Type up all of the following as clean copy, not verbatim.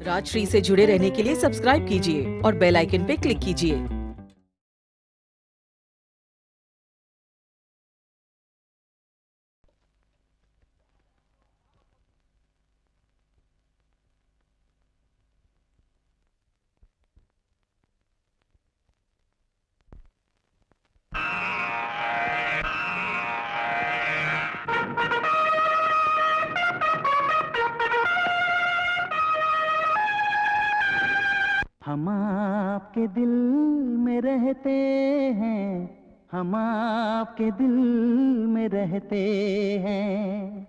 राजश्री से जुड़े रहने के लिए सब्सक्राइब कीजिए और बेल आइकन पे क्लिक कीजिए। हम आपके दिल में रहते हैं, हम आपके दिल में रहते हैं।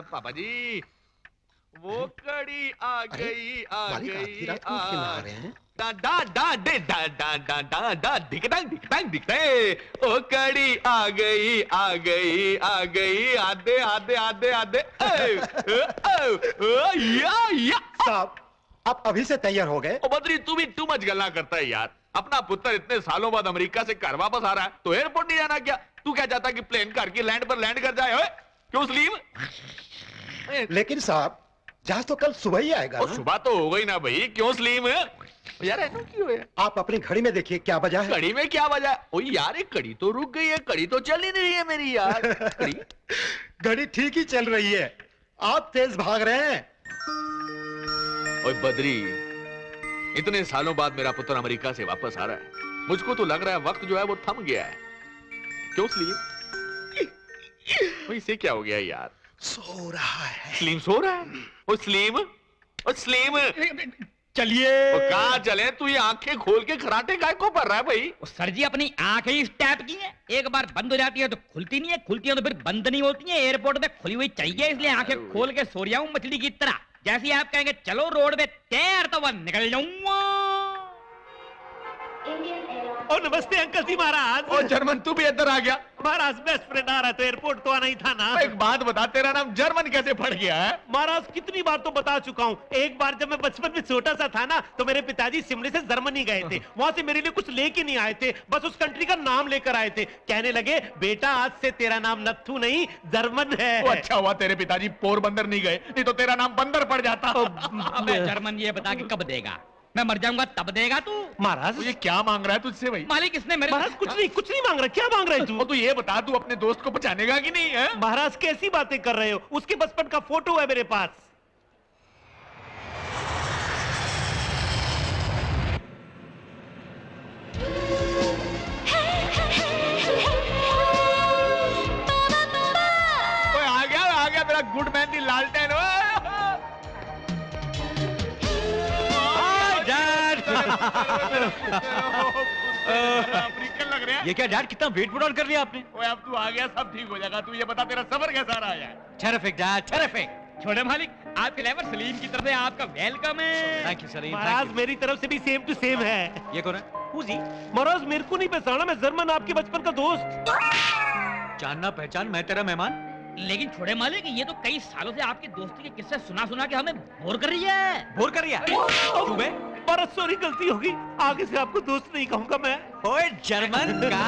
पापा जी वो कड़ी आ गई आ गई डा डा डा डे डा डा डा डा डा दिखटांग दिखते ओ कड़ी आ गई आधे आधे आधे आधे या साहब आप अभी से तैयार हो गए? ओ बद्री तू भी टू मच गल्ला करता है यार। अपना पुत्र इतने सालों बाद अमेरिका से घर वापस आ रहा है तो एयरपोर्ट नहीं जाना क्या? तू क्या चाहता कि प्लेन घर की लैंड पर लैंड कर जाए? ओए क्यों स्लीम? लेकिन साहब जहाज तो कल सुबह ही आएगा ना? सुबह तो हो गई ना भाई, क्यों स्लीम यार? ऐसा क्यों है? आप अपनी घड़ी में देखिए क्या बजा है। घड़ी में क्या बजा? ओ यार एक घड़ी तो रुक गई है, घड़ी तो चल ही नहीं रही है मेरी यार। घड़ी ठीक ही चल रही है, आप तेज भाग रहे हैं। ओए बद्री इतने सालों बाद मेरा पुत्र अमेरिका से वापस आ रहा है, मुझको तो लग रहा है वक्त जो है वो थम गया है। क्यों स्लीम? इसे क्या हो गया यार? सो रहा है। स्लीम सो रहा है? ओ स्लीम, ओ स्लीम चलिए। कहाँ चले? तू ये आंखें खोल के खराटे काय को पड़ रहा है भाई? सर जी अपनी आंखें इस टाइप की हैं, एक बार बंद हो जाती है तो खुलती नहीं है, खुलती है तो फिर बंद नहीं होती है। एयरपोर्ट में खुली हुई चाहिए, इसलिए आंखें खोल के सो रहा हूं मछली की तरह। जैसे आप कहेंगे चलो रोड पे तैर तो वह निकल जाऊंगा। ओ नमस्ते अंकल जी महाराज। ओ जर्मन तू भी इधर आ गया? महाराज बेस्ट फ्रेंड आ रहा है तो एयरपोर्ट तो आना ही था ना। एक बात बता, तेरा नाम जर्मन कैसे पड़ गया है? महाराज कितनी बार तो बता चुका हूँ। एक बार जब मैं बचपन में छोटा सा था ना तो मेरे पिताजी शिमले से जर्मनी गए थे, वहां से मेरे लिए कुछ लेके नहीं आए थे, बस उस कंट्री का नाम लेकर आए थे। कहने लगे बेटा आज से तेरा नाम नत्थू नहीं जर्मन है। अच्छा हुआ तेरे पिताजी पोरबंदर नहीं गए, नहीं तो तेरा नाम बंदर पड़ जाता। जर्मन ये बता के कब देगा? मैं मर जाऊंगा तब देगा तू? महाराज ये क्या मांग रहा है तुझसे भाई? मालिक इसने मेरे महाराज कुछ नहीं मांग रहा। क्या मांग रहा है तू? तू ये बता, तू अपने दोस्त को पहचानेगा कि नहीं है? महाराज कैसी बातें कर रहे हो? उसके बचपन का फोटो है मेरे पास। आ गया मेरा गुड मैन दी लालटेन। अफ्रीकन लग लग रहे हैं। ये क्या डैड, कितना वेट पुट ऑन कर लिया आपने? ओए अब तू आ गया, सब ठीक हो जाएगा। तू ये बता तेरा सफर कैसा रहा यार? Terrific dad, terrific। छोटे मालिक, आपके लेवर सलीम की तरफ से आपका वेलकम है। Thank you Salim. महाराज मेरी तरफ से भी सेम टू सेम है। ये कौन है? जी महाराज मेरे को नहीं पहचाना, मैं जर्मन आपके बचपन का दोस्त। जानना पहचान, मैं तेरा मेहमान। लेकिन छोटे मालिक, ये तो कई सालों से आपकी दोस्ती के किस्से सुना सुना के हमें बोर कर रही है। बोर कर रही है? क्यों बे? महाराज सॉरी, गलती होगी, आगे से आपको दोस्त नहीं कहूंगा मैं। ओए जर्मन का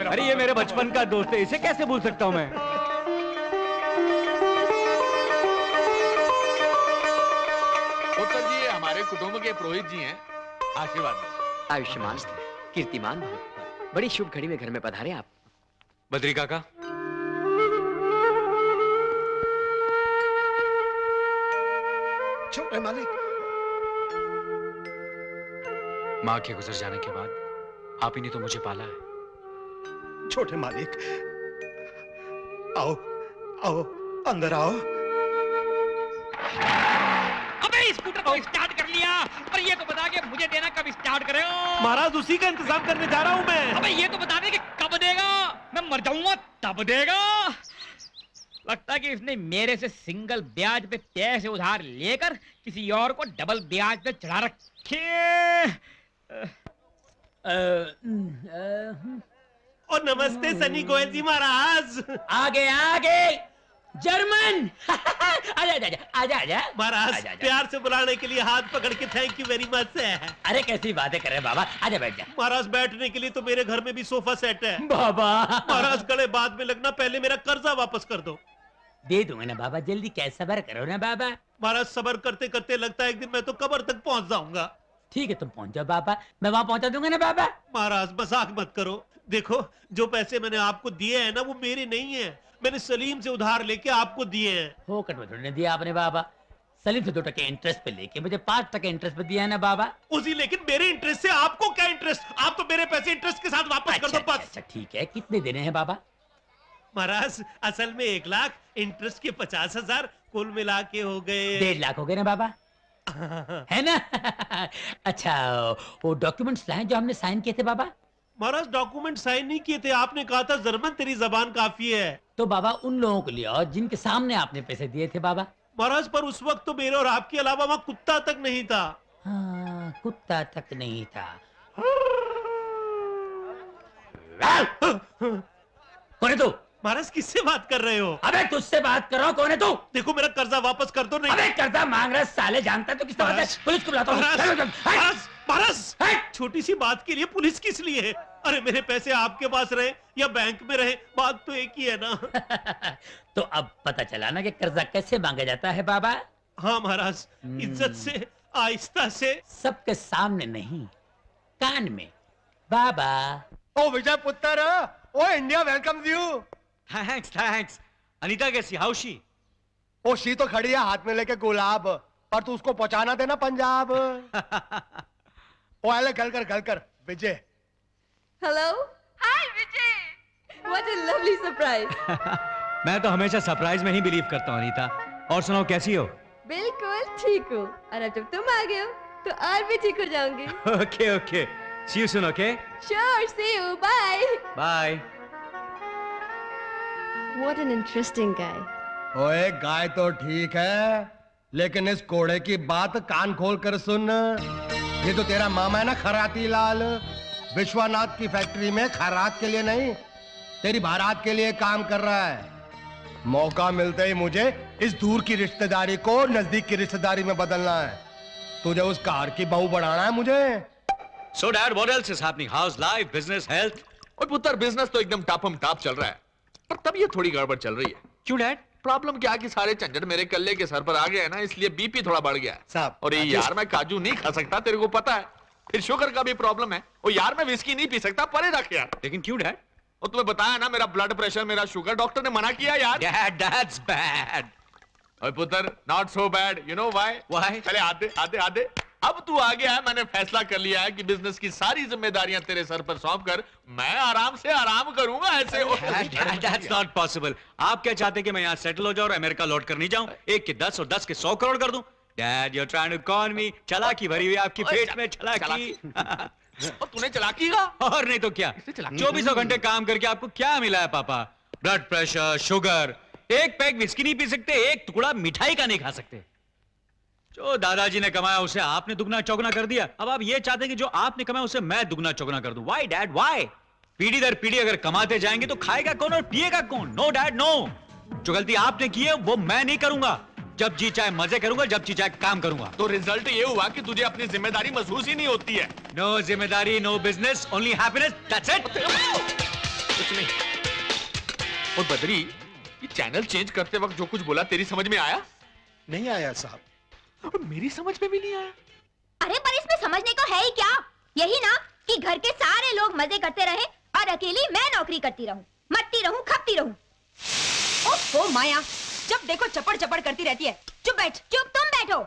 अरे ये मेरे बचपन का दोस्त है, इसे कैसे भूल सकता हूँ मैं? पुत्र जी, हमारे कुटुंब के पुरोहित जी हैं, आशीर्वाद। आयुष्मान कीर्तिमान भव। बड़ी शुभ घड़ी में घर में पधारे आप। बद्री काका, छोटे मालिक, माँ के गुजर जाने के बाद आप ही ने तो मुझे पाला है। छोटे मालिक, आओ आओ अंदर आओ। अबे स्कूटर को स्टार्ट कर लिया, पर ये तो बता के मुझे देना कब स्टार्ट करे हो? महाराज उसी का इंतजाम करने जा रहा हूँ मैं। अबे ये तो बता दे कि कब देगा, मैं मर जाऊंगा तब देगा। लगता है कि इसने मेरे से सिंगल ब्याज पे पैसे उधार लेकर किसी और को डबल ब्याज पे चढ़ा रखे। और नमस्ते सनी गोयल जी महाराज। आगे आगे जर्मन। आजा आजा आजा आजा महाराज प्यार से बुलाने के लिए हाथ पकड़ के थैंक यू वेरी मच है। अरे कैसी बातें कर रहे बाबा, आजा बैठ जा। महाराज बैठने के लिए तो मेरे घर में भी सोफा सेट है। बाबा महाराज गले बाद में लगना, पहले मेरा कर्जा वापस कर दो। दे दूंगा ना बाबा, जल्दी कैसे सबर करो ना बाबा। महाराज सबर करते करते लगता है एक दिन मैं तो कब्र तक पहुंच जाऊंगा। ठीक है तुम पहुंच जाओ बाबा, मैं वहां पहुंचा दूंगा ना बाबा। महाराज मजाक मत करो, देखो जो पैसे मैंने आपको दिए हैं ना वो मेरे नहीं है, मैंने सलीम से उधार लेके आपको दिए हैं। फोकट में थोड़ी दिया आपने बाबा, सलीम से 2% इंटरेस्ट पे लेके मुझे 5% इंटरेस्ट पे दिया है ना बाबा। उसी लेकिन मेरे इंटरेस्ट से आपको क्या इंटरेस्ट, आप तो मेरे पैसे इंटरेस्ट के साथ वापस कर दो बस। अच्छा ठीक है, कितने देने हैं बाबा? महाराज असल में 1 लाख, इंटरेस्ट के 50,000, कुल मिला के हो गए 1.5 लाख हो गए ना बाबा, है ना? अच्छा वो डॉक्यूमेंट्स लाए जो हमने साइन किए थे बाबा? महाराज डॉक्यूमेंट साइन नहीं किए थे, आपने कहा था जर्मन तेरी जबान काफी है। तो बाबा उन लोगों को लिया जिनके सामने आपने पैसे दिए थे बाबा। महाराज पर उस वक्त तो मेरे और आपके अलावा वहाँ कुत्ता तक नहीं था। हाँ कुत्ता तक नहीं था। कौन है तू? महाराज किससे बात कर रहे हो? अबे तुझसे बात कर रहा हूँ, कौन है तू? देखो मेरा कर्जा वापस कर दो। नहीं अबे कर्जा मांग रहा है साले, जानता है तो किस तरह से? पुलिस को बुलाता हूँ। महाराज छोटी सी बात के लिए पुलिस किस लिए? अरे मेरे पैसे आपके पास रहे या बैंक में रहे, बात तो एक ही है ना। तो अब पता चला ना कि कर्जा कैसे मांगा जाता है बाबा। हाँ महाराज, इज्जत से, आहिस्ता से, सबके सामने नहीं, कान में बाबा। ओ विजय पुत्र, ओ India welcome you. Thanks thanks. Anita कैसी, हाउ शी? ओ शी तो खड़ी है हाथ में लेके गुलाब, पर तू उसको पहुंचाना देना पंजाब। ओ आले गल कर विजय। Hello? Hi, Vijay! What a lovely surprise! मैं तो हमेशा सरप्राइज में ही बिलीव करता हूँ अनीता। और सुनाओ कैसी हो? बिल्कुल ठीक हूँ, और अब जब तुम आ गए हो तो और भी ठीक हो जाऊंगी। Okay okay, see you soon. Okay Sure, see you. Bye. Bye. What an interesting guy. ओए गाय तो ठीक है, लेकिन इस कोड़े की बात कान खोल कर सुन। ये तो तेरा मामा है ना खराती लाल, विश्वनाथ की फैक्ट्री में खैरात के लिए नहीं, तेरी बारात के लिए काम कर रहा है। मौका मिलते ही मुझे इस दूर की रिश्तेदारी को नजदीक की रिश्तेदारी में बदलना है। तुझे उस कार की बहू बढ़ाना है मुझे। So dad, what else is happening? How's life, business, health? और पुत्र बिजनेस तो एकदम टापम टाप चल रहा है, पर तबीयत थोड़ी गड़बड़ चल रही है। क्यों डैड? प्रॉब्लम क्या कि सारे झंझट मेरे कल्ले के सर पर आ गए हैं ना, इसलिए बीपी थोड़ा बढ़ गया है साहब। और ये यार मैं काजू नहीं खा सकता, तेरे को पता है। फिर शुगर का भी प्रॉब्लम है, और यार मैं विस्की नहीं पी सकता, परे रख यार। लेकिन क्यों डैड? और तुम्हें बताया ना मेरा ब्लड प्रेशर, मेरा शुगर, डॉक्टर ने मना किया यार। Dad, that's bad. और पुत्र not so bad, you know why? Why? पहले आधे आधे आधे। अब तू आ गया है, मैंने फैसला कर लिया है कि बिजनेस की सारी जिम्मेदारियां तेरे सर पर सौंप कर मैं आराम से आराम करूंगा। ऐसे Dad, that's not possible. आप क्या चाहते हैं कि मैं यहाँ सेटल हो जाऊं और अमेरिका लौट कर नहीं जाऊं? 1 के 10 और 10 के 100 करोड़ कर दूं? Dad you are trying to cone मी। चालाकी भरी हुई आपकी पेट में चालाकी। और तूने चालाकी का? और नहीं तो क्या, 24 घंटे काम करके आपको क्या मिला है पापा? ब्लड प्रेशर, शुगर, एक पैक विस्की नहीं पी सकते, एक टुकड़ा मिठाई का नहीं खा सकते। जो दादाजी ने कमाया उसे आपने दुगना चौगुना कर दिया। अब आप ये चाहते हैं कि जो आपने कमाया उसे मैं दुगना चौगुना कर दूं। Why dad why? पीढ़ी दर पीढ़ी अगर कमाते जाएंगे तो खाएगा कौन और पिएगा कौन? No dad no. जो गलती आपने की है वो मैं नहीं करूंगा। जब जी चाहे मजे करूंगा, जब जी चाहे काम करूंगा। तो रिजल्ट ये हुआ कि तुझे अपनी जिम्मेदारी महसूस ही नहीं होती है। नो जिम्मेदारी, no business, only happiness, that's it. कुछ नहीं। और बद्री, ये चैनल चेंज करते वक्त जो कुछ बोला तेरी समझ में आया? नहीं आया साहब। और मेरी समझ में भी नहीं आया। अरे पर इसमें समझने को है ही क्या? यही ना कि घर के सारे लोग मजे करते रहे और अकेली मैं नौकरी करती रहूं, मरती रहूं, खपती रहूं। ओहो माया, जब देखो चपड़ चपड़ करती रहती है। चुप बैठ। चुप तुम बैठो।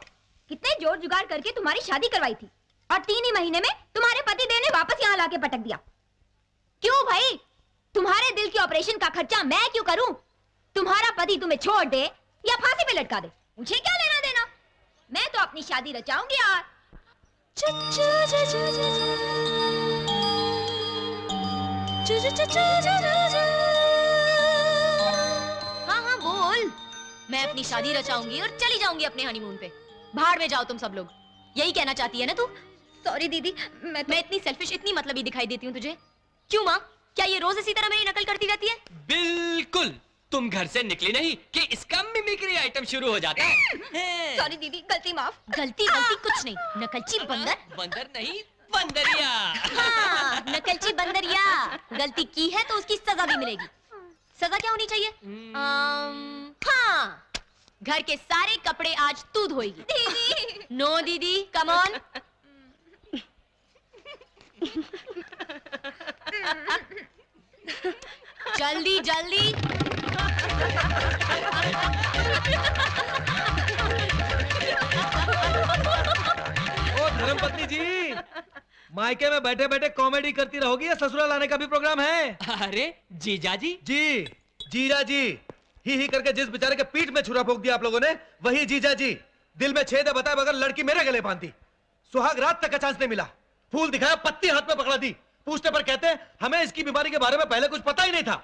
कितने जोर जुगाड़ करके तुम्हारी शादी करवाई थी और 3 ही महीने में तुम्हारे पति देव ने वापस यहाँ लाके पटक दिया। क्यों भाई? तुम्हारे दिल के ऑपरेशन का खर्चा मैं क्यों करूं? तुम्हारा पति तुम्हें छोड़ दे या फांसी पे लटका दे, मुझे क्या लेना देना? मैं तो अपनी शादी रचाऊंगी यार। हाँ हाँ बोल। मैं अपनी शादी रचाऊंगी और चली जाऊंगी अपने हनीमून पे। बाहर में जाओ तुम सब लोग। यही कहना चाहती है ना तू? सॉरी दीदी, मैं इतनी सेल्फिश, इतनी मतलबी दिखाई देती हूँ तुझे? क्यों माँ, क्या ये रोज इसी तरह मेरी नकल करती रहती है? बिल्कुल। तुम घर से निकली नहीं कि इसका मिमिक्री आइटम शुरू हो जाता है। सॉरी दीदी, गलती माफ। गलती गलती कुछ नहीं, नकलची बंदर। बंदर नहीं, बंदरिया। हाँ, नकलची बंदरिया। गलती की है तो उसकी सजा भी मिलेगी। सजा क्या होनी चाहिए? हाँ, घर के सारे कपड़े आज तू धोएगी। दीदी। नो दीदी, कम ऑन। जल्दी जल्दी। ओ धर्मपत्नी जी, मायके में बैठे बैठे कॉमेडी करती रहोगी या ससुराल आने का भी प्रोग्राम है? अरे जीजा जी। जी, जीजा जी। ही करके जिस बेचारे के पीठ में छुरा फूंक दिया आप लोगों ने, वही जीजा जी। दिल में छेद है बताए बगैर लड़की मेरे गले बांधी। सुहाग रात तक का चांस नहीं मिला। फूल दिखाया, पत्ती हाथ में पकड़ा दी। पूछने पर कहते हैं हमें इसकी बीमारी के बारे में पहले कुछ पता ही नहीं था।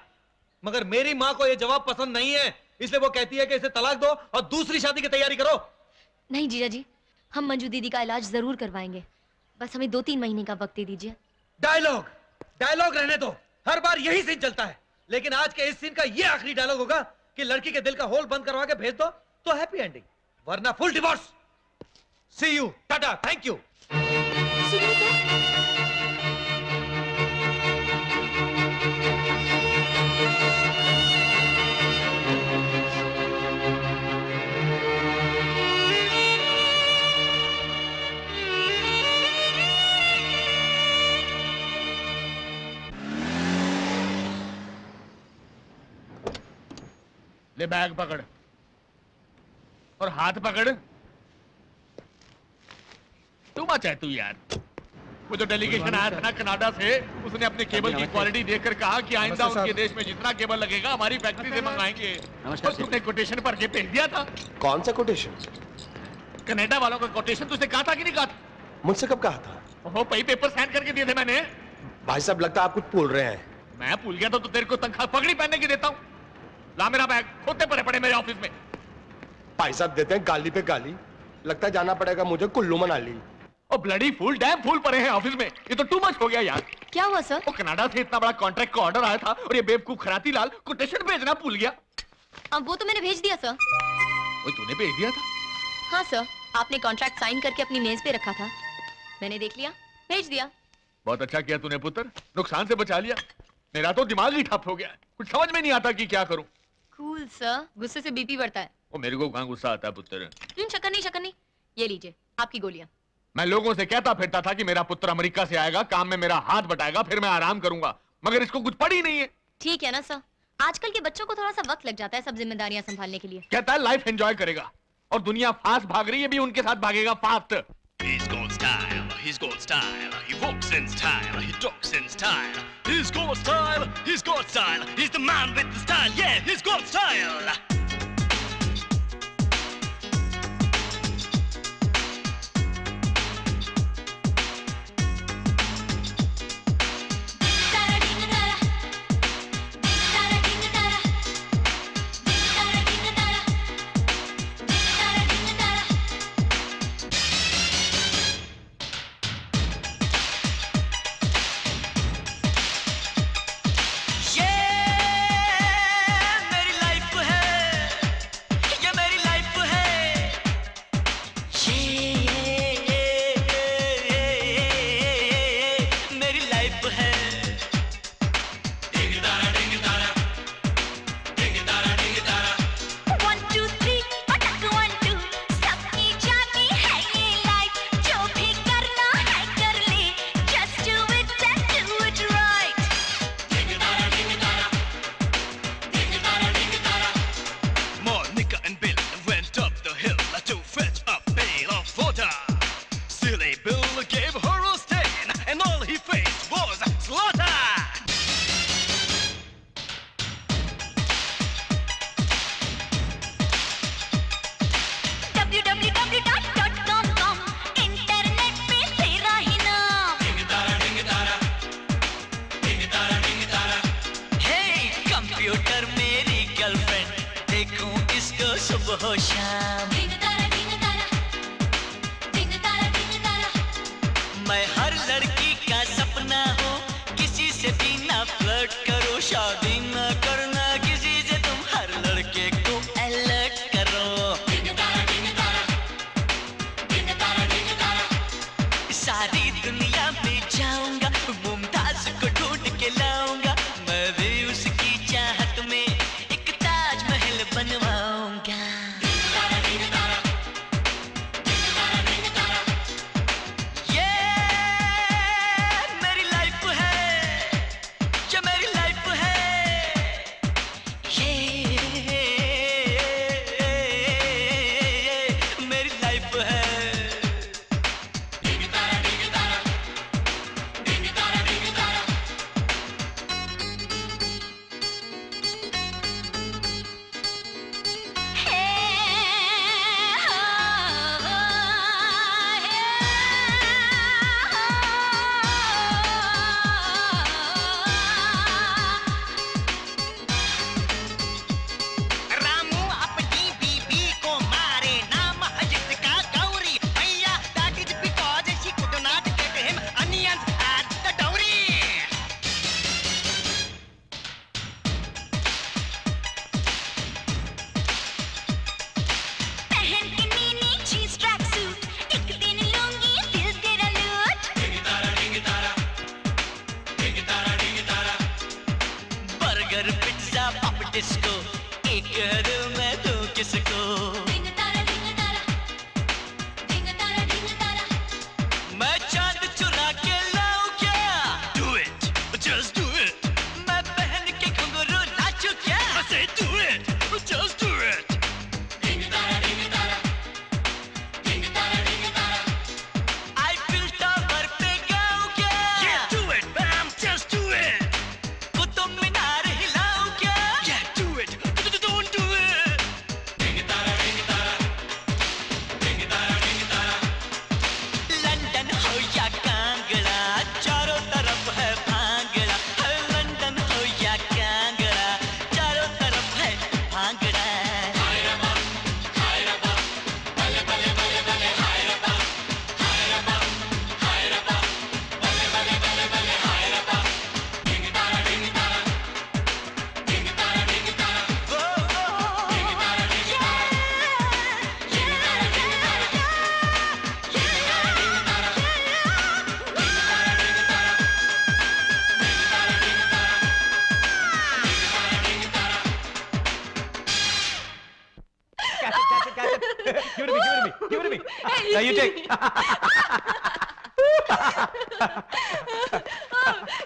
मगर मेरी माँ को यह जवाब पसंद नहीं है, इसलिए वो कहती है कि इसे तलाक दो और दूसरी शादी की तैयारी करो। नहीं जीजा जी, हम मंजू दीदी का इलाज जरूर करवाएंगे। बस हमें 2-3 महीने का वक्त दे दीजिए। डायलॉग रहने दो। हर बार यही सीन चलता है, लेकिन आज के इस सीन का ये आखिरी डायलॉग होगा कि लड़की के दिल का होल बंद करवा के भेज दो तो हैप्पी एंडिंग, वरना full divorce. See you, tata, thank you. ले बैग पकड़ और हाथ पकड़। तू मत है तू यार। वो जो डेलीगेशन आया था ना कनाडा से, उसने अपने केबल की क्वालिटी देखकर कहा कि आइंदा उनके देश में जितना केबल लगेगा हमारी फैक्ट्री से मंगवाएंगे। और तुमने कोटेशन भर के भेज दिया था। कौन सा कोटेशन? कनाडा वालों का कोटेशन तुझसे कहा था कि नहीं कहा था? मुझसे कब कहा था? वो वही पेपर साइन करके दिए थे मैंने। भाई साहब लगता है आप कुछ भूल रहे हैं। मैं भूल गया तो तेरे को तनख्वाह पगड़ी पहनने की देता हूँ। ला मेरा बैग, होते पड़े मेरे ऑफिस में। भाई साहब देते हैं गाली पे गाली। लगता है जाना पड़ेगा मुझे कुल्लू मनाली। और ब्लडी फूल डैम फूल पड़े हैं ऑफिस में। ये तो टू मच हो गया यार। क्या हुआ सर? वो कनाडा से इतना बड़ा कॉन्ट्रैक्ट का ऑर्डर आया था और ये बेवकूफ खराती लाल कोटेशन भेजना भूल गया। अब वो तो मैंने भेज दिया सर। वो तूने भेज दिया था? हाँ सर, आपने कॉन्ट्रैक्ट साइन करके अपनी मेज पे रखा था, मैंने देख लिया, भेज दिया। बहुत अच्छा किया तूने पुत्र, नुकसान से बचा लिया। मेरा तो दिमाग ही ठप हो गया, कुछ समझ में नहीं आता कि क्या करूं। कूल सर, गुस्से से बीपी बढ़ता है। वो मेरे को कहाँ गुस्सा आता है पुत्र। शक्कर नहीं, ये लीजिए आपकी गोलियां। मैं लोगों से कहता फिरता था कि मेरा पुत्र अमेरिका से आएगा, काम में मेरा हाथ बटाएगा, फिर मैं आराम करूंगा, मगर इसको कुछ पड़ी नहीं है। ठीक है ना सर, आजकल के बच्चों को थोड़ा सा वक्त लग जाता है सब जिम्मेदारियां संभालने के लिए। कहता है लाइफ एंजॉय करेगा, और दुनिया फास्ट भाग रही है, भी उनके साथ भागेगा fast. He's got style, he's got style, he walks in style, he talks in style. He's got style, he's got style, he's the man with the style, yeah, he's got style. देखूं इसको सुबह हो शाम। मैं हर लड़की का सपना हूँ, किसी से भी ना फ्लर्ट करो, शादी ना करना किसी से, तुम हर लड़के को अलर्ट करो। सारी दुनिया में जाऊंगा, मुमताज को ढूंढ के लाऊंगा, मैं भी उसकी चाहत में एक ताजमहल बनवाऊंगा। डिस्को एक दिल में तू किसको, मैं चांद चुरा के लाऊं क्या? Do it, just do it. मैं पहन के घुंघरू नाचूं क्या? I say do it, just do it. Eiffel Tower पे गाऊं क्या? Yeah, do it, bam, just do it. Qutub Minar हिलाऊं क्या? Yeah, do it, don't do it. London हो या कांगड़ा, चारों तरफ है भांगड़ा। हर लंदन हो या कांगड़ा, चारों तरफ है bhangra. Give it to me, give it to me, give it to me. Now you take.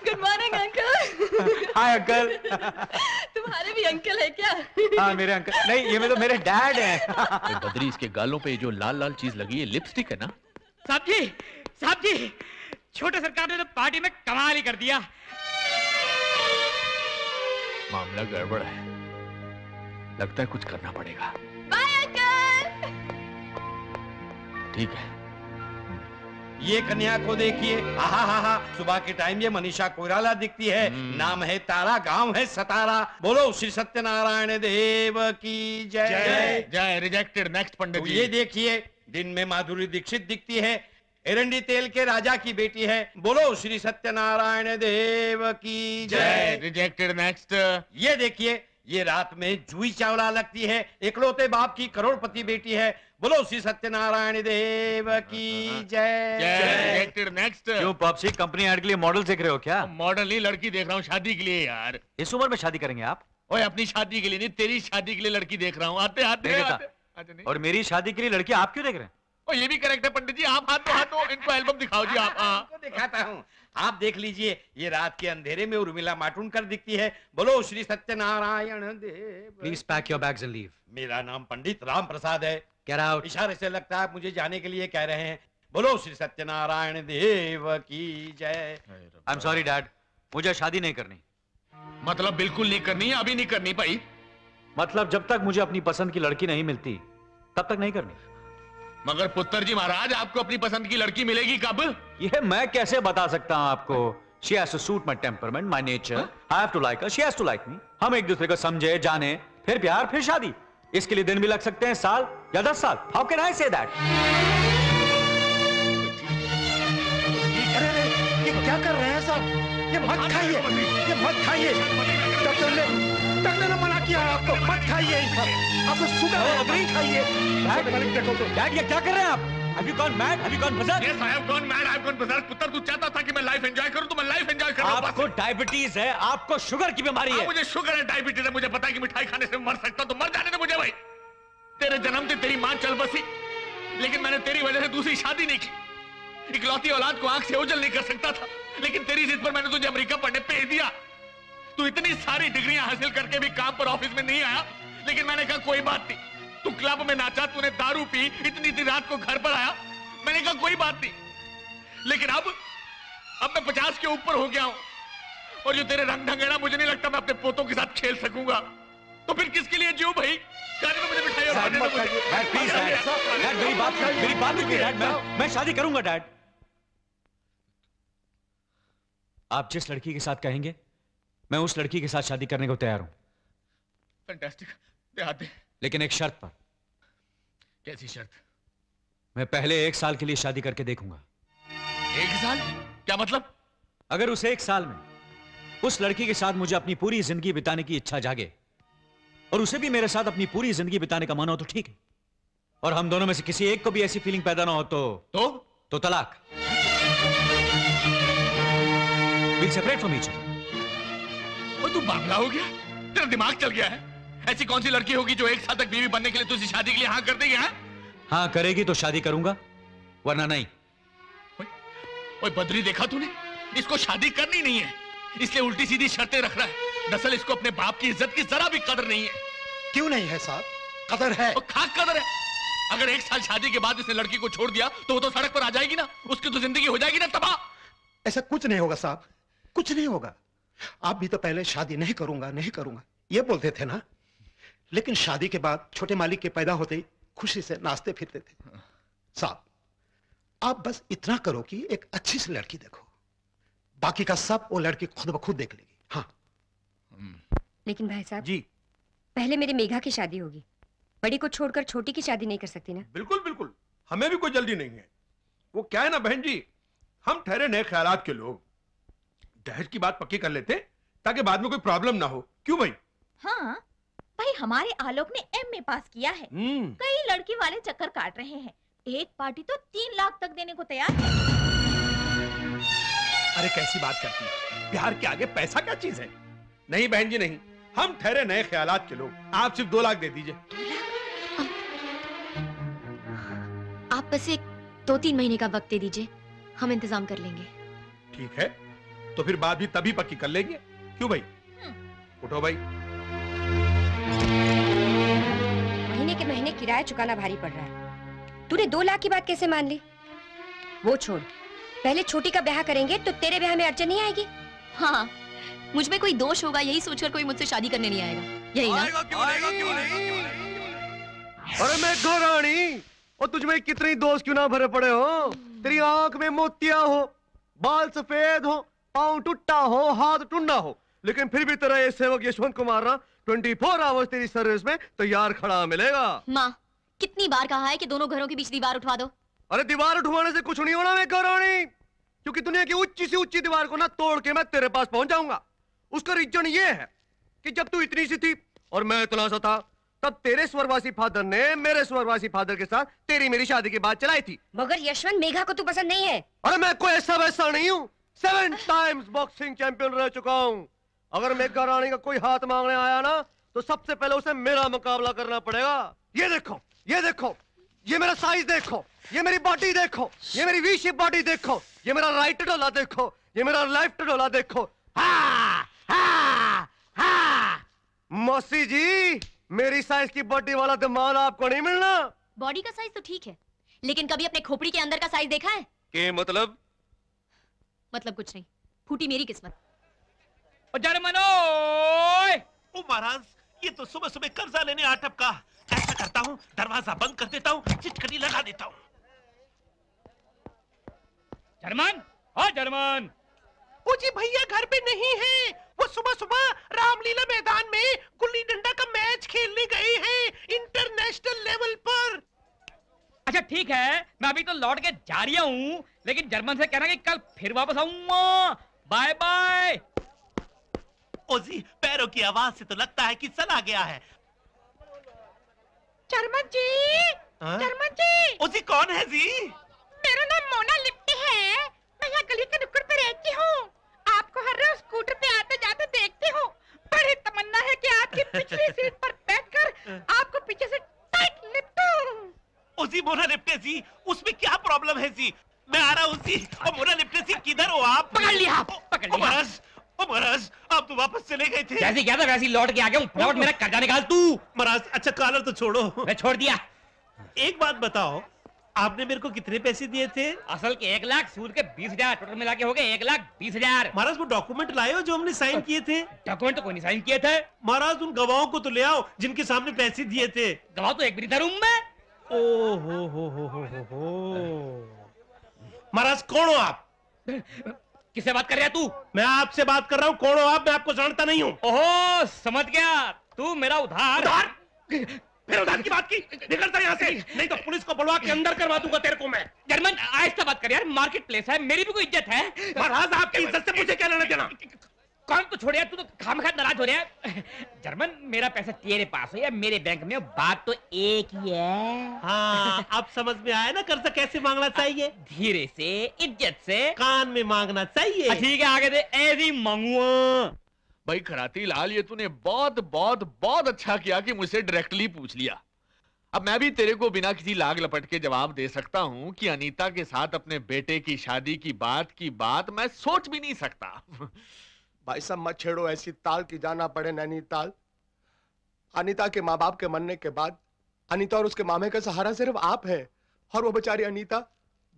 Good morning uncle. Hi uncle. तुम्हारे भी अंकल है क्या? हाँ मेरे अंकल नहीं, ये तो मेरे डैड हैं। बद्री, इसके गालों पे जो लाल लाल चीज लगी है लिपस्टिक है ना? साहब जी, छोटे सरकार ने तो पार्टी में कमाल ही कर दिया। मामला गड़बड़ है, लगता है कुछ करना पड़ेगा। Bye uncle. ठीक है। ये कन्या को देखिए, आहा, सुबह के टाइम ये मनीषा कोइराला दिखती है। नाम है तारा, गांव है सतारा। बोलो श्री सत्यनारायण देव की जय। जय। रिजेक्टेड। नेक्स्ट पंडित तो जी। ये देखिए, दिन में माधुरी दीक्षित दिखती है, एरंडी तेल के राजा की बेटी है। बोलो श्री सत्यनारायण देव की जय। रिजेक्टेड। नेक्स्ट। ये देखिए, ये रात में जूही चावला लगती है, इकलौते बाप की करोड़पति बेटी है। बोलो श्री सत्यनारायण देव की जय। रिजेक्टेड। नेक्स्ट। क्यों पॉप्सी, कंपनी ऐड के लिए मॉडल देख रहे हो क्या? मॉडल ही, लड़की देख रहा हूँ शादी के लिए यार। इस उम्र में शादी करेंगे आप? ओए, अपनी शादी के लिए नहीं, तेरी शादी के लिए लड़की देख रहा हूँ। आते आते। और मेरी शादी के लिए लड़की आप क्यों देख रहे हैं? और ये भी करेक्ट है पंडित जी। आप हाथों इनको एल्बम दिखाओ जी। आप आपको दिखाता हूँ, आप देख लीजिए। ये रात के अंधेरे में उर्मिला माटुंडकर दिखती है। बोलो Shri Satyanarayan Dev. Please pack your bags and leave. मेरा नाम पंडित राम प्रसाद है। Get out. इशारे से लगता है आप मुझे जाने के लिए कह रहे हैं। बोलो श्री सत्यनारायण देव की जय। आई एम सॉरी डैड, मुझे शादी नहीं करनी। मतलब बिल्कुल नहीं करनी है? अभी नहीं करनी भाई? मतलब जब तक मुझे अपनी पसंद की लड़की नहीं मिलती तब तक नहीं करनी। मगर पुत्र जी महाराज, आपको अपनी पसंद की लड़की मिलेगी कब? ये मैं कैसे बता सकता हूँ आपको? She has to suit my temperament, my nature. I have to like her, she has to like me. हम एक दूसरे को समझे, जाने, फिर प्यार, फिर शादी। इसके लिए दिन भी लग सकते हैं, साल या 10 साल। How can I say that? ये क्या कर रहे हैं साहब? ये मत खाइए, ये मत खाइए। डॉक्टर ने मना किया है आपको, मत खाइए। आपको शुगर है, नहीं खाइए। डैड, ये क्या कर रहे हैं आप? Have you gone mad? Have you gone berserk? Yes, I have gone mad. I have gone berserk. पुत्र, तू चाहता था कि मैं लाइफ एंजॉय करूं तो मैं लाइफ एंजॉय कर रहा हूं। आपको डायबिटीज है, आपको शुगर की बीमारी है। मुझे शुगर है, डायबिटीज है, मुझे पता है कि मिठाई खाने से मर सकता, तो मर जाने दे मुझे भाई। तेरे जन्म से तेरी मां चल बसी, लेकिन मैंने तेरी वजह से दूसरी शादी नहीं की। इकलौती औलाद को आंख से ओझल नहीं कर सकता था, लेकिन तेरी जिद पर मैंने तुझे अमेरिका पढ़ने भेज दिया। तू इतनी सारी डिग्रियां हासिल करके भी काम पर ऑफिस में नहीं आया, लेकिन मैंने कहा कोई बात नहीं। तू क्लब में नाचा, तूने दारू पी, इतनी रात को घर पर आया, मैंने कहा कोई बात नहीं। लेकिन अब मैं 50 के ऊपर हो गया हूं, और जो तेरे रंग ढंगेड़ा, मुझे नहीं लगता मैं अपने पोतों के साथ खेल सकूंगा। तो फिर किसके लिए जीऊं भाई? मुझे मिठाई और खाने दो मुझे। डैड, मेरी बात सुनिए डैड। मैं शादी करूंगा डैड। आप जिस लड़की के साथ कहेंगे, मैं उस लड़की के साथ शादी करने को तैयार हूं। फैंटास्टिक, ध्यान दे। लेकिन एक शर्त पर। कैसी शर्त? मैं पहले 1 साल के लिए शादी करके देखूंगा। 1 साल? क्या मतलब? अगर उस 1 साल में उस लड़की के साथ मुझे अपनी पूरी जिंदगी बिताने की इच्छा जागे, और उसे भी मेरे साथ अपनी पूरी जिंदगी बिताने का मन हो, तो ठीक है। और हम दोनों में से किसी एक को भी ऐसी फीलिंग पैदा ना हो तो तलाक। We'll separate from each other। और तू बावला हो गया? तेरा दिमाग चल गया है? ऐसी कौन सी लड़की होगी जो 1 साल तक बीवी बनने के लिए तुझे शादी के लिए हाँ कर देगी? हाँ करेगी तो शादी करूंगा, वरना नहीं। ओए बद्री, देखा तूने? इसको शादी करनी नहीं है, इसलिए उल्टी सीधी शर्तें रख रहा है। दरअसल इसको अपने बाप की इज्जत की जरा भी कदर नहीं है। क्यों नहीं है साहब? कदर है। खाक कदर है। अगर 1 साल शादी के बाद इसने लड़की को छोड़ दिया तो वो तो सड़क पर आ जाएगी ना, उसकी तो जिंदगी हो जाएगी ना तबाह। ऐसा कुछ नहीं होगा साहब, कुछ नहीं होगा। आप भी तो पहले शादी नहीं करूंगा ये बोलते थे ना, लेकिन शादी के बाद छोटे मालिक के पैदा होते ही खुशी से नाचते फिरते थे। साहब, आप बस इतना करो कि एक अच्छी सी लड़की देखो, बाकी का सब वो लड़की खुद ब खुद देख लेगी। हाँ। लेकिन भाई साहब जी, पहले मेरी मेघा की शादी होगी, बड़ी को छोड़कर छोटी की शादी नहीं कर सकती ना? बिल्कुल बिल्कुल, हमें भी कोई जल्दी नहीं है। वो क्या है ना बहन जी, हम ठहरे नए ख्यालात के लोग, दहेज की बात पक्की कर लेते ताकि बाद में कोई प्रॉब्लम ना हो। क्यों भाई? हाँ भाई, हमारे आलोक ने एमए पास किया है, कई लड़की वाले चक्कर काट रहे हैं, एक पार्टी तो 3 लाख तक देने को तैयार है। अरे कैसी बात करती है, प्यार के आगे पैसा क्या चीज है? नहीं बहन जी नहीं, हम ठहरे नए ख्यालात के लोग, आप सिर्फ 2 लाख दे दीजिए। आप बस एक 2-3 महीने का वक्त दे दीजिए, हम इंतजाम कर लेंगे। ठीक है, तो फिर बात भी तभी पक्की कर लेंगे। क्यों भाई? उठो भाई। महीने के महीने किराया चुकाना भारी पड़ रहा है। तूने 2 लाख की बात कैसे मान ली? वो छोड़, पहले छोटी का ब्याह करेंगे तो तेरे ब्याह में अड़चन नहीं आएगी। हाँ, मुझ में कोई दोष होगा यही सोचकर कोई मुझसे शादी करने नहीं आएगा, यही ना? अरे मैं घरानी, और तुझ में कितनी दोस्त क्यों ना भरे पड़े हो। तेरी आंख में मोतिया हो, बाल सफेद हो, पाँव टूटा हो, हाथ टूटा हो, लेकिन फिर भी तेरा ये सेवक यशवंत कुमार ना 24 आवर्स तेरी सर्विस में तैयार खड़ा मिलेगा। माँ, कितनी बार कहा है कि दोनों घरों के बीच दीवार उठवा दो। अरे दीवार उठवाने से कुछ नहीं होना मैं घरानी, क्योंकि दुनिया की ऊंची से ऊंची दीवार को ना तोड़ के मैं तेरे पास पहुंच जाऊंगा। उसका रीजन ये है कि जब तू इतनी सी थी और मैं इतना सा था, तब तेरे स्वर्गवासी फादर ने मेरे स्वर्गवासी फादर के साथ तेरी मेरी शादी की बात चलाई थी। मगर यशवंत, मेघा को तू पसंद नहीं है। अरे मैं कोई ऐसा वैसा नहीं हूँ, 7 टाइम्स बॉक्सिंग चैंपियन रह चुका हूँ। अगर मेघा रानी का कोई हाथ मांगने आया ना, तो सबसे पहले उसे मेरा मुकाबला करना पड़ेगा। ये देखो, ये देखो, ये मेरा साइज देखो, ये मेरी बॉडी देखो, ये मेरी वी शेप बॉडी देखो, ये मेरा राइट डोला देखो, ये मेरा लेफ्ट डोला देखो। हा, हा, हा। मौसी जी, मेरी साइज की बॉडी वाला दिमाग आपको नहीं मिलना। बॉडी का साइज तो ठीक है, लेकिन कभी अपने खोपड़ी के अंदर का साइज देखा है? के मतलब कुछ नहीं, फूटी मेरी किस्मत। ओ महाराज, ये तो सुबह सुबह कर्जा लेने आ टपका। ऐसा करता हूँ, दरवाजा बंद कर देता हूँ, चिटकनी लगा देता हूँ। जर्मन, हाँ जर्मन। ओ जी भैया घर पे नहीं है, वो वो सुबह सुबह रामलीला मैदान में गुल्ली डंडा का मैच खेलने गए हैं इंटरनेशनल लेवल पर। अच्छा ठीक है, मैं अभी तो लौट के जा रही हूँ, लेकिन जर्मन से कहना कि कल फिर वापस आऊंगा। Bye bye. ओजी, पैरों की आवाज से तो लगता है कि चला गया है। जर्मन जी, जर्मन जी। ओजी कौन है जी? मेरा नाम मोना लिप्टी है, मैं यहाँ गली के नुक्कड़ पे रहती हूँ। आपको हर रोज स्कूटर पे आते जाते देखती हूँ। बड़ी तमन्ना है कि आपकी पिछली सीट पर बैठकर आपको पीछे से टाइट लिपटूं। ओजी मोना लिप्टे जी, उसमें क्या प्रॉब्लम है जी? मैं आ रहा हूँ जी। और मोना लिप्टे जी किधर हो आप? पकड़ लिया, पकड़ लिया। महाराज, आप तो वापस चले गए थे। जैसे क्या था वैसे लौट के आ गया हूँ। फटाफट मेरा कर्जा निकाल तू। महाराज, अच्छा कॉलर तो छोड़ो। मैं छोड़ दिया। एक बात बताओ, आपने मेरे को कितने पैसे दिए थे? असल के 1 लाख, सूद के 20,000, टोटल मिला के हो गए 1,20,000। महाराज वो डॉक्यूमेंट लाए हो जो हमने साइन किए थे? डॉक्यूमेंट तो कोई नहीं साइन किए थे। महाराज उन गवाहों को तो ले आओ जिनके सामने पैसे दिए थे। गवाह तो एक भी नहीं था रूम में। ओ हो। महाराज कौन हो आप? किससे बात कर रहा है तू? मैं आपसे बात कर रहा हूँ। कौन हो आप? मैं आपको जानता नहीं हूँ। ओहो, समझ गया, तू मेरा उधार। फिर उधार की बात की? निकलता यहाँ से, नहीं तो पुलिस को बुलवा के अंदर करवा दूंगा तेरे को मैं। जर्मन, आहिस्ता बात कर यार, मार्केट प्लेस है, मेरी भी कोई इज्जत है। महाराज आपकी इज्जत से मुझे क्या लेना देना? कौन तो छोड़ यार, तू तो खामखा नाराज हो रहा है। जर्मन, मेरा पैसा तेरे पास है या मेरे बैंक में, बात तो एक ही है। हाँ, अब समझ में आया ना कर्जा कैसे मांगना चाहिए। धीरे से, इज्जत से, कान में मांगना चाहिए। ठीक है, आगे दे, ऐसे ही मांगूंगा। भाई खराती लाल, ये तूने बहुत बहुत बहुत अच्छा किया कि मुझसे डायरेक्टली पूछ लिया। अब मैं भी तेरे को बिना किसी लाग लपट के जवाब दे सकता हूँ कि अनीता के साथ अपने बेटे की शादी की बात मैं सोच भी नहीं सकता। भाई साहब मत छेड़ो ऐसी ताल की जाना पड़े नैनीताल। अनीता के माँ बाप के मरने के बाद अनीता और उसके मामे का सहारा सिर्फ आप है। और वो बेचारी अनीता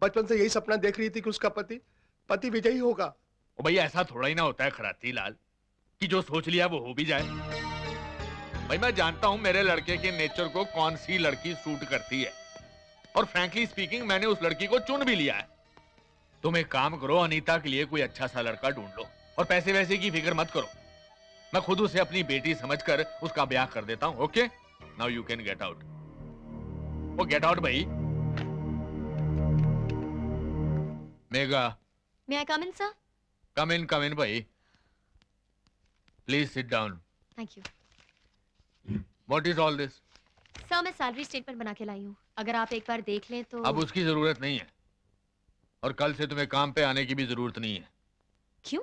बचपन से यही सपना देख रही थी कि उसका पति विजयी होगा। ओ भाई, ऐसा थोड़ा ही ना होता है खराती लाल कि जो सोच लिया वो हो भी जाए। भाई मैं जानता हूं मेरे लड़के के नेचर को कौन सी लड़की सूट करती है, और फ्रैंकली स्पीकिंग मैंने उस लड़की को चुन भी लिया है। तुम एक काम करो, अनीता के लिए कोई अच्छा सा लड़का ढूंढ लो और पैसे वैसे की फिक्र मत करो। मैं खुद उसे अपनी बेटी समझकर उसका ब्याह कर देता हूं। Okay, now you can get out. Oh get out भाई। Megha, may I come in sir? Come in भाई। Please sit down. Thank you. What is all this? Sir, मैं सैलरी स्टेटमेंट बना के लाई हूँ, अगर आप एक बार देख लें तो। अब उसकी जरूरत नहीं है, और कल से तुम्हें काम पे आने की भी जरूरत नहीं है। क्यों?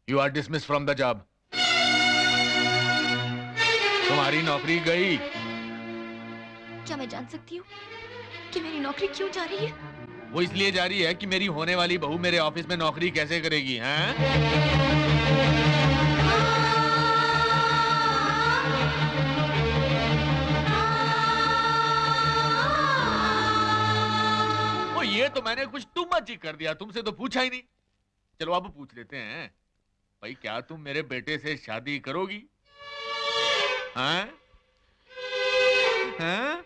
You are dismiss from the job. तुम्हारी नौकरी गई। क्या मैं जान सकती हूँ कि मेरी नौकरी क्यों जा रही है? वो इसलिए जा रही है कि मेरी होने वाली बहू मेरे ऑफिस में नौकरी कैसे करेगी, हैं? ये तो मैंने कुछ टू मच ही कर दिया, तुमसे तो पूछा ही नहीं। चलो अब पूछ लेते हैं, भाई क्या तुम मेरे बेटे से शादी करोगी? हैं? हैं?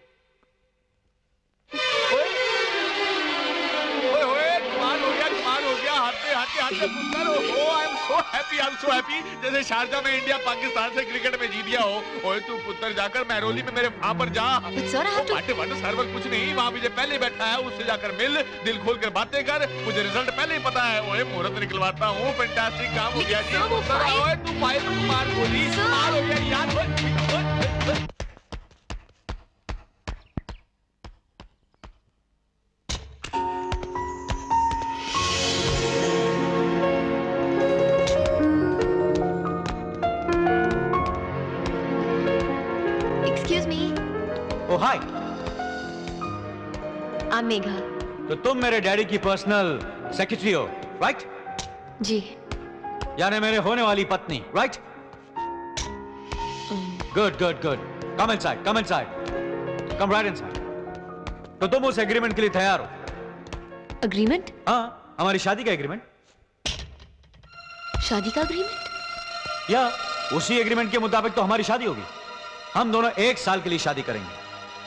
कमाल हो गया, हाथे पुत्र हो। आई एम सो हैप्पी, जैसे शारजा में इंडिया पाकिस्तान से क्रिकेट में जीत गया हो। ओए तू पुत्र जाकर महरौली में मेरे वहां पर जा। सर्वर कुछ नहीं, वहां मुझे पहले बैठा है, उससे जाकर मिल, दिल खोल कर बातें कर। मुझे रिजल्ट पहले ही पता है। ओए मुहूर्त निकलवाता हूँ। फैंटास्टिक काम हो गया जी। ओए तू फाइल मार गोली, मार हो गया यार। Oh, hi. I'm मेघा। तो तुम मेरे डैडी की पर्सनल सेक्रेटरी हो, राइट? जी। यानी मेरे होने वाली पत्नी, right? Good good good. Come inside, come inside, come right inside. तो तुम उस एग्रीमेंट के लिए तैयार हो? एग्रीमेंट? हाँ, हमारी शादी का एग्रीमेंट। शादी का एग्रीमेंट? या उसी एग्रीमेंट के मुताबिक तो हमारी शादी होगी। हम दोनों 1 साल के लिए शादी करेंगे।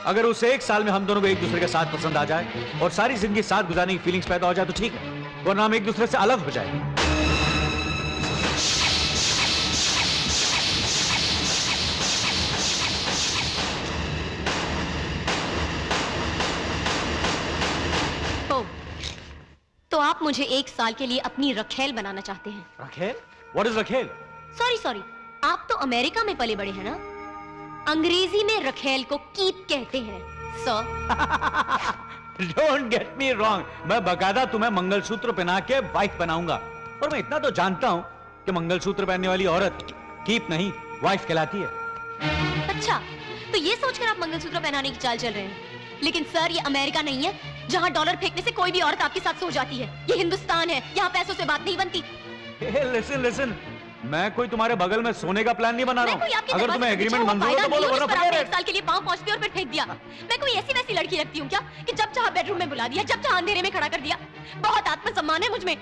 अगर उस 1 साल में हम दोनों को एक दूसरे के साथ पसंद आ जाए और सारी जिंदगी साथ गुजारने की फीलिंग्स पैदा हो जाए तो ठीक है, वरना हम एक दूसरे से अलग हो जाएंगे। तो आप मुझे 1 साल के लिए अपनी रखेल बनाना चाहते हैं। रखेल? What is रखेल? सॉरी, आप तो अमेरिका में पले बड़े हैं ना? अंग्रेजी में रखेल को कीप कहते हैं sir. Don't get me wrong, मैं बकायदा तुम्हें मंगलसूत्र पहना के वाइफ बनाऊंगा। और मैं इतना तो जानता हूँ कि मंगलसूत्र पहनने वाली औरत कीप नहीं, वाइफ कहलाती है। अच्छा, तो ये सोचकर आप मंगलसूत्र पहनाने की चाल चल रहे हैं। लेकिन सर, ये अमेरिका नहीं है जहाँ डॉलर फेंकने से कोई भी औरत आपके साथ सो जाती है। ये हिंदुस्तान है, यहाँ पैसों से बात नहीं बनती। Listen, मैं कोई तुम्हारे बगल में सोने का प्लान नहीं बना रहा हूँ। अगर तुम्हें एग्रीमेंट मंजूर हो तो बोलो, वरना पर आपने 1 साल के लिए पाँव पहुँचती और फिर फेंक दिया। मैं कोई ऐसी वैसी लड़की लगती हूँ क्या कि जब चाहा बेडरूम में बुला दिया, जब चाहा अंधेरे में खड़ा कर दिया? बहुत आत्मसम्मान है मुझ में।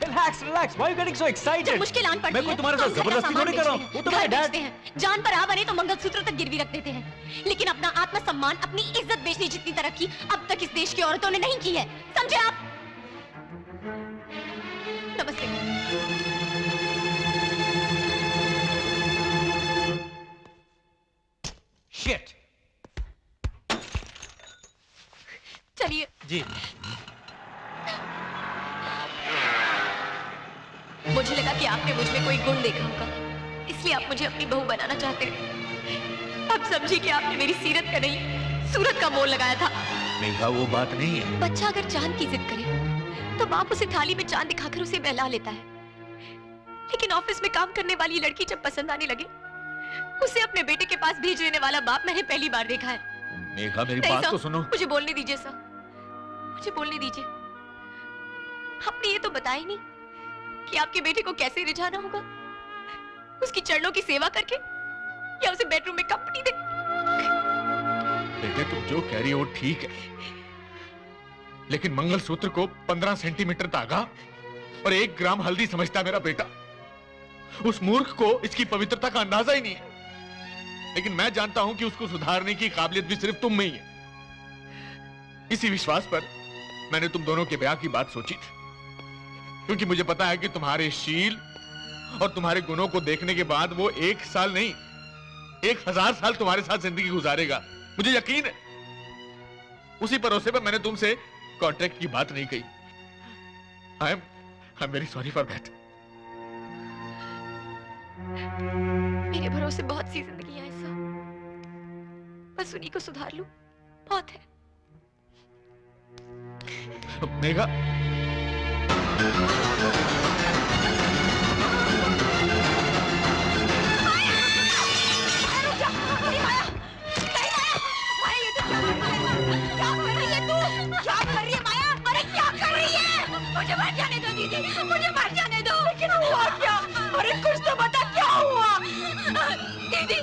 Relax, why are you getting so excited? जब मुश्किल आन पड़ती है, मैं कोई तुम्हारे साथ जबरदस्ती थोड़ी कर रहा हूँ। वो तो मेरा डैड हैं। जान पर आ बने तो मंगलसूत्र तक गिरवी रख देते हैं, लेकिन अपना आत्मसम्मान, अपनी इज्जत बेचने जितनी तरक्की अब तक इस देश की औरतों ने नहीं की है, समझे आप? नमस्ते। Shit. चलिए जी। मुझे लगा कि आपने मुझ में कोई गुण देखा होगा, इसलिए आप मुझे अपनी बहू बनाना चाहते हैं। अब समझिए कि आपने मेरी सीरत का नहीं, सूरत का मोल लगाया था। मेघा, वो बात नहीं है। बच्चा अगर चांद की जिद करे तो बाप उसे थाली में चांद दिखाकर उसे बहला लेता है, लेकिन ऑफिस में काम करने वाली लड़की जब पसंद आने लगे, उसे अपने बेटे के पास भेज देने वाला बाप मैंने पहली बार देखा है। मेघा, मेरी नहीं बात सर, तो सुनो। मुझे बोलने दीजिए सर, मुझे बोलने दीजिए। आपने ये तो बताया नहीं कि आपके बेटे को कैसे रिझाना होगा, उसकी चरणों की सेवा करके या उसे बेडरूम में कंपनी दे। बेटे, तुम जो कह रही हो ठीक है, लेकिन मंगलसूत्र को 15 सेंटीमीटर धागा और 1 ग्राम हल्दी समझता मेरा बेटा। उस मूर्ख को इसकी पवित्रता का अंदाजा ही नहीं है, लेकिन मैं जानता हूं कि उसको सुधारने की काबिलियत भी सिर्फ तुम में ही है। इसी विश्वास पर मैंने तुम दोनों के ब्याह की बात सोची थी, क्योंकि मुझे पता है कि तुम्हारे शील और तुम्हारे गुणों को देखने के बाद वो 1 साल नहीं 1000 साल तुम्हारे साथ जिंदगी गुजारेगा, मुझे यकीन है। उसी भरोसे पर मैंने तुमसे कॉन्ट्रैक्ट की बात नहीं कही। I am very sorry for that. मेरे भरोसे बहुत सी जिंदगियां हैं सर, बस उन्हीं को सुधार लूं, बहुत है। मेघा, मुझे मर जाने दो दीदी, मुझे मर जाने दो। लेकिन हुआ क्या? अरे कुछ तो बता, क्या हुआ? दीदी,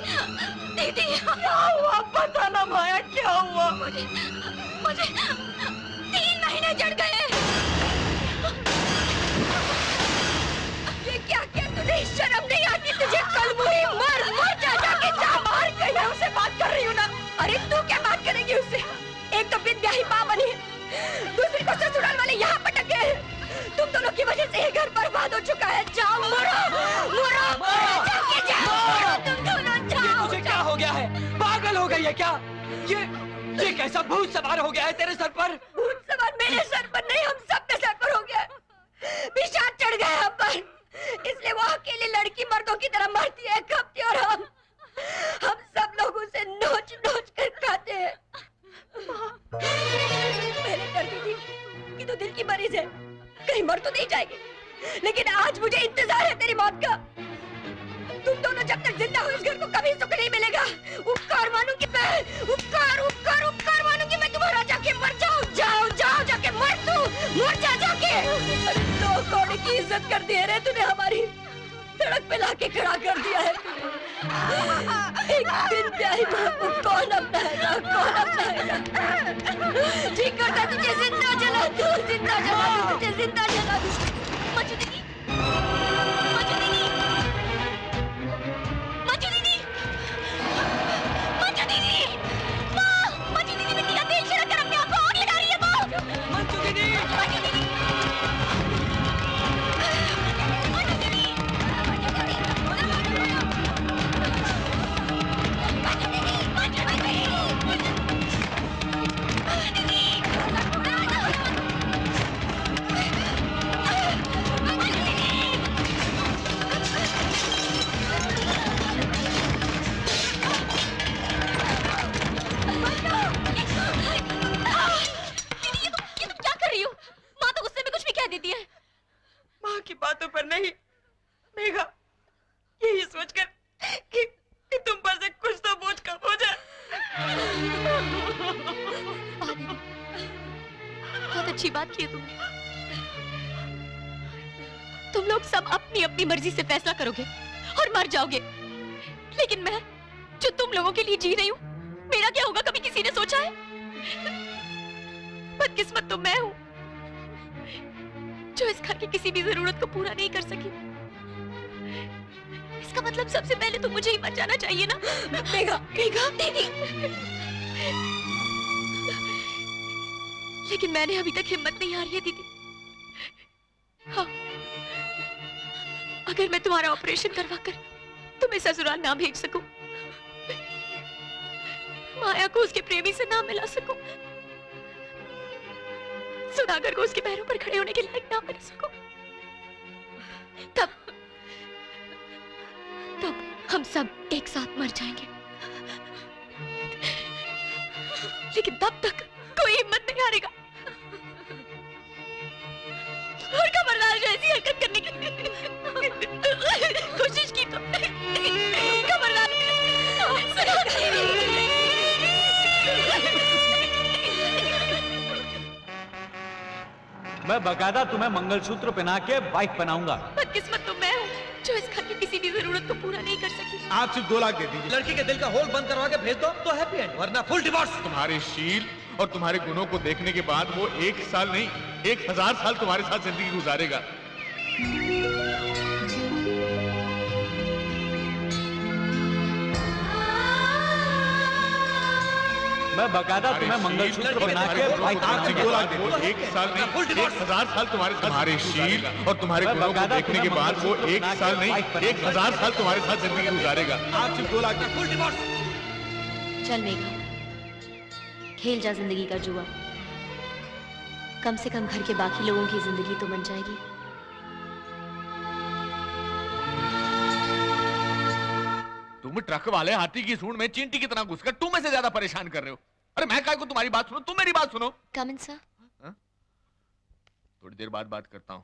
दीदी क्या हुआ? पता ना माया, क्या हुआ? मुझे 3 महीने जड़ गए। ये क्या क्या तुझे शर्म नहीं आती? तुझे कल मुही मर जाके जा बाहर गई। मैं उससे बात कर रही हूँ ना। अरे तू क्या बात करेगी उससे? एक तो बिन ब्याही माँ बनी, दूसरी को ससुराल वाले यहाँ पटक गए। तुम दोनों की वजह से ये घर बर्बाद हो चुका है। जाओ मरो, जाके जाओ, तुम दोनों जाओ। तुझे क्या हो गया है? पागल हो गई है क्या? ये कैसा भूत सवार हो गया है तेरे सर पर? भूत सवार मेरे सर पर नहीं, हम सब के सर पर हो गया। पिशाच चढ़ गया हम पर, इसलिए वो अकेली लड़की मर्दों की तरह मरती है, खपती, और हम सब लोग उसे नोच नोच कर खाते हैं। पहले डरती थी कि तू दिल की मरीज है, कहीं मर तो नहीं जाएगी, लेकिन आज मुझे इंतजार है तेरी मौत का। तुम दोनों जब तक जिंदा हो इस घर को कभी सुख नहीं मिलेगा। उपकार मानूंगी मैं, उपकार मानूंगी मैं तुम्हारा। जाके मर जाओ, जाओ जाके मर जा जाके। दो कौड़ी की इज्जत कर दी है रे तूने, हमारी सड़क पे लाके खड़ा कर दिया है तूने। एक दिन ब्याही माँ को कौन अपनाएगा, कौन अपनाएगा? ठीक करता तुझे जिंदा जला दूं, तुझे जिंदा जला दूं। मंजू दीदी, मंजू दीदी मिट्टी का तेल छिड़क कर अपने आप को आग लगा रही है वो। मंजू दीदी, मेघा, यही सोचकर कि तुम पर से कुछ तो बोझ कम हो जाए। बहुत अच्छी बात की है तुमने। तुम लोग सब अपनी अपनी मर्जी से फैसला करोगे और मर जाओगे, लेकिन मैं जो तुम लोगों के लिए जी रही हूँ, मेरा क्या होगा कभी किसी ने सोचा है? बदकिस्मत तो मैं हूँ जो इस घर की किसी भी जरूरत को पूरा नहीं कर सकी। इसका मतलब सबसे पहले तो मुझे ही मर जाना चाहिए ना। मेघा, मेघा दीदी, लेकिन मैंने अभी तक हिम्मत नहीं हारी है दीदी। हाँ, अगर मैं तुम्हारा ऑपरेशन करवाकर तुम्हें ससुराल ना भेज सकूं, माया को उसके प्रेमी से ना मिला सकूं, सुधाकर को उसके पैरों पर खड़े होने के लायक ना बना सकूं, तब हम सब एक साथ मर जाएंगे। लेकिन तब तक कोई हिम्मत नहीं हारेगा। और खबरदार जो ऐसी हरकत करने की कोशिश की तो खबरदार। मैं बकायदा तुम्हें मंगलसूत्र पहना के वाइफ बनाऊंगा। बदकिस्मत तो मैं हूँ जो इस घर की किसी भी जरूरत को पूरा नहीं कर सकी। आप सिर्फ 2 लाख दे दीजिए। लड़की के दिल का होल बंद करवा के भेज दो तो हैप्पी एंड, वरना फुल डिवोर्स। तुम्हारे शील और तुम्हारे गुणों को देखने के बाद वो 1 साल नहीं 1000 साल तुम्हारे साथ जिंदगी गुजारेगा। मैं बकायदा तुम्हें मंगलसूत्र पहना के वाइफ बनाऊंगा। 1 साल नहीं 1000 साल तुम्हारे शील और तुम्हारे गुणों को देखने के बाद वो 1 साल नहीं 1000 साल तुम्हारे साथ जिंदगी गुजारेगा। आप सिर्फ 2 लाख में फुल डिवोर्स। चल मेघा, खेल जा जिंदगी का जुआ। कम से कम घर के बाकी लोगों की जिंदगी तो बन जाएगी। तुम ट्रक वाले हाथी की सूंड में चींटी की तरह घुसकर तुम में से ज्यादा परेशान कर रहे हो। अरे मैं काय को तुम्हारी बात सुनो, तुम मेरी बात सुनो। कम इन सर। थोड़ी देर बाद बात करता हूं।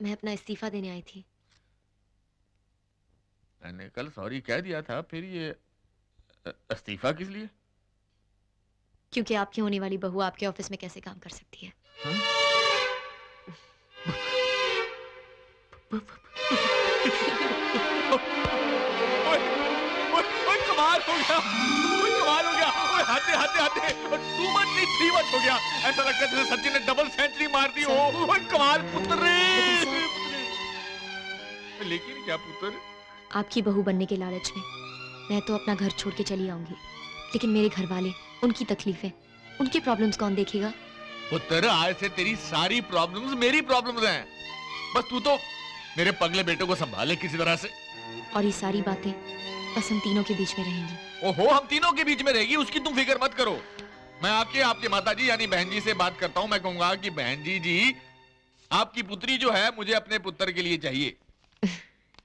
मैं अपना इस्तीफा देने आई थी। मैंने कल सॉरी कह दिया था, फिर ये इस्तीफा किस लिए? क्योंकि आपकी होने वाली बहू आपके ऑफिस में कैसे काम कर सकती है। कमाल हो गया, कमाल हो गया। हाथे हाथे हाथे टू मच नहीं 3 मच हो गया। ऐसा लगता है जैसे सचिन ने डबल सेंचुरी मार दी हो। कमाल पुत्र रे। लेकिन क्या पुत्र? आपकी बहू बनने के लालच में मैं तो अपना घर छोड़ के चली आऊंगी, लेकिन मेरे घर वाले, उनकी तकलीफें, उनकी प्रॉब्लम्स कौन देखेगा? पुत्र, आज से तेरी सारी प्रॉब्लम्स मेरी प्रॉब्लम्स हैं। बस तू तो मेरे पगले बेटे को संभाले किसी तरह से। और ये सारी बातें बस हम तीनों के बीच में रहेंगी। ओहो, हम तीनों के बीच में रहेगी, उसकी तुम फिक्र मत करो। मैं आपके माताजी यानी बहन जी से बात करता हूँ। मैं कहूंगा कि बहन जी आपकी पुत्री जो है मुझे अपने पुत्र के लिए चाहिए।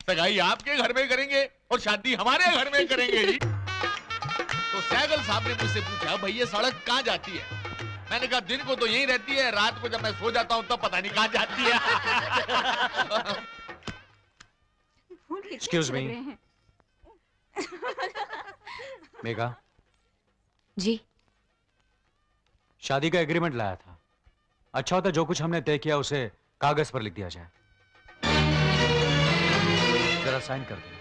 सगाई आपके घर में करेंगे और शादी हमारे घर में करेंगे जी। तो सैगल साहब ने मुझसे पूछा, भाई ये सड़क कहाँ जाती है? मैंने कहा दिन को तो यहीं रहती है, रात को जब मैं सो जाता हूँ तब पता नहीं कहाँ जाती है। Excuse me. मेघा जी, शादी का एग्रीमेंट लाया था। अच्छा होता जो कुछ हमने तय किया उसे कागज पर लिख दिया जाए। जरा साइन कर दो।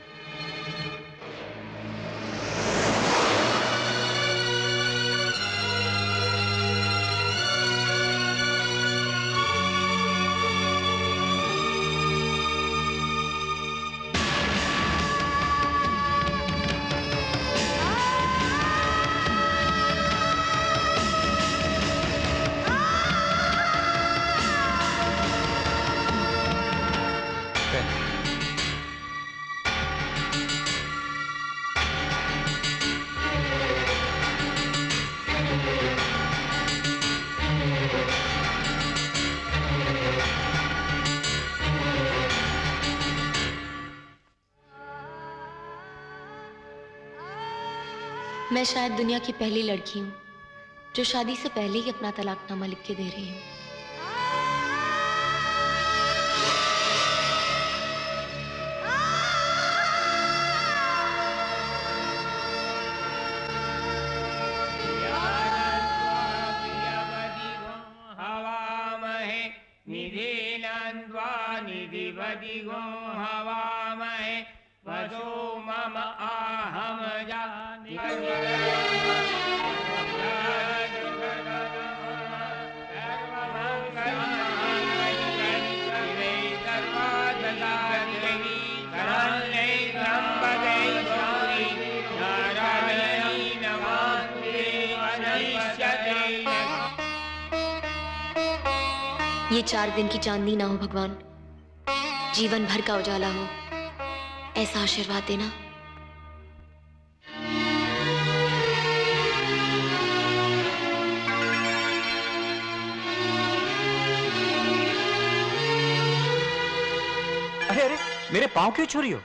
मैं शायद दुनिया की पहली लड़की हूँ जो शादी से पहले ही अपना तलाकनामा लिख के दे रही हूँ। ये 4 दिन की चांदनी ना हो भगवान, जीवन भर का उजाला हो, ऐसा आशीर्वाद देना। अरे अरे, मेरे पाँव क्यों छू रही हो?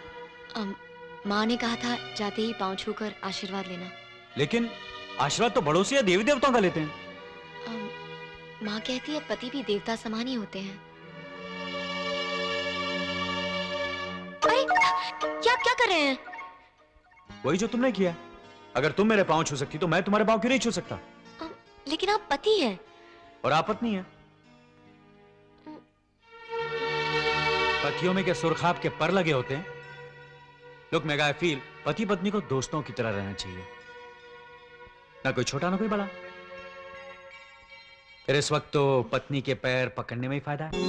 माँ ने कहा था जाते ही पाँव छूकर आशीर्वाद लेना। लेकिन आशीर्वाद तो बड़ों से या देवी देवताओं का लेते हैं। माँ कहती है पति भी देवता समान ही होते हैं। अरे, क्या कर रहे हैं? वही जो तुमने किया। अगर तुम मेरे पाँव छू सकती तो मैं तुम्हारे पाँव क्यों नहीं छू सकता? लेकिन आप पति हैं। और आप पत्नी हैं। पतियों में क्या सुरखाब के पर लगे होते हैं? लोग मेगा आई फील पति पत्नी को दोस्तों की तरह रहना चाहिए, ना कोई छोटा ना कोई बड़ा। फिर इस वक्त तो पत्नी के पैर पकड़ने में ही फायदा है।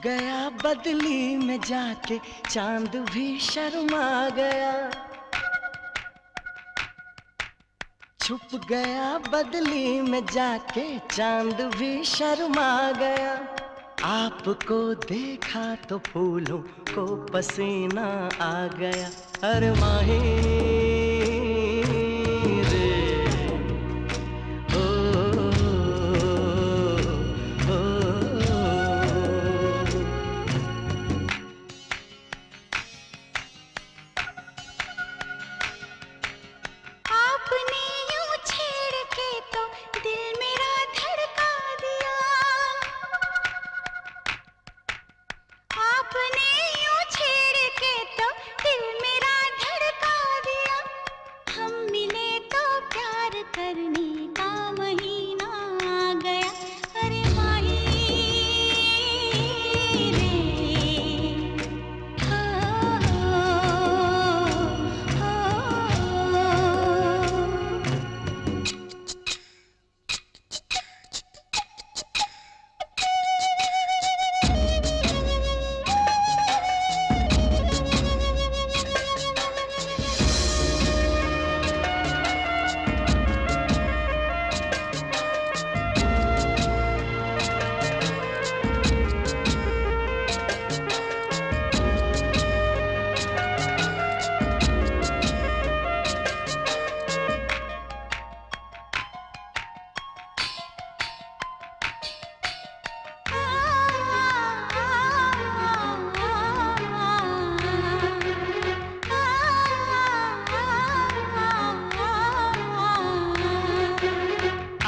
गया बदली में जाके चांद भी शर्मा गया, छुप गया बदली में जाके चांद भी शर्मा गया। आपको देखा तो फूलों को पसीना आ गया। अरे माही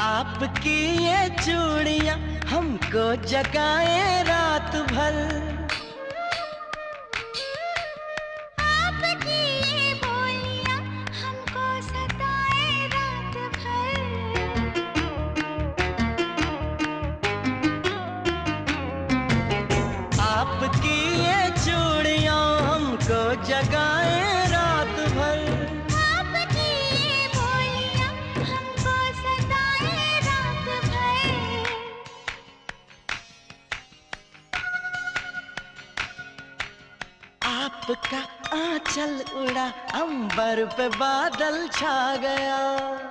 आपकी ये चूड़ियां हमको जगाए रात भर, आपकी ये बोलियां हमको सताए रात भर। आपकी ये चूड़ियां हमको जगाए रात भर, आपकी ये बोलियां चल उड़ा अंबर पे बादल छा गया।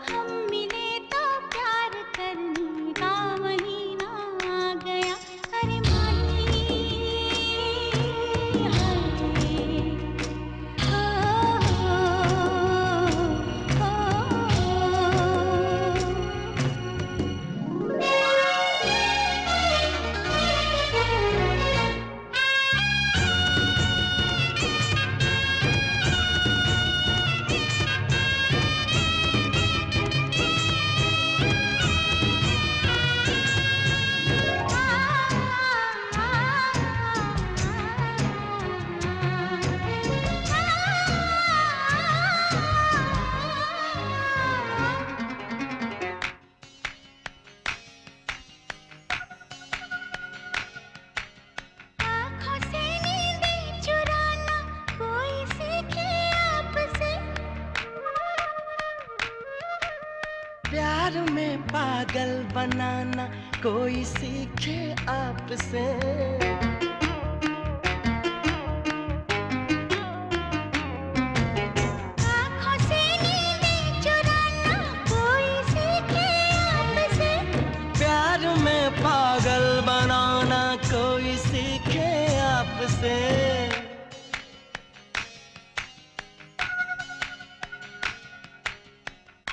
हम मिले तो प्यार करने का महीना आ गया। अरे माही प्यार में पागल बनाना कोई सीखे आपसे। आँखों से नींदें चुराना कोई सीखे आपसे। प्यार में पागल बनाना कोई सीखे आपसे।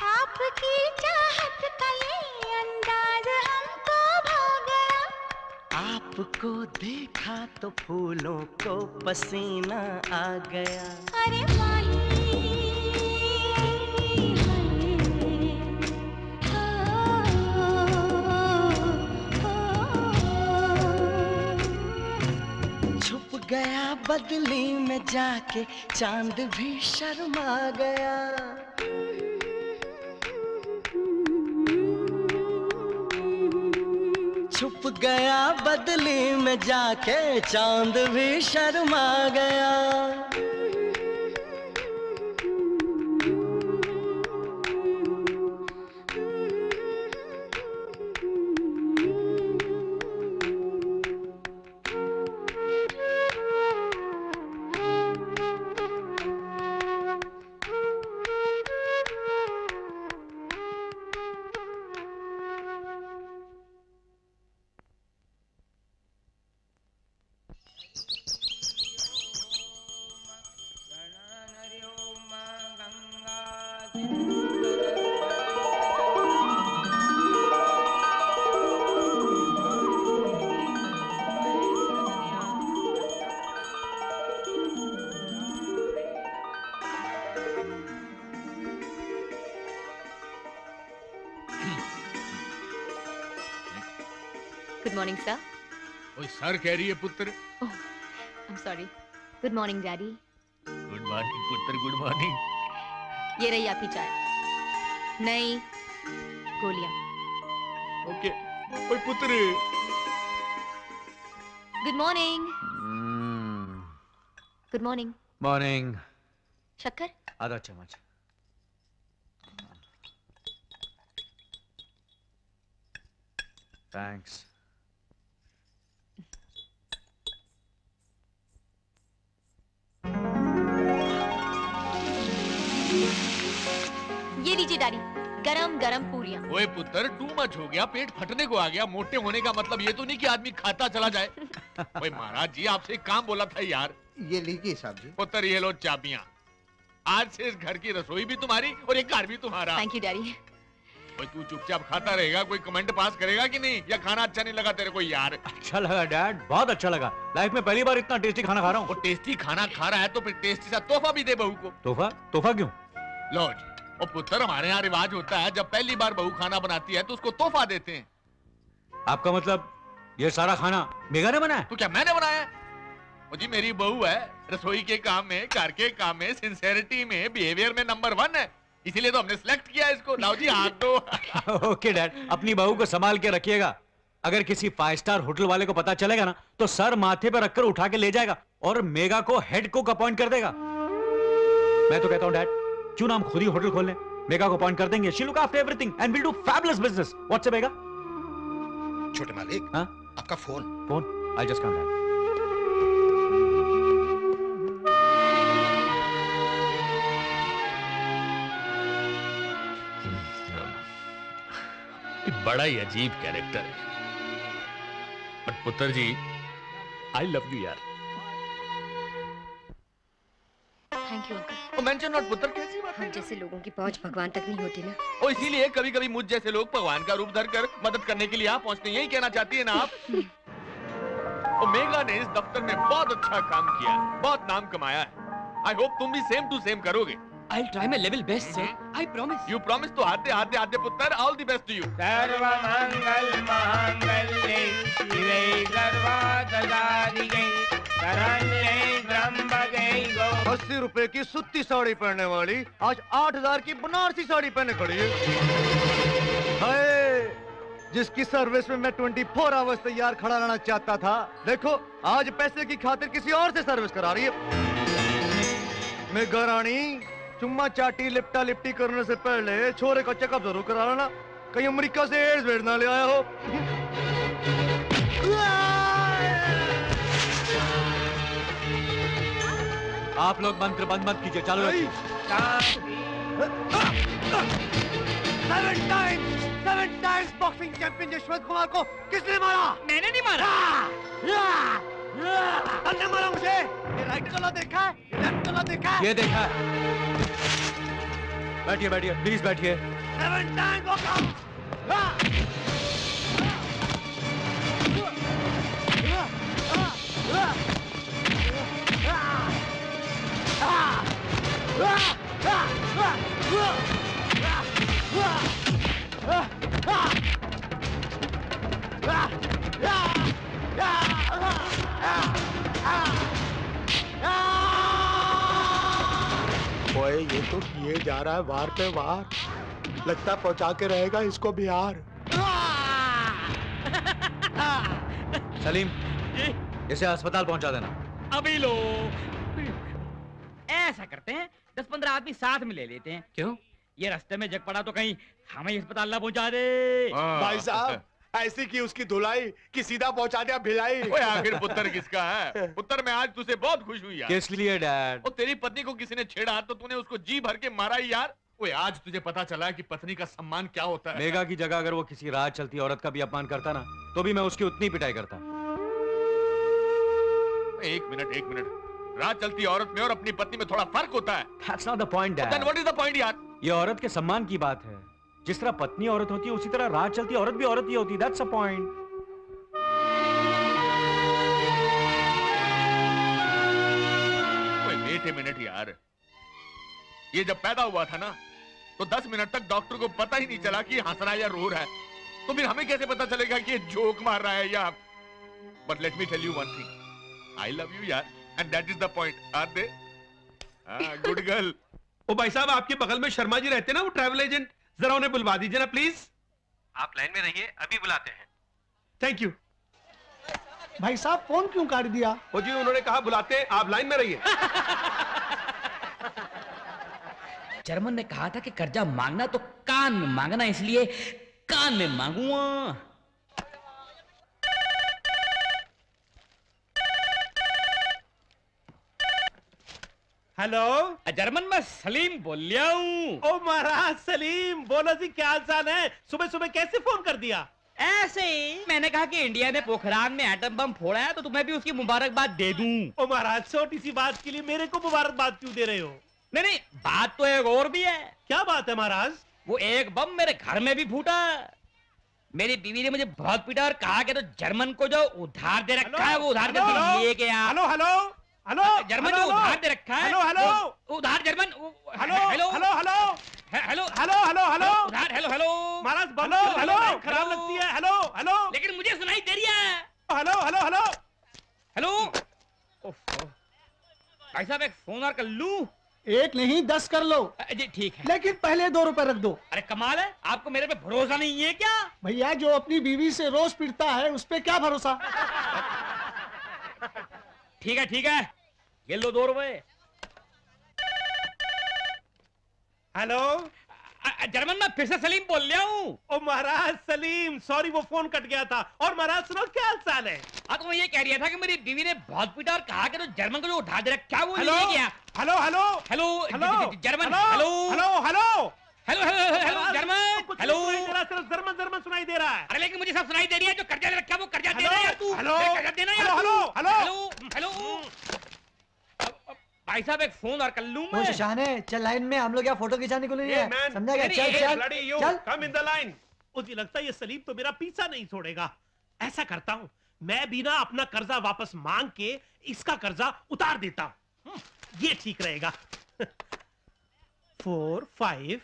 आपकी चाहत का ये अंदाज हमको भा गया। आपको देखा तो फूलों को पसीना आ गया। अरे माही छुप गया बदली में जाके चांद भी शर्मा गया। छुप गया बदली में जाके चांद भी शर्मा गया। Good morning sir. ओए सर कह रही है पुत्र। I am sorry. Good morning daddy. Good morning पुत्र, गुड मॉर्निंग। ये रही आपकी चाय, नई गोलियां। ओके। ओए पुत्र। Good morning. Good morning. Morning. शक्कर? आधा चम्मच। थैंक्स। ये लीजिए डैडी, गरम गरम पूरियां। ओए पुत्र, टू मच हो गया, पेट फटने को आ गया। मोटे होने का मतलब ये तो नहीं कि आदमी खाता चला जाए। ओए महाराज जी, आपसे एक काम बोला था यार। ये लीजिए साहब जी। पुत्र ये लो चाबियां। आज से इस घर की रसोई भी तुम्हारी और ये घर भी तुम्हारा। Thank you daddy. ओए तू चुपचाप खाता रहेगा, कोई कमेंट पास करेगा कि नहीं? या खाना अच्छा नहीं लगा तेरे को यार? अच्छा लगा डैड, बहुत अच्छा लगा। लाइफ में पहली बार इतना टेस्टी खाना खा रहा हूँ। और टेस्टी खाना खा रहा है तो फिर टेस्टी सा तोहफा भी दे बहू को। तोहफा? तोहफा क्यों? लो जी। और पुत्र, हमारे यहाँ रिवाज होता है जब पहली बार बहू खाना बनाती है तो उसको तोहफा देते हैं। आपका मतलब ये सारा खाना मेघा ने बनाया? तो क्या मैंने बनाया? जी मेरी बहू है, रसोई के काम में, घर के काम में, सिंसेरिटी में, बिहेवियर में नंबर 1 है। इसीलिए तो हमने सिलेक्ट किया इसको। लाओ जी हाथ दो। ओके डैड, अपनी बहू को संभाल के रखिएगा। अगर किसी 5 स्टार होटल वाले को पता चलेगा ना तो सर माथे पर रखकर उठा के ले जाएगा और मेगा को हेड कुक अपॉइंट कर देगा। मैं तो कहता हूं डैड, क्यों ना हम खुद ही होटल खोल लें? मेगा को अपॉइंट कर देंगे, she look after everything and will do fabulous business. What's up Megha? छोटे मालिक, आपका phone. I just come back. ये बड़ा ही अजीब कैरेक्टर है। बट पुत्र जी, आई लव यू यार। Thank you uncle. Oh mention not पुत्र, कैसी बात हम जैसे लोगों की पहुंच भगवान तक नहीं होती ना। और इसीलिए कभी कभी मुझ जैसे लोग भगवान का रूप धरकर मदद करने के लिए आप पहुंचते हैं, यही कहना चाहती है ना आप? और मेघा ने इस दफ्तर में बहुत अच्छा काम किया है, बहुत नाम कमाया है। आई होप तुम भी सेम टू सेम करोगे। I'll try my level best, sir. I promise. You promise तो आते आते आते पुत्र, all the best to you. सर्वमंगल मांगल्ये शिवे सर्वार्थसाधिके शरण्ये त्र्यंबके गौरी। 80 रुपए की सूती साड़ी पहनने वाली आज 8000 की बनारसी साड़ी पहने खड़ी है। हाय, जिसकी सर्विस में मैं 24 आवर्स तैयार खड़ा रहना चाहता था, देखो आज पैसे की खातिर किसी और से सर्विस करा रही है। मेघा रानी, चुम्मा चाटी लिपटा लिपटी करने से पहले छोरे का चेकअप जरूर करा लेना, कहीं अमेरिका से एड्स भेज ना ले आया हो। आप लोग मंत्र बंद मत कीजिए, चालू रखिए। 7 times boxing champion Yashwant Kumar को किसने मारा? मैंने नहीं मारा। अन्य मारा मुझे। ये राइट गला देखा है, ये लेफ्ट गला देखा है। ये देखा है। बैठिए बैठिए, प्लीज बैठिए। 7 टाइम्स नॉकआउट। ओए, ये तो किए जा रहा है वार पे वार। लगता पहुंचा के रहेगा इसको बिहार। सलीम, इसे अस्पताल पहुंचा देना। अभी लो। ऐसा करते हैं, 10-15 आदमी साथ में ले लेते हैं। क्यों? ये रास्ते में जग पड़ा तो कहीं हमें अस्पताल ना पहुंचा दे। भाई साहब, ऐसी की उसकी धुलाई कि सीधा पहुंचा दिया भिलाई। ओए, आखिर पुत्र किसका है? पुत्र, मैं आज तुझसे बहुत खुश हुई यार। किस लिए डैड? और तेरी पत्नी को किसी ने छेड़ा तो तूने उसको जी भर के मारा ही यार। ओए, आज तुझे पता चला कि पत्नी का सम्मान क्या होता है। मेघा की जगह अगर वो किसी राह चलती औरत का भी अपमान करता ना, तो भी मैं उसकी उतनी पिटाई करता। एक मिनट। राह चलती औरत में और अपनी पत्नी में थोड़ा फर्क होता है। That's not the point, Dad. Then what is the point यार? ये औरत के सम्मान की बात है। जिस तरह पत्नी औरत होती है, उसी तरह राह चलती औरत भी औरत ही होती है। That's the point. Wait a minute यार, ये जब पैदा हुआ था ना, तो 10 मिनट तक डॉक्टर को पता ही नहीं चला कि हंस रहा है या रो रहा है। तो फिर हमें कैसे पता चलेगा कि ये जोक मार रहा है या? But let me tell you one thing, I love you यार, and that is the point. Are they? Good girl. ओ भाई साहब, आपके बगल में शर्मा जी रहते ना, वो ट्रैवल एजेंट, जरा उन्हें बुलवा दीजिए ना प्लीज। आप लाइन में रहिए, अभी बुलाते हैं। Thank you. भाई साहब, फोन क्यों काट दिया? ओ जी, उन्होंने कहा बुलाते हैं, आप लाइन में रहिए। जर्मन ने कहा था कि कर्जा मांगना तो कान में मांगना, इसलिए कान में मांगूंगा। हेलो, जर्मन में सलीम बोल लिया हूँ। ओ महाराज सलीम, बोलो जी क्या हाल चाल है? सुबह सुबह कैसे फोन कर दिया? ऐसे ही मैंने कहा कि इंडिया ने पोखरान में एटम बम फोड़ा है, तो तुम्हें भी उसकी मुबारकबाद दे दूं। ओ महाराज, छोटी सी बात के लिए मेरे को मुबारकबाद क्यों दे रहे हो? नहीं, बात तो एक और भी है। क्या बात है महाराज? वो एक बम मेरे घर में भी फूटा। मेरी बीवी ने मुझे बहुत पीटा और कहा कि तो जर्मन को जो उधार दे रखा है वो उधार दे के आ। हेलो हेलो हेलो, जर्मन जो उधार दे रखा है। हेलो हेलो, उधार German. Hello hello hello hello hello hello hello hello, उधार हेलो हेलो। महाराज हेलो हेलो, खराब लगती है। हेलो हेलो, लेकिन मुझे सुनाई दे रही है। Hello hello hello hello. भाई साहब, एक फोन और कर लूं? एक नहीं 10 कर लो। जी ठीक है, लेकिन पहले 2 रुपए रख दो। अरे कमाल है, आपको मेरे पे भरोसा नहीं है क्या? भैया, जो अपनी बीवी से रोज पिटता है उस पे क्या भरोसा? ठीक है, ये लो 2 रुपए। हेलो, जर्मन में फिर से सलीम बोल रहा हूँ। ओ महाराज सलीम, सॉरी वो फोन कट गया था। और महाराज सुनो, क्या हाल चाल है? हाँ, तो मैं ये कह रहा था कि मेरी बीवी ने बहुत पीटा और कहा कि तो जर्मन को जो उठा दे रखा वो हेलो ले गया। Hello hello hello German. Hello hello hello hello German. Hello German German सुनाई मुझे सब सुनाई दे रही है। जो कर्जा रखा वो कर्जा दे रहा है तू। हेलो कर्जा देना यार। हेलो हेलो हेलो भाई साहब एक फोन और कर लूं मैं। शशाने चल लाइन में, हम लोग यहाँ फोटो खिंचाने को नहीं है, समझा गया? चल चल चल कम इन द लाइन। मुझे लगता है ये सलीम तो मेरा पीछा नहीं छोड़ेगा। ऐसा करता हूँ, मैं भी ना अपना कर्जा वापस मांग के इसका कर्जा उतार देता हूँ। ये ठीक रहेगा। 4 5।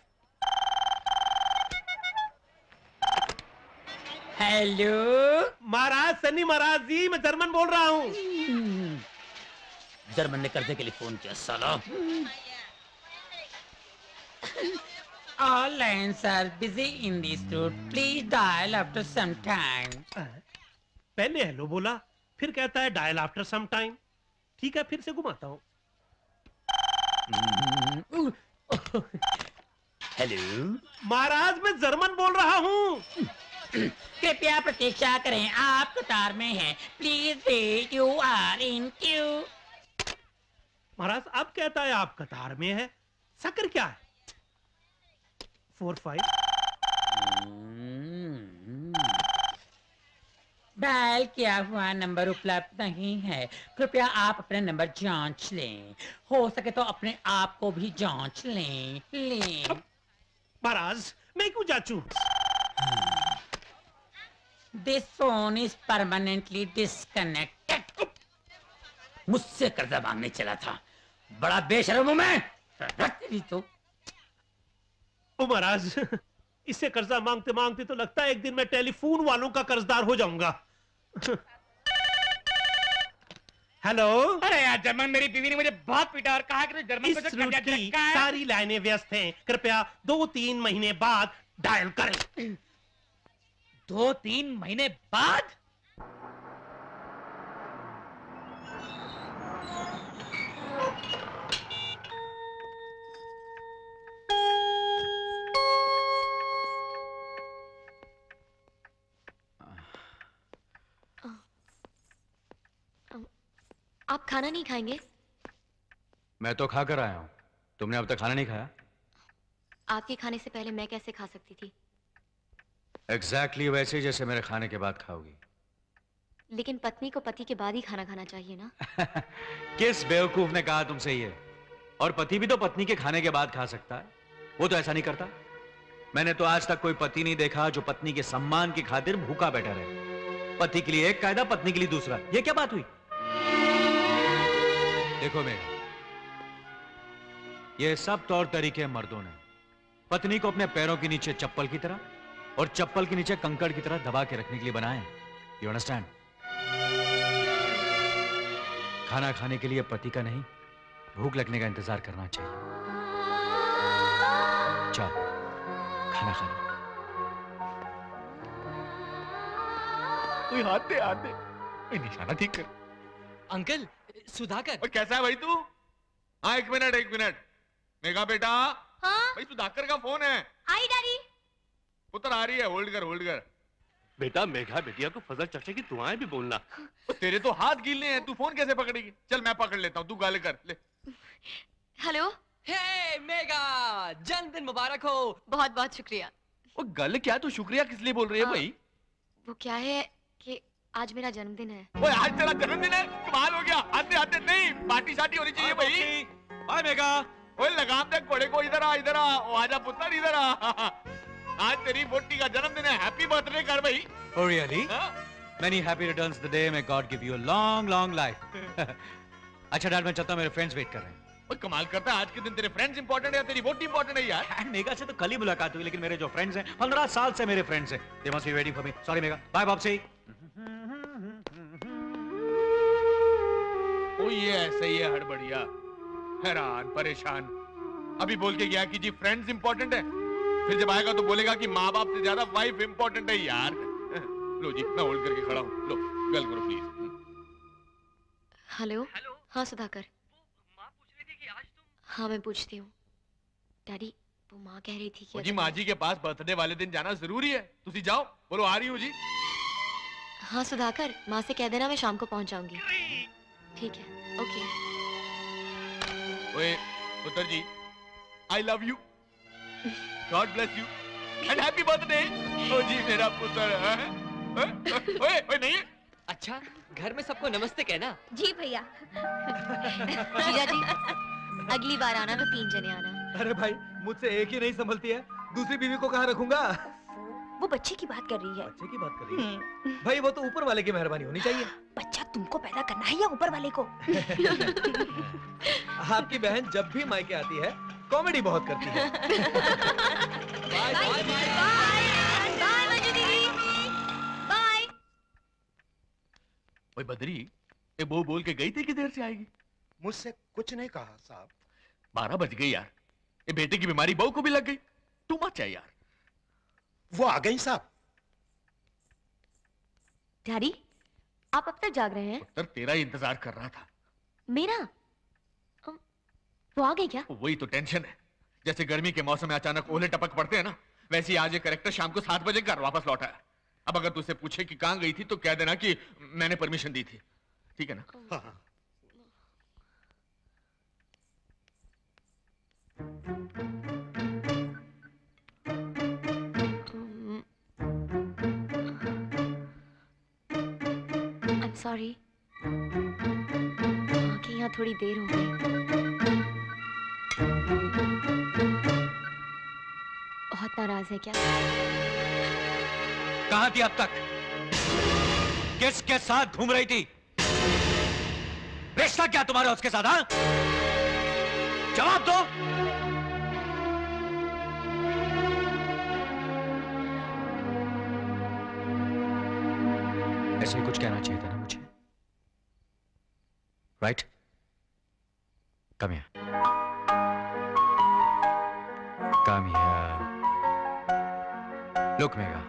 हेलो महाराज, सनी महाराज जी, मैं जर्मन बोल रहा हूँ। जर्मन ने कर्जे के लिए फोन किया साला। All lines are busy in this route. Please dial after some time. पहले हेलो बोला, फिर कहता है डायल आफ्टर सम टाइम। ठीक है, फिर से घुमाता हूँ। हेलो महाराज, मैं जर्मन बोल रहा हूँ। कृपया प्रतीक्षा करें, आप कतार में हैं। Please wait, you are in queue. महाराज अब कहता है आप कतार में है, शक्कर क्या है? 4 5। डायल किया हुआ नंबर उपलब्ध नहीं है, कृपया आप अपने नंबर जांच लें। हो सके तो अपने आप को भी जांच लें। महाराज मैं क्यों जांचूं? This phone is permanently disconnected. मुझसे कर्जा मांगने चला था, बड़ा बेशर्म हूं मैं। तो ओ महाराज, इससे कर्जा मांगते मांगते तो लगता है एक दिन मैं टेलीफोन वालों का कर्जदार हो जाऊंगा। हेलो। अरे यार, जर्मन मेरी बीवी ने मुझे बहुत पीटा और कहा कि जर्मन इस रूट की सारी लाइनें व्यस्त हैं, कृपया 2-3 महीने बाद डायल करें। 2-3 महीने बाद? आप खाना नहीं खाएंगे? मैं तो खा कर आया हूं, तुमने अब तक खाना नहीं खाया? आपके खाने से पहले मैं कैसे खा सकती थी? एग्जैक्टली वैसे जैसे मेरे खाने के बाद खाओगी। लेकिन पत्नी को पति के बाद ही खाना खाना चाहिए ना? किस बेवकूफ ने कहा तुमसे ये? और पति भी तो पत्नी के खाने के बाद खा सकता है, वो तो ऐसा नहीं करता। मैंने तो आज तक कोई पति नहीं देखा जो पत्नी के सम्मान की खातिर भूखा बैठा रहे। पति के लिए एक कायदा, पत्नी के लिए दूसरा। ये क्या बात हुई? देखो मेरा, ये सब तौर तरीके मर्दों ने पत्नी को अपने पैरों के नीचे चप्पल की तरह और चप्पल के नीचे कंकड़ की तरह दबा के रखने के लिए बनाए हैं। You understand? खाना खाने के लिए पति का नहीं, भूख लगने का इंतजार करना चाहिए। चल खाना खा लो। कोई हाथ दे, हाथ दे। निशाना ठीक कर। अंकल, सुधाकर। कैसा है भाई तू? हाँ, एक मिनट। मेघा बेटा। हाँ? भाई सुधाकर का फोन है। आई डैडी। पुत्र आ रही है, होल्ड कर। बेटा, मेघा बेटिया को फजल चाचा की दुआएं भी बोलना। तेरे तो हाथ गीले हैं, तू फोन कैसे पकड़ेगी? चल मैं पकड़ लेता हूँ, तू गाले कर ले। हेलो। हे मेगा, जन्मदिन मुबारक हो। बहुत बहुत शुक्रिया। वो गल क्या, तू शुक्रिया किस लिए बोल रही है भाई? वो क्या है कि आज मेरा जन्मदिन है। ओए, आज तेरा जन्मदिन है? कमाल हो गया। आते नहीं, पार्टी शादी होनी चाहिए भाई। बाय मेगा। ओए लगाम दे घोड़े को, इधर आ। ओ आजा पुत्र, इधर आ। आज तेरी बोटी का जन्मदिन है, हैप्पी बर्थडे कर भाई। Oh really? Many happy returns the day. May God give you a long life. अच्छा डैड, मैं चलता हूँ, मेरे फ्रेंड्स वेट कर रहे हैं। ओए कमाल करता है, आज के दिन तेरे फ्रेंड्स इंपॉर्टेंट है या तेरी वोट इंपॉर्टेंट है यार? एंड मेगा से तो कल ही मुलाकात हुई, लेकिन मेरे जो फ्रेंड्स हैं 15 साल से मेरे फ्रेंड्स हैं। They must be waiting for me. Sorry Megha, bye बॉब्सी। ओ ये ऐसे ही है हड़बड़िया, हैरान परेशान। अभी बोल के गया कि जी फ्रेंड्स इंपॉर्टेंट है, फिर जब आएगा तो बोलेगा कि माँ बाप से ज्यादा वाइफ इंपॉर्टेंट है यार। लो जी, मैं होल्ड करके खड़ा हूँ, लो गल करो प्लीज। हेलो। हाँ सुधाकर। माँ पूछ रही थी कि आज तुम। हाँ मैं पूछती हूँ डैडी। वो माँ कह रही थी कि जी माँ जी के पास बर्थडे वाले दिन जाना जरूरी है, तुसी जाओ। बोलो आ रही हूँ जी। हाँ सुधाकर, माँ से कह देना मैं शाम को पहुँच जाऊंगी। ठीक है, ओके। ओए पुत्र जी, I love you, God bless you and happy birthday. ओ जी मेरा पुत्र है। ओए नहीं। अच्छा घर में सबको नमस्ते कहना। जी भैया। जीजा जी अगली बार आना तो 3 जने आना। अरे भाई मुझसे एक ही नहीं संभलती है, दूसरी बीवी को कहाँ रखूंगा? वो बच्चे की बात कर रही है। बच्चे की बात कर रही है? भाई वो तो ऊपर वाले की मेहरबानी होनी चाहिए। बच्चा तुमको पैदा करना है या ऊपर वाले को? आपकी बहन जब भी मायके आती है कॉमेडी बहुत करती है। बाय मंजू दीदी, बाय। ओए बद्री, ये वो बोल के गई थी कि देर से आएगी? मुझसे कुछ नहीं कहा साहब। 12 बज गई यार। ये बेटे की बीमारी बहू को भी लग गई। तू मत चाहिए यार। वो आ गई साहब। डैडी आप अब तक जाग रहे हैं? उत्तर तेरा ही इंतजार कर रहा था। मेरा? वो आ गई क्या? वही तो टेंशन है। जैसे गर्मी के मौसम में अचानक ओले टपक पड़ते हैं ना, वैसे ही आज ये कैरेक्टर शाम को 7 बजे घर वापस लौटा है। अब अगर तुझसे पूछे कि कहां गई थी तो कह देना कि मैंने परमिशन दी थी। ठीक है ना? हाँ हाँ। सॉरी आके यहाँ थोड़ी देर हो गई। बहुत नाराज है क्या? कहाँ थी अब तक? किसके साथ घूम रही थी? रिश्ता क्या तुम्हारा उसके साथ? हाँ, जवाब दो। ऐसे ही कुछ कहना चाहिए था ना मुझे, right? Come here, come here. Look Megha,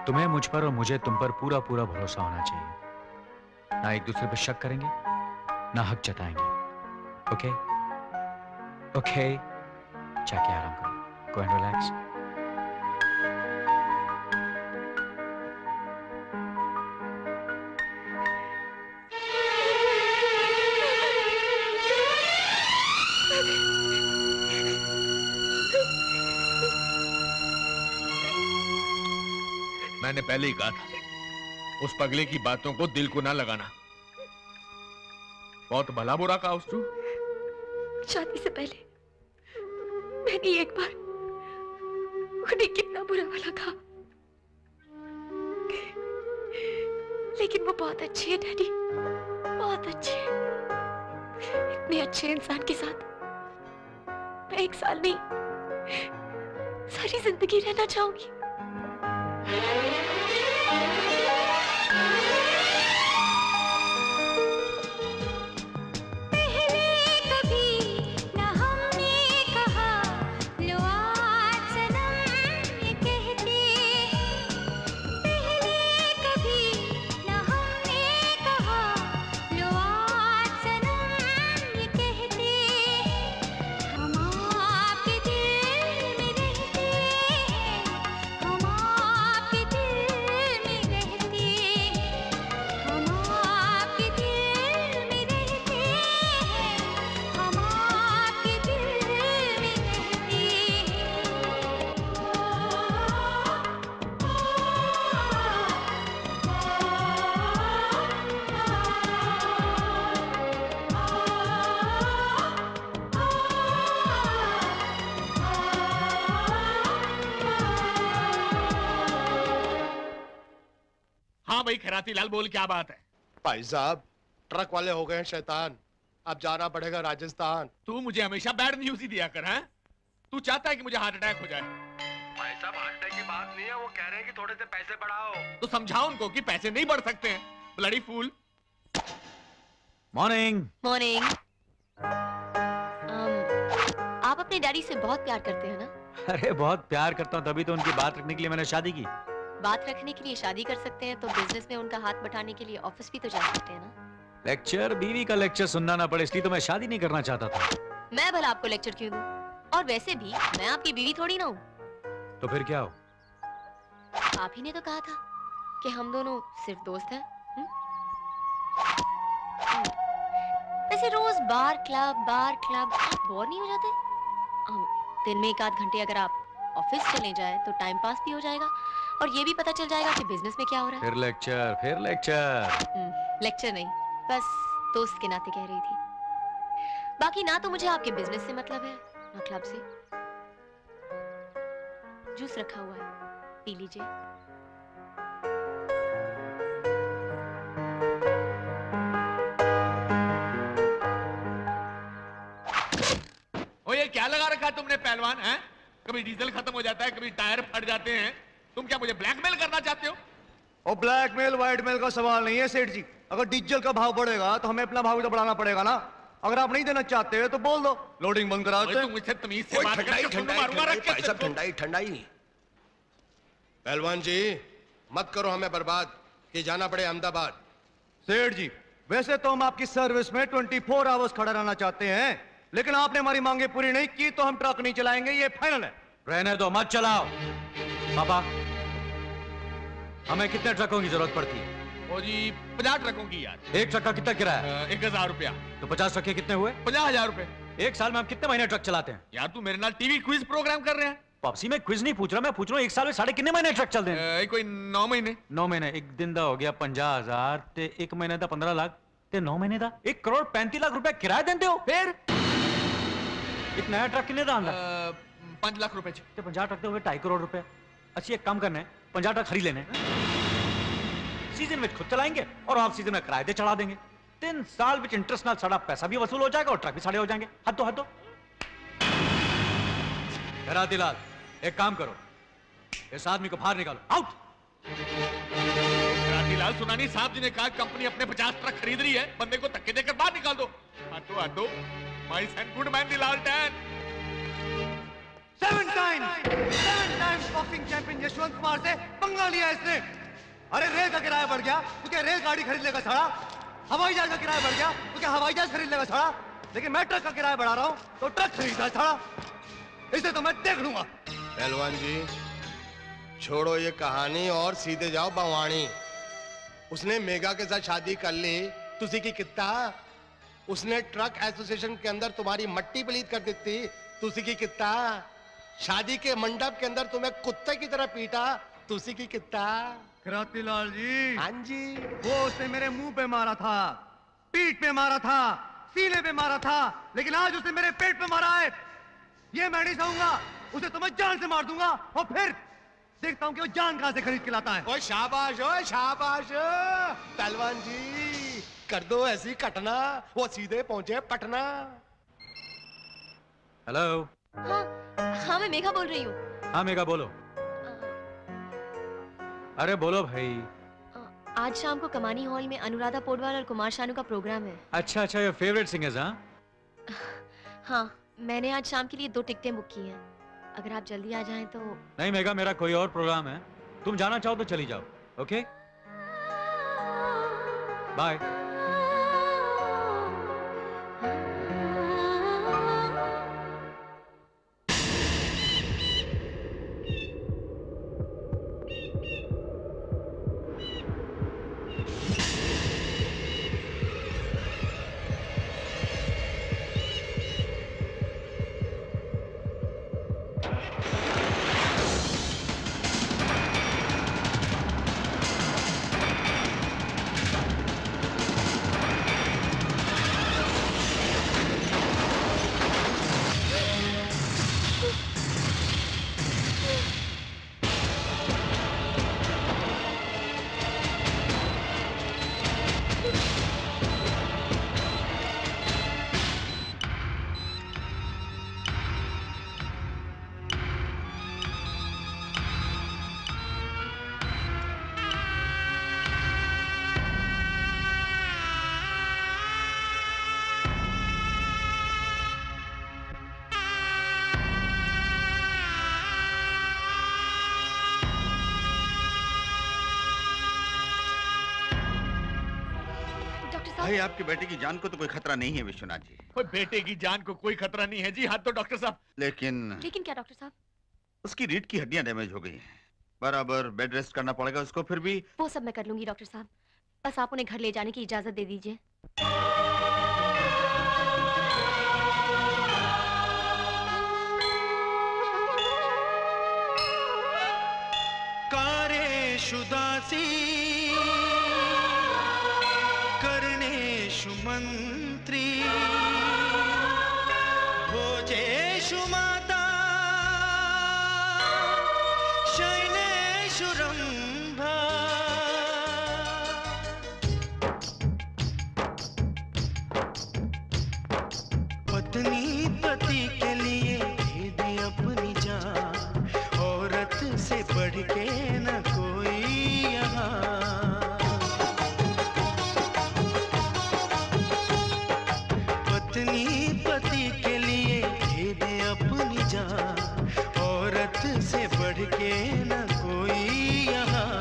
तुम्हें मुझ पर और मुझे तुम पर पूरा पूरा भरोसा होना चाहिए। ना एक दूसरे पर शक करेंगे, ना हक जताएंगे। ओके? ओके? जाके आराम करो। Go and relax. मैंने पहले ही कहा था उस पगले की बातों को दिल को ना लगाना। बहुत भला बुरा कहा उसने। शादी से पहले मैंने एक बार उन्हें कितना बुरा भला कहा, लेकिन वो बहुत अच्छी है डैडी, बहुत अच्छी है। इतने अच्छे इंसान के साथ मैं 1 साल नहीं सारी जिंदगी रहना चाहूंगी। हाँ भाई खैराती लाल बोल, क्या बात है? भाई साहब ट्रक वाले हो गए हैं शैतान, अब जाना पड़ेगा राजस्थान। तू मुझे हमेशा बैड न्यूज ही दिया कर। हैं? तू चाहता है कि मुझे हार्ट अटैक हो जाए? भाई साहब हार्ट अटैक की बात नहीं है, वो कह रहे हैं कि थोड़े से पैसे बढ़ाओ। तो समझाओ उनको कि पैसे नहीं बढ़ सकते हैं। Bloody fool. मॉर्निंग। मॉर्निंग। आप अपने डैडी से बहुत प्यार करते हैं ना? अरे बहुत प्यार करता हूँ, तभी तो उनकी बात रखने के लिए मैंने शादी की। बात रखने के लिए शादी कर सकते हैं तो बिजनेस में उनका हाथ बटाने के लिए ऑफिस भी तो जा सकते हैं ना? लेक्चर, बीवी का लेक्चर सुनना ना पड़े इसलिए तो मैं शादी नहीं करना चाहता था। मैं भला आपको लेक्चर क्यों दूं? और वैसे भी मैं आपकी बीवी थोड़ी ना हूँ। तो फिर क्या हो? आप ही ने तो कहा था कि हम दोनों सिर्फ दोस्त हैं। वैसे रोज बार क्लब आप बोर नहीं हो जाते? दिन में 1 आध घंटे अगर आप ऑफिस चले जाए तो टाइम पास भी हो जाएगा और ये भी पता चल जाएगा कि बिजनेस में क्या हो रहा फिर लेक्चर। है। लेक्चर नहीं, बस दोस्त के नाते कह रही थी। बाकी ना तो मुझे आपके बिजनेस से मतलब है ना क्लब से। जूस रखा हुआ है, पी लीजिए। ओ ये क्या लगा रखा है तुमने पहलवान? हैं? कभी डीजल खत्म हो जाता है, कभी टायर फट जाते हैं। तुम क्या मुझे ब्लैकमेल करना चाहते हो? और ब्लैकमेल व्हाइटमेल का सवाल नहीं है सेठ जी। अगर डीजल का भाव बढ़ेगा तो हमें अपना भाव भी तो बढ़ाना पड़ेगा ना। अगर आप नहीं देना चाहते तो बोल दो, लोडिंग बंद करा देते हैं। मुझसे तमीज से बात करके मारूंगा। भाई साहब ठंडाई ठंडाई। पहलवान जी मत करो हमें बर्बाद कि जाना पड़े अहमदाबाद। सेठ जी वैसे तो हम आपकी सर्विस में 24 आवर्स खड़ा रहना चाहते हैं, लेकिन आपने हमारी मांगे पूरी नहीं की तो हम ट्रक नहीं चलाएंगे, ये फाइनल है। रहने दो, मत चलाओ। पापा हमें कितने ट्रकों की जरूरत पड़ती है? ओ जी 50 ट्रकों की यार। एक ट्रक का कितना किराया? 1000 रुपया। तो 50 ट्रक के कितने हुए? 50,000 रुपए। एक साल में हम कितने महीने ट्रक चलाते हैं? यार तू मेरे नाल टीवी क्विज प्रोग्राम कर रहे हैं। वापसी में क्विज नहीं पूछ रहा, मैं पूछ रहा हूँ एक साल में साढ़े कितने महीने ट्रक चलते हैं? कोई 9 महीने। 9 महीने, एक दिन दा हो गया 50,000 ते एक महीने दा 15 लाख ते 9 महीने दा 1 करोड़ 35 लाख रुपए किराया देते हो। फिर एक नया ट्रक कितने दा आंदा? 5 लाख रुपए। ते 50 ट्रक दे 2.5 करोड़ रुपए। अच्छी एक काम करना है, 50 ट्रक खरीद लेने, सीजन में खुद चलाएंगे और ऑफ सीजन में किराए दे चढ़ा देंगे। 3 साल में इंटरेस्ट नाल सारा पैसा भी वसूल हो जाएगा और ट्रक भी साढ़े हो जाएंगे। हद तो रातीलाल एक काम करो, इस आदमी को बाहर निकालो, आउट। रातीलाल सुनानी साहब जी ने कहा कंपनी अपने 50 ट्रक खरीद रही है, बंदे को धक्के देकर बाहर निकाल दो। हटो माय सन गुड मैन दिलाल टैन। 7 times boxing champion Yashwant Kumar से पंगा लिया इसने। अरे रेल का किराया बढ़ गया तो क्या रेल गाड़ी खरीद लेगा साड़ा, हवाई जहाज का किराया बढ़ गया तो क्या हवाई जहाज खरीद लेगा साड़ा, लेकिन मैं ट्रक का किराया बढ़ा रहा हूँ तो ट्रक खरीदा साड़ा, इसे तो मैं देख लूंगा। पहलवान जी छोड़ो ये कहानी और सीधे जाओ बवानी। उसने मेगा के साथ शादी कर ली, तुसी की कितना? उसने ट्रक एसोसिएशन के अंदर तुम्हारी मट्टी पलीत कर दी थी, तुसी की कितना? शादी के मंडप के अंदर तुम्हें कुत्ते की तरह पीटा, तुसी की कितना? क्रांतिलाल जी। हाँ जी। वो उसने मेरे मुंह पे मारा था, पीठ पे मारा था, सीने पे मारा था, लेकिन आज उसने मेरे पेट पे मारा है। ये मैं नहीं सहूंगा, उसे तो मैं जान से मार दूंगा और फिर देखता हूँ कि वो जान कहां से खरीद के लाता है। ओए शाबाश, ओए शाबाश। पहलवान जी कर दो ऐसी घटना, वो सीधे पहुंचे पटना। हेलो। हाँ मैं मेघा बोल रही हूँ। हाँ मेघा बोलो। अरे बोलो भाई। आज शाम को कमानी हॉल में अनुराधा पोडवाल और कुमार शानू का प्रोग्राम है। अच्छा योर फेवरेट सिंगर्स? हाँ मैंने आज शाम के लिए 2 टिकटें बुक की हैं, अगर आप जल्दी आ जाएं तो। नहीं मेघा, मेरा कोई और प्रोग्राम है, तुम जाना चाहो तो चली जाओ। Okay bye. भाई आपके बेटे की जान को तो कोई खतरा नहीं है विश्वनाथ जी। कोई बेटे की जान को कोई खतरा नहीं है जी। हाँ तो डॉक्टर साहब। लेकिन क्या डॉक्टर साहब? उसकी रीढ़ की हड्डियां डैमेज हो गई हैं, बराबर बेड रेस्ट करना पड़ेगा उसको। फिर भी वो सब मैं कर लूंगी डॉक्टर साहब, बस आप उन्हें घर ले जाने की इजाजत दे दीजिए। कारे कार्येषु कर्णेषु मन्त्री भोजेषु माता शयनेषु रंभा। पत्नी पति के लिए दे दी अपनी जान, औरत से बढ़ के न कोई यहाँ। पत्नी पति के लिए दे दे अपनी जान, औरत से बढ़ के न कोई यहाँ।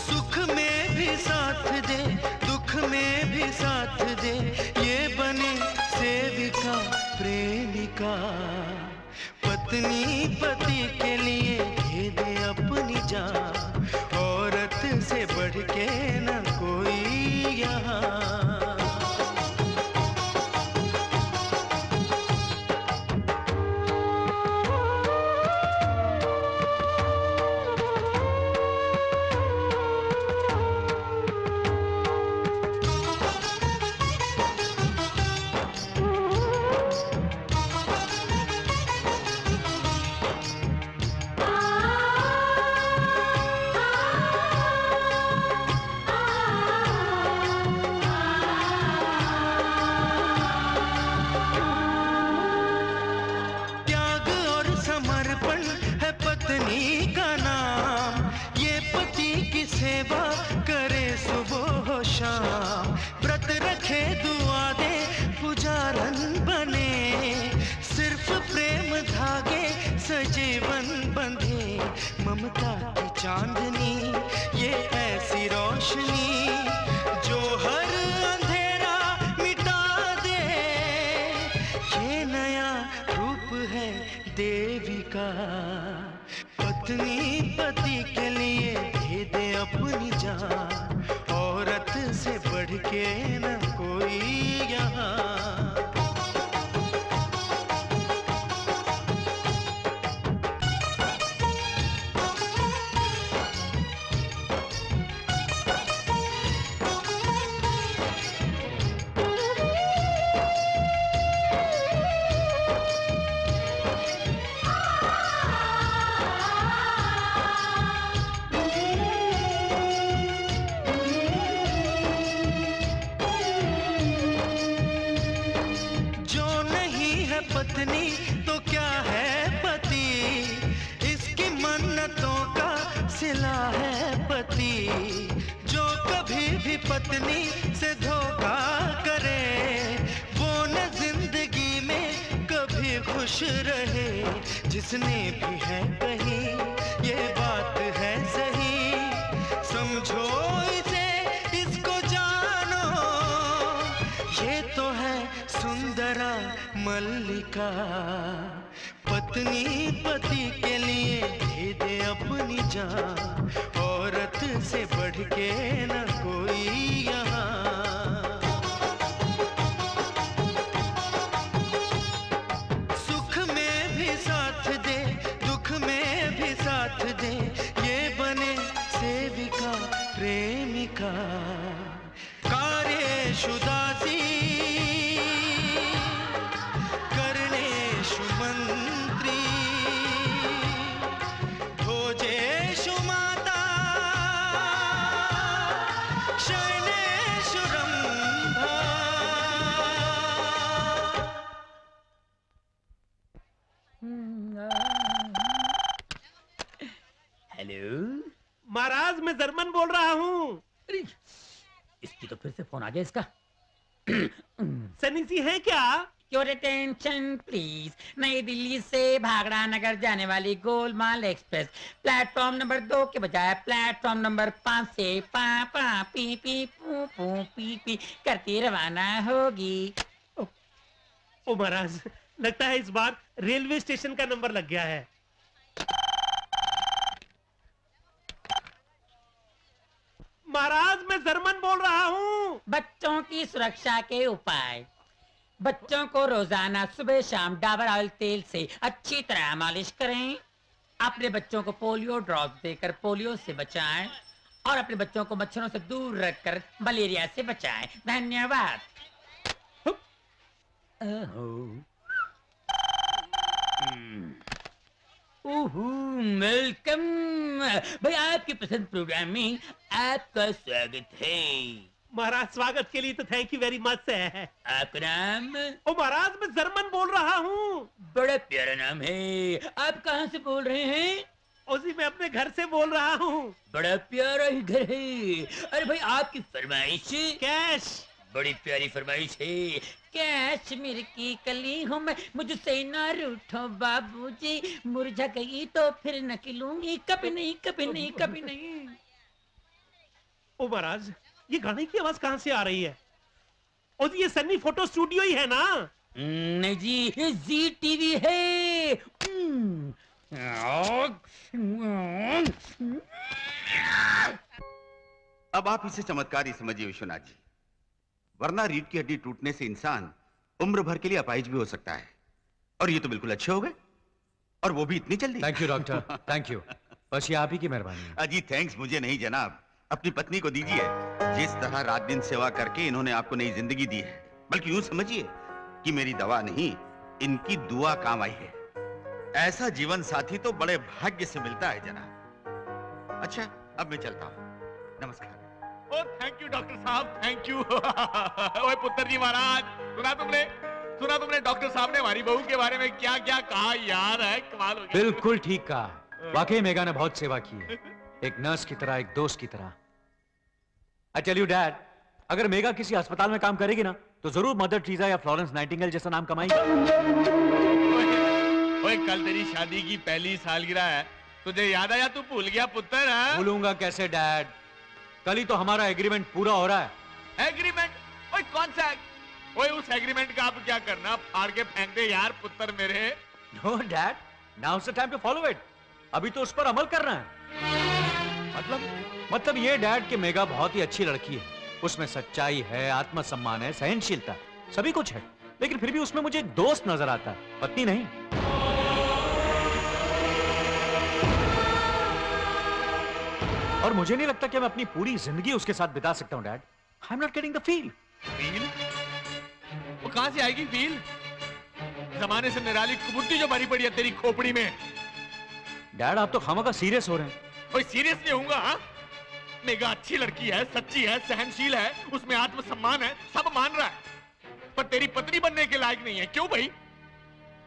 सुख में भी साथ दे, दुख में भी साथ दे, ये बने सेविका प्रेमिका। पत्नी पति के लिए दे दे अपनी जान, औरत से बढ़ के न कोई यहाँ। सेवा करे सुबह शाम, व्रत रखे दुआ दे पुजारन बने, सिर्फ प्रेम धागे सजीवन बंधे। ममता की चांदनी ये ऐसी रोशनी जो हर अंधेरा मिटा दे। ये नया रूप है देवी का, पत्नी पति के लिए दे दे अपनी जान, औरत से बढ़ के न कोई यहाँ। पत्नी तो क्या है पति, इसकी मन्नतों का सिला है पति। जो कभी भी पत्नी से धोखा करे, वो न जिंदगी में कभी खुश रहे। जिसने भी है कही ये बात है सही, समझो इसे इसको जानो, ये तो है सुंदरा मल्लिका। पत्नी पति के लिए दे दे अपनी जान, औरत से बढ़ के न कोई यहाँ। सुख में भी साथ दे, दुख में भी साथ दे, ये बने सेविका प्रेमिका। कार्येषु दासी कर्णेषु मन्त्री भोजेषु माता शयनेषु रंभा। हेलो महाराज, मैं जर्मन बोल रहा हूँ। इसकी तो फिर से फोन आ गया इसका। सनी सी है क्या? Your attention please. नई दिल्ली से भागड़ा नगर जाने वाली गोलमाल एक्सप्रेस प्लेटफॉर्म नंबर 2 के बजाय प्लेटफॉर्म नंबर 5 से पा पा पी पी पू पू पी पी करती रवाना होगी। ओ महाराज, लगता है इस बार रेलवे स्टेशन का नंबर लग गया है। महाराज, मैं जर्मन बोल रहा हूँ। बच्चों की सुरक्षा के उपाय। बच्चों को रोजाना सुबह शाम डाबर ऑयल तेल से अच्छी तरह मालिश करें। अपने बच्चों को पोलियो ड्रॉप देकर पोलियो से बचाएं और अपने बच्चों को मच्छरों से दूर रखकर मलेरिया से बचाएं। धन्यवाद। वेलकम भाई, आपकी पसंद प्रोग्राम में आपका स्वागत है। महाराज स्वागत के लिए तो थैंक यू वेरी मच है। आपका नाम? ओ महाराज मैं जर्मन बोल रहा हूँ। बड़ा प्यारा नाम है। आप कहाँ से बोल रहे हैं? उसी मैं अपने घर से बोल रहा हूँ। बड़ा प्यारा ही घर है। अरे भाई आपकी फरमाइश? कैश। बड़ी प्यारी फरमाइश है। कैश मेरे की कली हूँ मैं, मुझसे ना रूठो बाबूजी, मुरझा गई तो फिर न खिलूंगी, कभी नहीं कभी नहीं कभी नहीं। ओ महाराज ये गाने की आवाज कहाँ से आ रही है? और ये सन्नी फोटो स्टूडियो ही है ना? नहीं जी, ये जी टीवी है। अब आप इसे चमत्कार ही समझिए विश्वनाथ जी, वरना रीढ़ की हड्डी टूटने से इंसान उम्र भर के लिए अपाहिज भी हो सकता है, और ये तो बिल्कुल अच्छे हो गए, और वो भी इतनी जल्दी। Thank you doctor, thank you. बस ये आप ही की मेहरबानी है। अजी थैंक्स मुझे नहीं जनाब, अपनी पत्नी को दीजिए। जिस तरह रात दिन सेवा करके इन्होंने आपको नई जिंदगी दी है, बल्कि यूं समझिए कि मेरी दवा नहीं इनकी दुआ काम आई है। ऐसा जीवन साथी तो बड़े भाग्य से मिलता है जनाब। अच्छा अब मैं चलता हूँ, नमस्कार। ओ थैंक यू डॉक्टर साहब, थैंक यू। ओए पुत्र जी महाराज, सुना तुमने डॉक्टर साहब ने हमारी बहू के बारे में क्या क्या कहा यार? है कमाल हो गया। बिल्कुल ठीक कहा, वाकई मेगा ने बहुत सेवा की है, एक नर्स की तरह, एक दोस्त की तरह। आई टेल यू डैड, अगर मेगा किसी अस्पताल में काम करेगी ना तो जरूर मदर टेरेसा या फ्लोरेंस नाइटिंगेल जैसा नाम कमाएगी। ओए कल तेरी शादी की पहली सालगिरह है, तुझे याद आया? तू भूल गया पुत्र? है भूलूंगा कैसे डैड, कल ही तो हमारा एग्रीमेंट पूरा हो रहा है। एग्रीमेंट? ओए कौन सा? ओए उस एग्रीमेंट का आप क्या करना, फाड़ के फेंक दे यार पुत्र मेरे। No dad, now is the time to follow it, अभी तो उस पर अमल करना है। मतलब ये डैड कि मेगा बहुत ही अच्छी लड़की है, उसमें सच्चाई है, आत्मसम्मान है, सहनशीलता, सभी कुछ है, लेकिन फिर भी उसमें मुझे एक दोस्त नजर आता है, पत्नी नहीं। और मुझे नहीं लगता कि मैं अपनी पूरी जिंदगी उसके साथ बिता सकता हूं dad. I am not getting the feel. Feel? वो कहां से आएगी फील? जमाने से निराली कुबुद्धि जो भरी पड़ी है तेरी खोपड़ी में। डैड आप तो खामखा सीरियस हो रहे हैं। ओए सीरियस नहीं होऊंगा? हाँ, मेगा अच्छी लड़की है, सच्ची है, सहनशील है, उसमें आत्मसम्मान है, सब मान रहा है, पर तेरी पत्नी बनने के लायक नहीं है। क्यों भाई?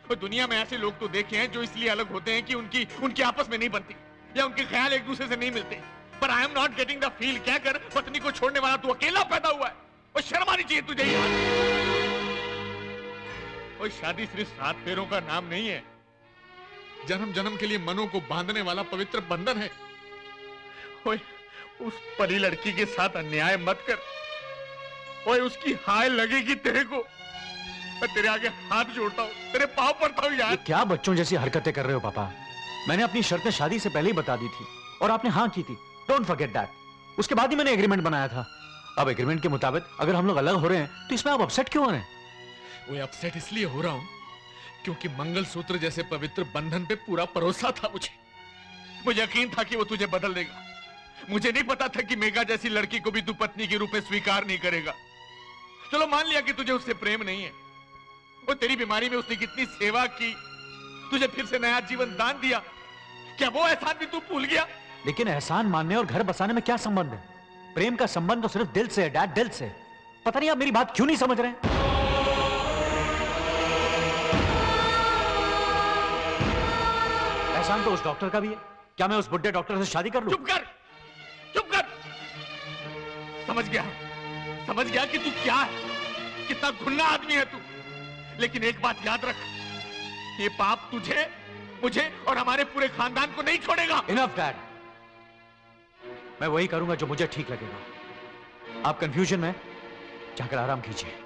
तो दुनिया में ऐसे लोग तो देखे हैं जो इसलिए अलग होते हैं कि उनकी आपस में नहीं बनती या उनके ख्याल एक दूसरे से नहीं मिलते, पर I am not getting the feel. क्या कर पत्नी को छोड़ने वाला तू अकेला पैदा हुआ है, और शर्म आनी चाहिए तुझे यार। और शादी सिर्फ 7 फेरों का नाम नहीं है, जन्म जन्म के लिए मनों को बांधने वाला पवित्र बंधन है। ओए उस परी लड़की के साथ अन्याय मत कर। ओए उसकी हाय लगेगी तेरे को। मैं तेरे आगे हाथ जोड़ता हूँ, तेरे पांव पड़ता हूँ यार। ये क्या बच्चों जैसी हरकतें कर रहे हो पापा? मैंने अपनी शर्तें शादी से पहले ही बता दी थी और आपने हाँ की थी। Don't forget that. उसके बाद ही मैंने एग्रीमेंट बनाया था। अब एग्रीमेंट के मुताबिक अगर हम लोग अलग हो रहे हैं तो इसमें आप अपसेट क्यों हो रहे हैं? वो अपसेट इसलिए हो रहा हूं क्योंकि मंगलसूत्र जैसे पवित्र बंधन पे पूरा भरोसा था मुझे यकीन था कि वो तुझे बदल देगा। मुझे नहीं पता था कि मेगा जैसी लड़की को भी तू पत्नी के रूप में स्वीकार नहीं करेगा। चलो मान लिया कि तुझे उससे प्रेम नहीं है, वो तेरी बीमारी में उसने कितनी सेवा की, तुझे फिर से नया जीवन दान दिया, क्या वो एहसान भी तू भूल गया? लेकिन एहसान मानने और घर बसाने में क्या संबंध है? प्रेम का संबंध तो सिर्फ दिल से है डैड, दिल से। पता नहीं आप मेरी बात क्यों नहीं समझ रहे हैं। एहसान तो उस डॉक्टर का भी है। क्या मैं उस बुड्ढे डॉक्टर से शादी कर लूं? चुप कर, चुप कर। समझ गया कि तू क्या है, कितना घुन्ना आदमी है तू। लेकिन एक बात याद रख, ये पाप तुझे, मुझे और हमारे पूरे खानदान को नहीं छोड़ेगा। इनफ डैड, मैं वही करूंगा जो मुझे ठीक लगेगा। आप कंफ्यूजन में जाकर आराम कीजिए।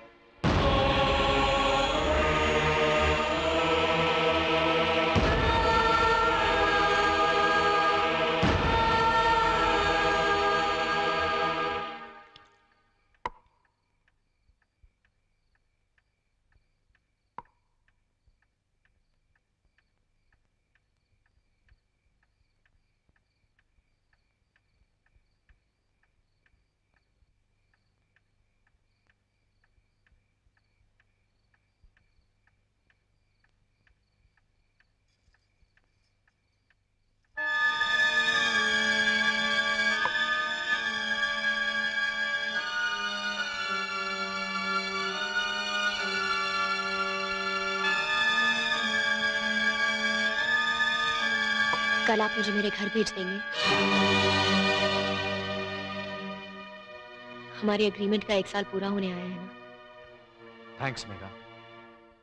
कल आप मुझे मेरे घर भेज देंगे? हमारे एग्रीमेंट का 1 साल पूरा होने आया है ना। Thanks mega,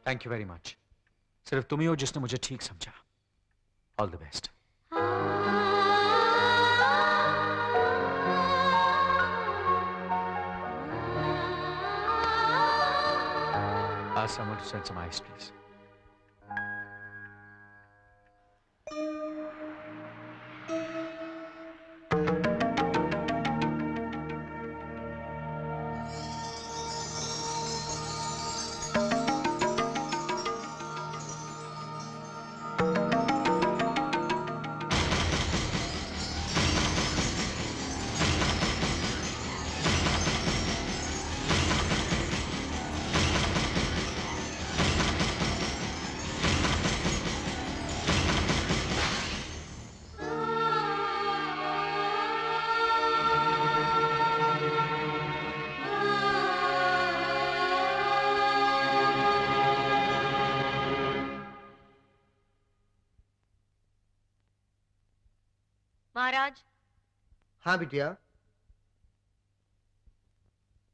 thank you very much. सिर्फ तुम ही हो जिसने मुझे ठीक समझा। All the best. Ask someone to send some ice, please. महाराज, हाँ बिटिया।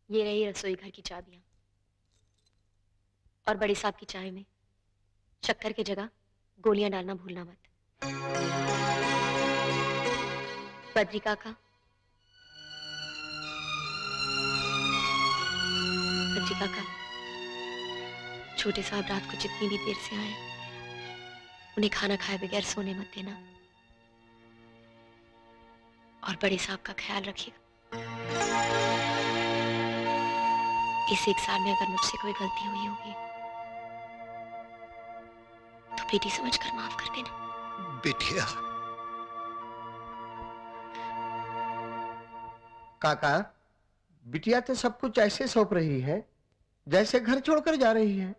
ये रही रसोई घर की चाबियां। और बड़े साहब की चाय में शक्कर की जगह गोलियां डालना भूलना मत। बद्री काका, बद्री काका, छोटे साहब रात को जितनी भी देर से आए उन्हें खाना खाए बगैर सोने मत देना। और बड़े साहब का ख्याल रखिएगा। इस 1 साल में अगर मुझसे कोई गलती हुई होगी तो बेटी समझकर माफ कर देना। बिटिया। काका, बिटिया तो सब कुछ ऐसे सौंप रही है जैसे घर छोड़कर जा रही है।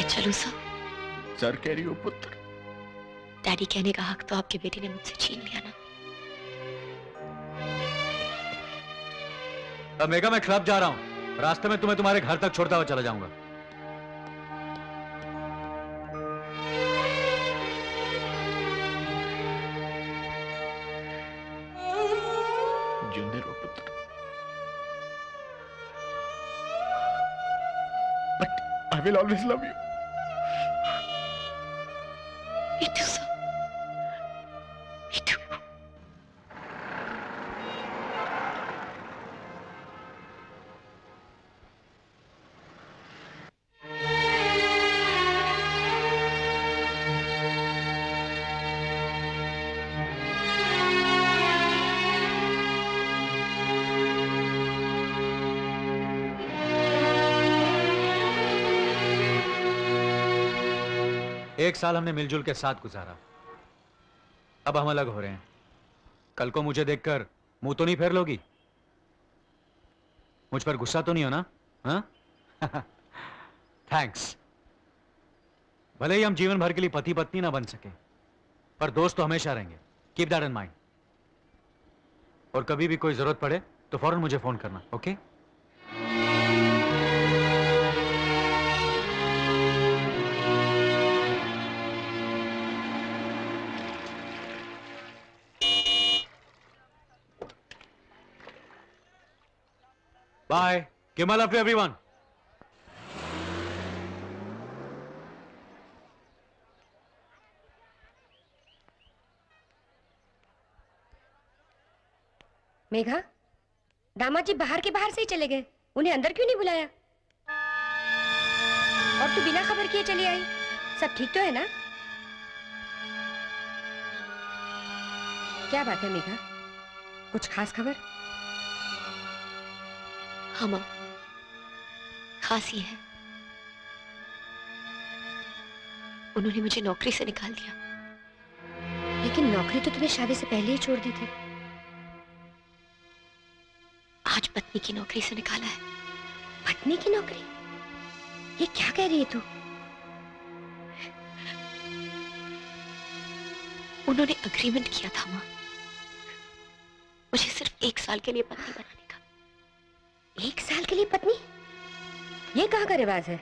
चलो सर कह रही हो पुत्र। डैडी कहने का हक तो आपके बेटे ने मुझसे छीन लिया ना। मेगा, मैं क्लब जा रहा हूँ। रास्ते में तुम्हें तुम्हारे घर तक छोड़ता हुआ चला जाऊंगा। जिंदे रहो पुत्र। But I will always love you. एक साल हमने मिलजुल के साथ गुजारा। अब हम अलग हो रहे हैं। कल को मुझे देखकर मुंह तो नहीं फेर लोगी? मुझ पर गुस्सा तो नहीं हो ना? हाँ? थैंक्स। भले ही हम जीवन भर के लिए पति पत्नी ना बन सके, पर दोस्त तो हमेशा रहेंगे। Keep that in mind. और कभी भी कोई जरूरत पड़े तो फौरन मुझे फोन करना, okay? Bye. Give my love to everyone. Megha, दामाद जी बाहर के बाहर से ही चले गए। उन्हें अंदर क्यों नहीं बुलाया? और तू बिना खबर किए चली आई। सब ठीक तो है ना? क्या बात है मेघा? कुछ खास खबर? हाँ माँ, खास ही है। उन्होंने मुझे नौकरी से निकाल दिया। लेकिन नौकरी तो तुम्हें शादी से पहले ही छोड़ दी थी। आज पत्नी की नौकरी से निकाला है। पत्नी की नौकरी? ये क्या कह रही है तू? उन्होंने अग्रीमेंट किया था माँ, मुझे सिर्फ 1 साल के लिए पत्नी बनाने का। 1 साल के लिए पत्नी? ये कहाँ का रिवाज है?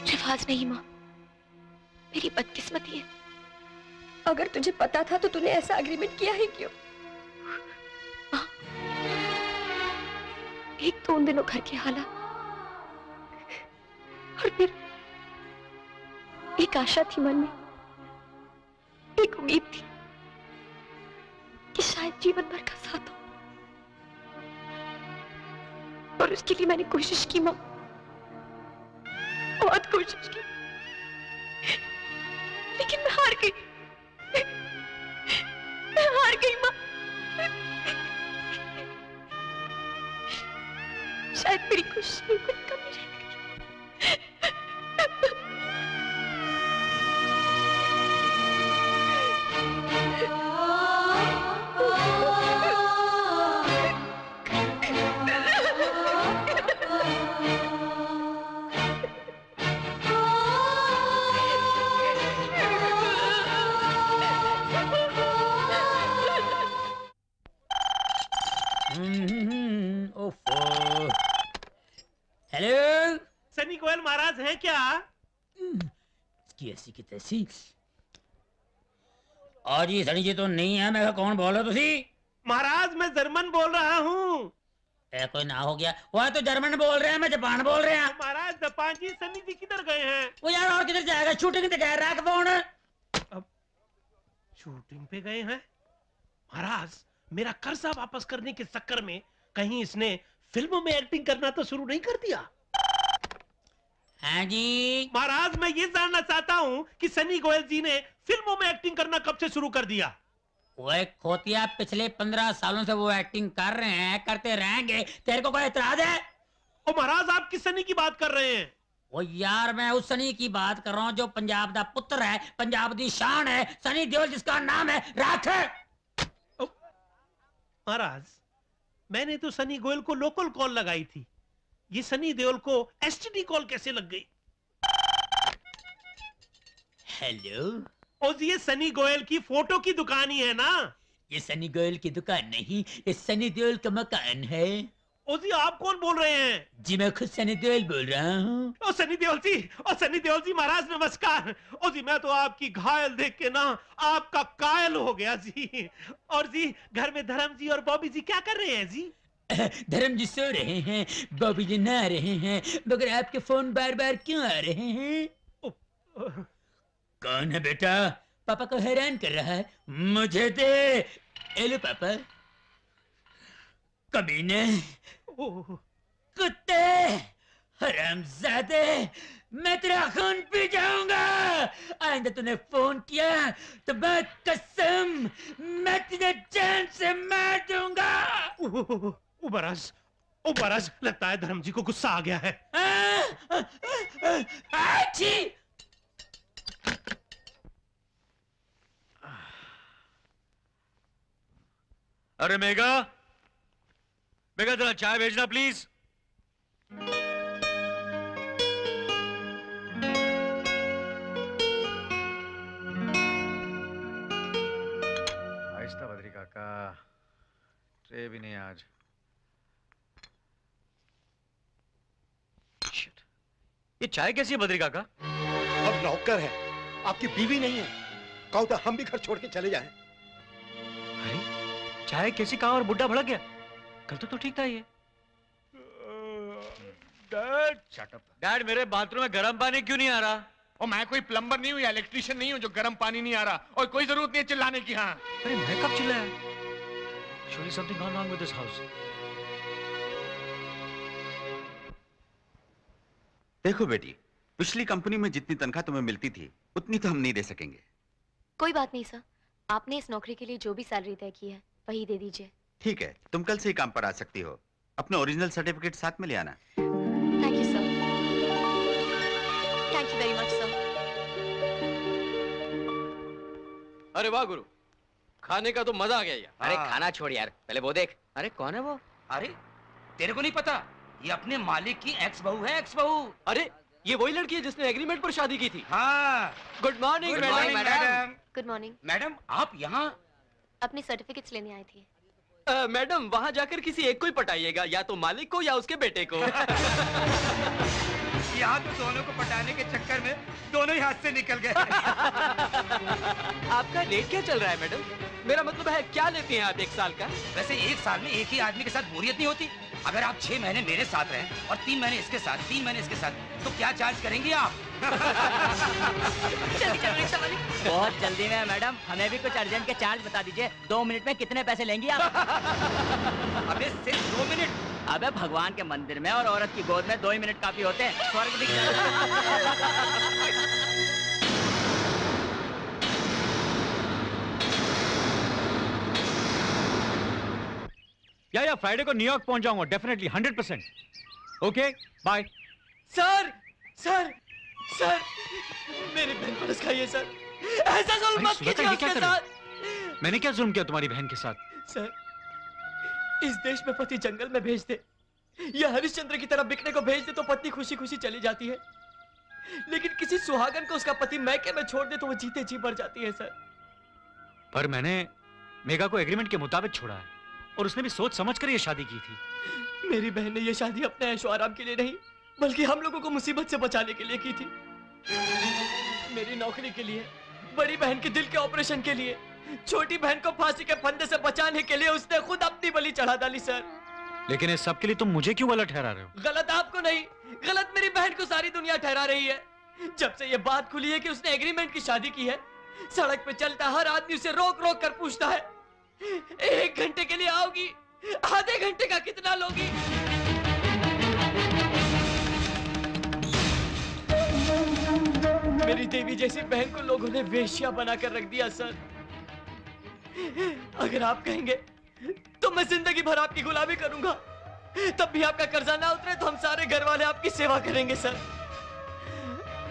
रिवाज नहीं माँ, मेरी बदकिस्मती है। अगर तुझे पता था तो तूने ऐसा एग्रीमेंट किया ही क्यों? माँ, एक तो उन दिनों घर के हालात, और फिर एक आशा थी मन में, एक उम्मीद थी कि शायद जीवन भर का साथ हो, और उसके लिए मैंने कोशिश की माँ, बहुत कोशिश की, लेकिन मैं हार गई। मैं हार गई माँ। शायद मेरी कोशिश में कुछ कमी रह गई। हेलो, सनी गोयल महाराज हैं क्या? इसकी ऐसी की तैसी। और ये सनी जी तो नहीं है। मैं कौन बोल रहा तुसी? महाराज मैं जर्मन बोल रहा हूँ। कोई ना हो गया। वह तो जर्मन बोल रहे हैं, मैं जापान बोल रहे हैं। महाराज जापान जी, सनी जी किधर गए हैं? वो यार और किधर जाएगा, शूटिंग पे गया। रख फोन। अब शूटिंग पे गए हैं? महाराज मेरा कर्जा वापस करने के चक्कर में कहीं इसने फिल्मों में एक्टिंग करना तो शुरू नहीं कर दिया? हाँ जी महाराज, मैं ये जानना चाहता हूँ कि सनी गोयल जी ने फिल्मों में एक्टिंग करना कब से शुरू कर दिया? वो एक खोतिया, पिछले 15 सालों से वो एक्टिंग कर रहे हैं, करते रहेंगे। तेरे को कोई एतराज है? ओ महाराज, आप किस सनी की बात कर रहे हैं? वो यार मैं उस सनी की बात कर रहा हूँ जो पंजाब दा पुत्र है, पंजाब दी शान है, सनी देओल, जिसका नाम है राख। महाराज मैंने तो सनी गोयल को लोकल कॉल लगाई थी, ये सनी देओल को एसटीडी कॉल कैसे लग गई? हेलो, ओ जी, ये सनी गोयल की फोटो की दुकान ही है ना? ये सनी गोयल की दुकान नहीं, ये सनी देओल का मकान है। ओ जी, आप कौन बोल रहे हैं? जी मैं खुद सनी देओल बोल रहा हूँ। ओ सनी देओल जी, ओ सनी देओल जी महाराज नमस्कार। ओ जी, मैं तो आपकी घायल देख के ना आपका कायल हो गया जी। और जी घर में धर्म जी और बॉबी जी क्या कर रहे हैं जी? धर्म जी सो रहे हैं, बॉबी जी नहा रहे हैं, मगर आपके फोन बार बार क्यों आ रहे हैं? कौन है बेटा? पापा को हैरान कर रहा है। मुझे दे। एलो पापा। कमीने, कुत्ते, हरामजादे, मैं तेरा खून पी जाऊंगा। आइंदा तूने फोन किया तो मैं कसम, मैं तुझे जान से मार दूंगा। महाराज लगता है धर्म जी को गुस्सा आ गया है। अरे मेघा, मेघा जरा चाय भेजना प्लीज। आहिस्ता बद्री काका, ट्रे भी नहीं आज। Shit. ये चाय कैसी है बद्री काका? अब नौकर है, आपकी बीवी नहीं है। कहो तो हम भी घर छोड़ के चले जाएं। अरे चाय कैसी, कहा और बुड्ढा भड़क गया? कल तो ठीक था ये। Dad, shut up. डैड, मेरे बाथरूम में गर्म पानी क्यों नहीं आ रहा? और मैं कोई प्लम्बर नहीं हूँ या इलेक्ट्रिशियन नहीं हूँ जो गर्म पानी नहीं आ रहा, और कोई जरूरत नहीं है चिल्लाने की। हाँ, अरे मैं कब चिल्लाया? Surely something gone wrong with this house. देखो बेटी, पिछली कंपनी में जितनी तनख्वाह तुम्हें मिलती थी उतनी तो हम नहीं दे सकेंगे। कोई बात नहीं सर, आपने इस नौकरी के लिए जो भी सैलरी तय की है वही दे दीजिए। ठीक है, तुम कल से ही काम पर आ सकती हो। अपना ओरिजिनल सर्टिफिकेट साथ में ले आना। Thank you sir, thank you very much sir. अरे वाह गुरु, खाने का तो मजा आ गया यार। अरे खाना छोड़ यार, पहले वो देख। अरे कौन है वो? अरे तेरे को नहीं पता, ये अपने मालिक की एक्स बहू है, एक्स बहू। अरे ये वही लड़की है जिसने एग्रीमेंट पर शादी की थी। हाँ। Good morning madam. Good morning. Madam आप यहाँ अपने सर्टिफिकेट्स लेने आई थी। मैडम वहां जाकर किसी एक को ही पटाइएगा, या तो मालिक को या उसके बेटे को। यहाँ तो दोनों को पटाने के चक्कर में दोनों ही हाथ से निकल गए। आपका रेट क्या चल रहा है मैडम? मेरा मतलब है क्या लेते हैं आप एक साल का? वैसे एक साल में एक ही आदमी के साथ बोरियत नहीं होती। अगर आप 6 महीने मेरे साथ रहें और 3 महीने इसके साथ, 3 महीने इसके साथ, तो क्या चार्ज करेंगी आप? जल्दी चलो रिक्शा वाली। बहुत जल्दी में मैडम, हमें भी कुछ अर्जेंट के चार्ज बता दीजिए। 2 मिनट में कितने पैसे लेंगी आप? अबे सिर्फ 2 मिनट? अबे भगवान के मंदिर में और औरत की गोद में 2 ही मिनट काफी होते हैं। स्वर्ग दिख जाता है। या फ्राइडे को न्यूयॉर्क पहुंच जाऊंगा definitely 100%। Okay bye. Sir sir sir मेरी बहन को रसखाइए सर, ऐसा जुल्म मत कीजिए उसके साथ। मैंने क्या जुल्म किया तुम्हारी बहन के साथ? सर इस देश में पति जंगल में भेज दे या हरिश्चंद्र की तरह बिकने को भेज दे तो पत्नी खुशी खुशी चली जाती है, लेकिन किसी सुहागन को उसका पति मैके में छोड़ दे तो वो जीते जी मर जाती है सर। पर मैंने मेघा को एग्रीमेंट के मुताबिक छोड़ा है और उसने भी सोच समझ कर ये शादी की थी। मेरी बहन ने ये शादी अपने ऐशो आराम के लिए नहीं बल्कि हम लोगों को मुसीबत से बचाने के लिए की थी। मेरी नौकरी के लिए, बड़ी बहन के दिल के ऑपरेशन के लिए, छोटी बहन को फांसी के फंदे से बचाने के लिए उसने खुद अपनी बलि चढ़ा डाली सर। लेकिन इस सब के लिए तुम मुझे क्यों गलत ठहरा रहे हो? गलत आपको नहीं, गलत मेरी बहन को सारी दुनिया ठहरा रही है। जब से ये बात खुली है कि उसने एग्रीमेंट की शादी की है, सड़क पे चलता हर आदमी उसे रोक रोक कर पूछता है 1 घंटे के लिए आओगी, आधे घंटे का कितना लोगी? मेरी देवी जैसी बहन को लोगों ने वेश्या बनाकर रख दिया सर। अगर आप कहेंगे तो मैं जिंदगी भर आपकी गुलामी करूंगा, तब भी आपका कर्जा ना उतरे तो हम सारे घर वाले आपकी सेवा करेंगे सर।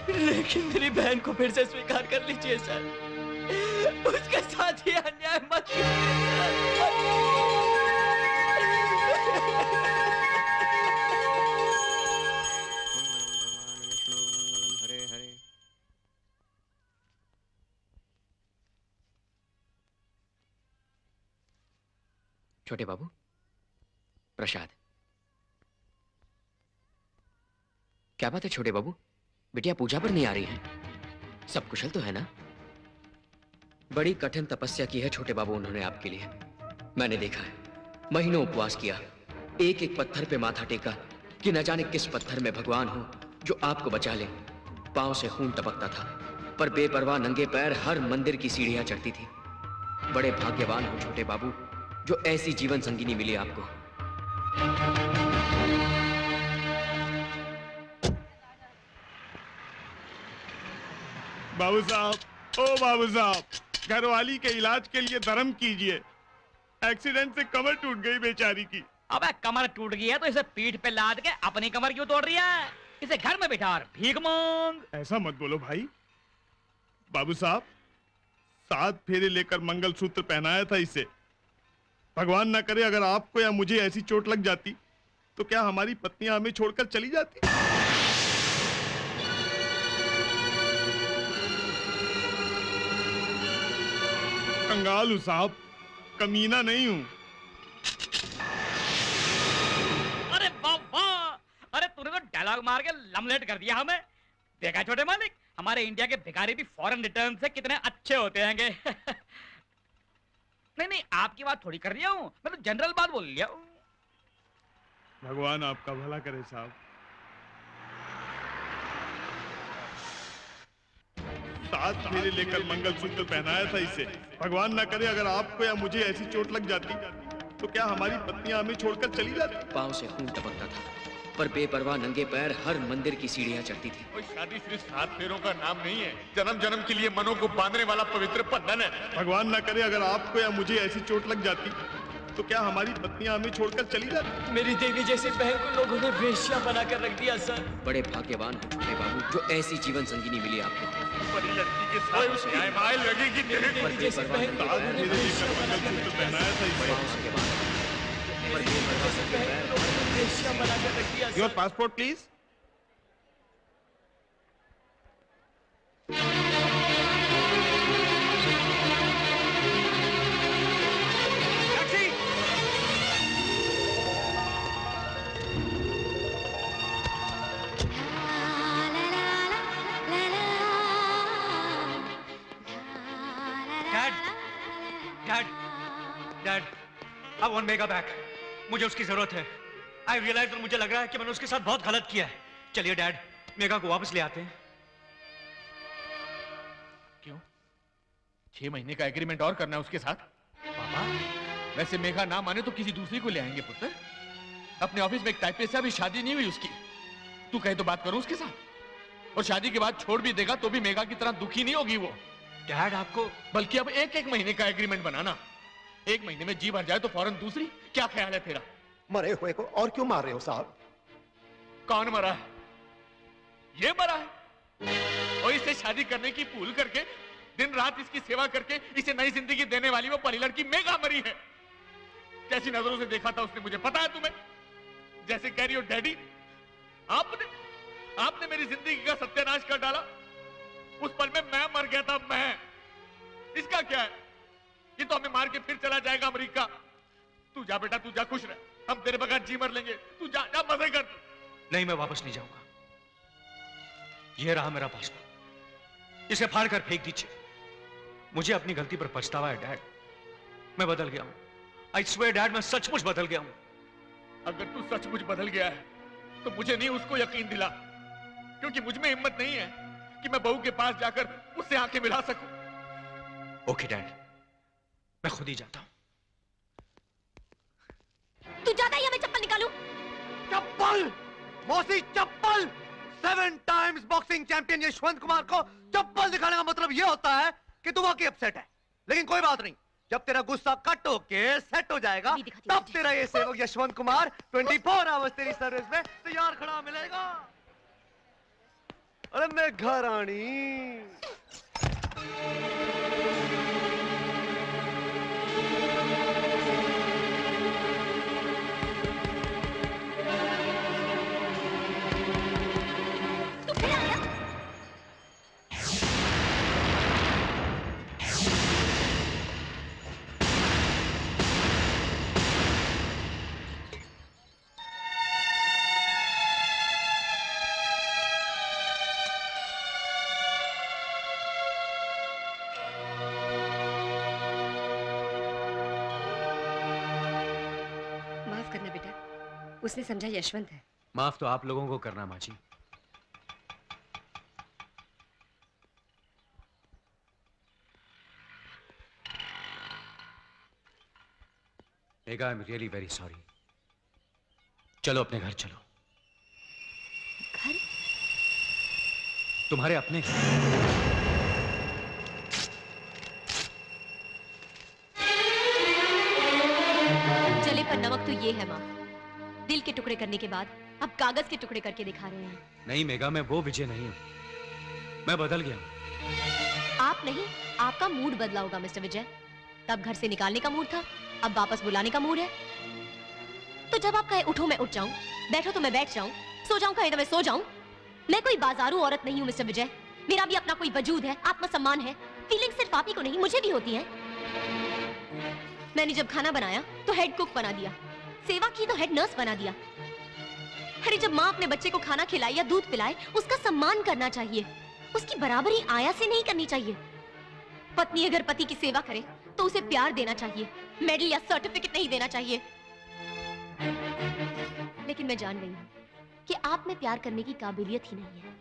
लेकिन मेरी बहन को फिर से स्वीकार कर लीजिए सर, उसके साथ ये अन्याय मत छोटे बाबू, प्रसाद। क्या बात है छोटे बाबू, बिटिया पूजा पर नहीं आ रही है? सब कुशल तो है ना? बड़ी कठिन तपस्या की है छोटे बाबू उन्होंने आपके लिए। मैंने देखा है, महीनों उपवास किया, एक एक पत्थर पे माथा टेका कि न जाने किस पत्थर में भगवान हो जो आपको बचा ले। पांव से खून टपकता था, पर बेपरवाह नंगे पैर हर मंदिर की सीढ़ियां चढ़ती थी। बड़े भाग्यवान हो छोटे बाबू जो ऐसी जीवन संगिनी मिली आपको। बाबू साहब, ओ बाबू साहब, घरवाली के इलाज के लिए धर्म कीजिए। एक्सीडेंट से कमर टूट गई बेचारी की। अबे कमर टूट गई है तो इसे पीठ पे लाद के अपनी कमर क्यों तोड़ रही है? इसे घर में बिठा और भीख मांग। ऐसा मत बोलो भाई। बाबू साहब, 7 फेरे लेकर मंगलसूत्र पहनाया था इसे। भगवान ना करे अगर आपको या मुझे ऐसी चोट लग जाती तो क्या हमारी पत्नियां हमें छोड़कर चली जाती? कंगाल हूं साहब, कमीना नहीं हूं। अरे वाह वाह, अरे तूने तो डायलॉग मार के लमलेट कर दिया हमें। देखा छोटे मालिक, हमारे इंडिया के भिखारी भी फॉरेन रिटर्न से कितने अच्छे होते हैंगे। नहीं नहीं, आपकी बात थोड़ी कर रही हूँ, मैं तो जनरल बात बोल लिया हूँ। भगवान आपका भला करे साहब। 7 फेरे लेकर मंगलसूत्र पहनाया था इसे। भगवान ना करे अगर आपको या मुझे ऐसी चोट लग जाती तो क्या हमारी पत्नियां हमें छोड़कर चली जाती? पांव से खून टपकता था, पर बेपरवाह नंगे पैर हर मंदिर की सीढ़ियां चढ़ती थी। कोई शादी सिर्फ 7 फेरों का नाम नहीं है, जन्म जन्म के लिए मनों को बांधने वाला पवित्र बंधन है। भगवान ना करे अगर आपको या मुझे ऐसी चोट लग जाती तो क्या हमारी पत्नियां हमें छोड़कर चली जाती? मेरी देवी जैसी बहन को लोगों ने वेश्या बनाकर रख दिया सर। बड़े भाग्यवान हो छोटे बाबू जो ऐसी जीवन संगिनी मिली आपको। बड़ी लड़की के साथ न्याय लगेगी। मेरी देवी जैसी बहन को लोगों ने वेश्या मंगलसूत्र पहनाया था इसे। Your passport please. Want mega back. मुझे उसकी जरूरत है। आई रियलाइज, और मुझे लग रहा है कि मैंने उसके साथ बहुत गलत किया है। चलिए डैड, मेगा को वापस ले आते हैं। क्यों? 6 महीने का एग्रीमेंट और करना है उसके साथ? पापा, वैसे मेघा ना माने तो किसी दूसरी को ले आएंगे पुत्र। अपने ऑफिस में एक टाइपिस्ट से अभी शादी नहीं हुई उसकी। तू कहे तो बात करूं उसके साथ। और शादी के बाद छोड़ भी देगा तो भी मेघा की तरह दुखी नहीं होगी वो। डैड आपको, बल्कि अब 1-1 महीने का एग्रीमेंट बनाना। 1 महीने में जी भर जाए तो फौरन दूसरी। क्या ख्याल है तेरा? मरे हुए को और क्यों मार रहे हो साहब? कौन मरा है? ये मरा है। और इससे शादी करने की भूल करके दिन रात इसकी सेवा करके इसे नई जिंदगी देने वाली वो परी लड़की मेघा मरी है। कैसी नजरों से देखा था उसने मुझे, पता है तुम्हें? जैसे कह रही हो डैडी, आपने मेरी जिंदगी का सत्यानाश कर डाला। उस पल में मैं मर गया था, मैं। इसका क्या है? ये तो हमें मार के फिर चला जाएगा अमेरिका। तू जा बेटा, तू जा, खुश रह। हम तेरे बगैर जी मर लेंगे। तू जा, जा मजे कर। नहीं, मैं वापस नहीं जाऊंगा। ये रहा मेरा पासपोर्ट, इसे फाड़ कर फेंक दीजिए। मुझे अपनी गलती पर पछतावा है डैड। मैं बदल गया हूं। आई स्वेयर डैड, मैं सचमुच बदल गया हूं। अगर तू सचमुच बदल गया है तो मुझे नहीं उसको यकीन दिला, क्योंकि मुझ में हिम्मत नहीं है कि मैं बहू के पास जाकर उससे आंखें मिला सकूं। ओके डैड, मैं खुद ही जाता हूं। तू जाता है या मैं चप्पल निकालूं? चप्पल! मौसी चप्पल! 7 times boxing champion Yashwant Kumar को चप्पल दिखाने का मतलब यह होता है कि तू वाकई अपसेट है। लेकिन कोई बात नहीं, जब तेरा गुस्सा कट होके सेट हो जाएगा तब तेरा ये सेवक यशवंत कुमार 24 आवर्स तेरी सर्विस में तैयार खड़ा मिलेगा। अरे मेघा रानी, उसने समझा यशवंत है। माफ तो आप लोगों को करना माँ जी। Megha, I am really very sorry. चलो अपने घर चलो। घर? तुम्हारे अपने। जले पर नमक तो ये है माँ। दिल के टुकड़े करने के बाद अब कागज के टुकड़े करके दिखा रहे हैं। नहीं मेघा, मैं वो विजय नहीं हूं। मैं बदल गया हूं। आप नहीं, आपका मूड बदला होगा मिस्टर विजय। तब घर से निकालने का मूड था, अब वापस बुलाने का मूड है। तो जब आप कहे उठो मैं उठ जाऊं, बैठो तो मैं बैठ जाऊं, सो जाऊं कहे तो मैं सो जाऊं। मैं कोई बाजारू औरत नहीं हूं मिस्टर विजय। मेरा भी अपना कोई वजूद है, आत्मसम्मान है। फीलिंग सिर्फ आप ही को नहीं, मुझे भी होती है। मैंने जब खाना बनाया तो हेड कुक बना दिया, सेवा की तो हेड नर्स बना दिया। अरे जब माँ अपने बच्चे को खाना खिलाए या दूध पिलाए, उसका सम्मान करना चाहिए, उसकी बराबरी आया से नहीं करनी चाहिए। पत्नी अगर पति की सेवा करे तो उसे प्यार देना चाहिए, मेडल या सर्टिफिकेट नहीं देना चाहिए। लेकिन मैं जान गई हूँ कि आप में प्यार करने की काबिलियत ही नहीं है।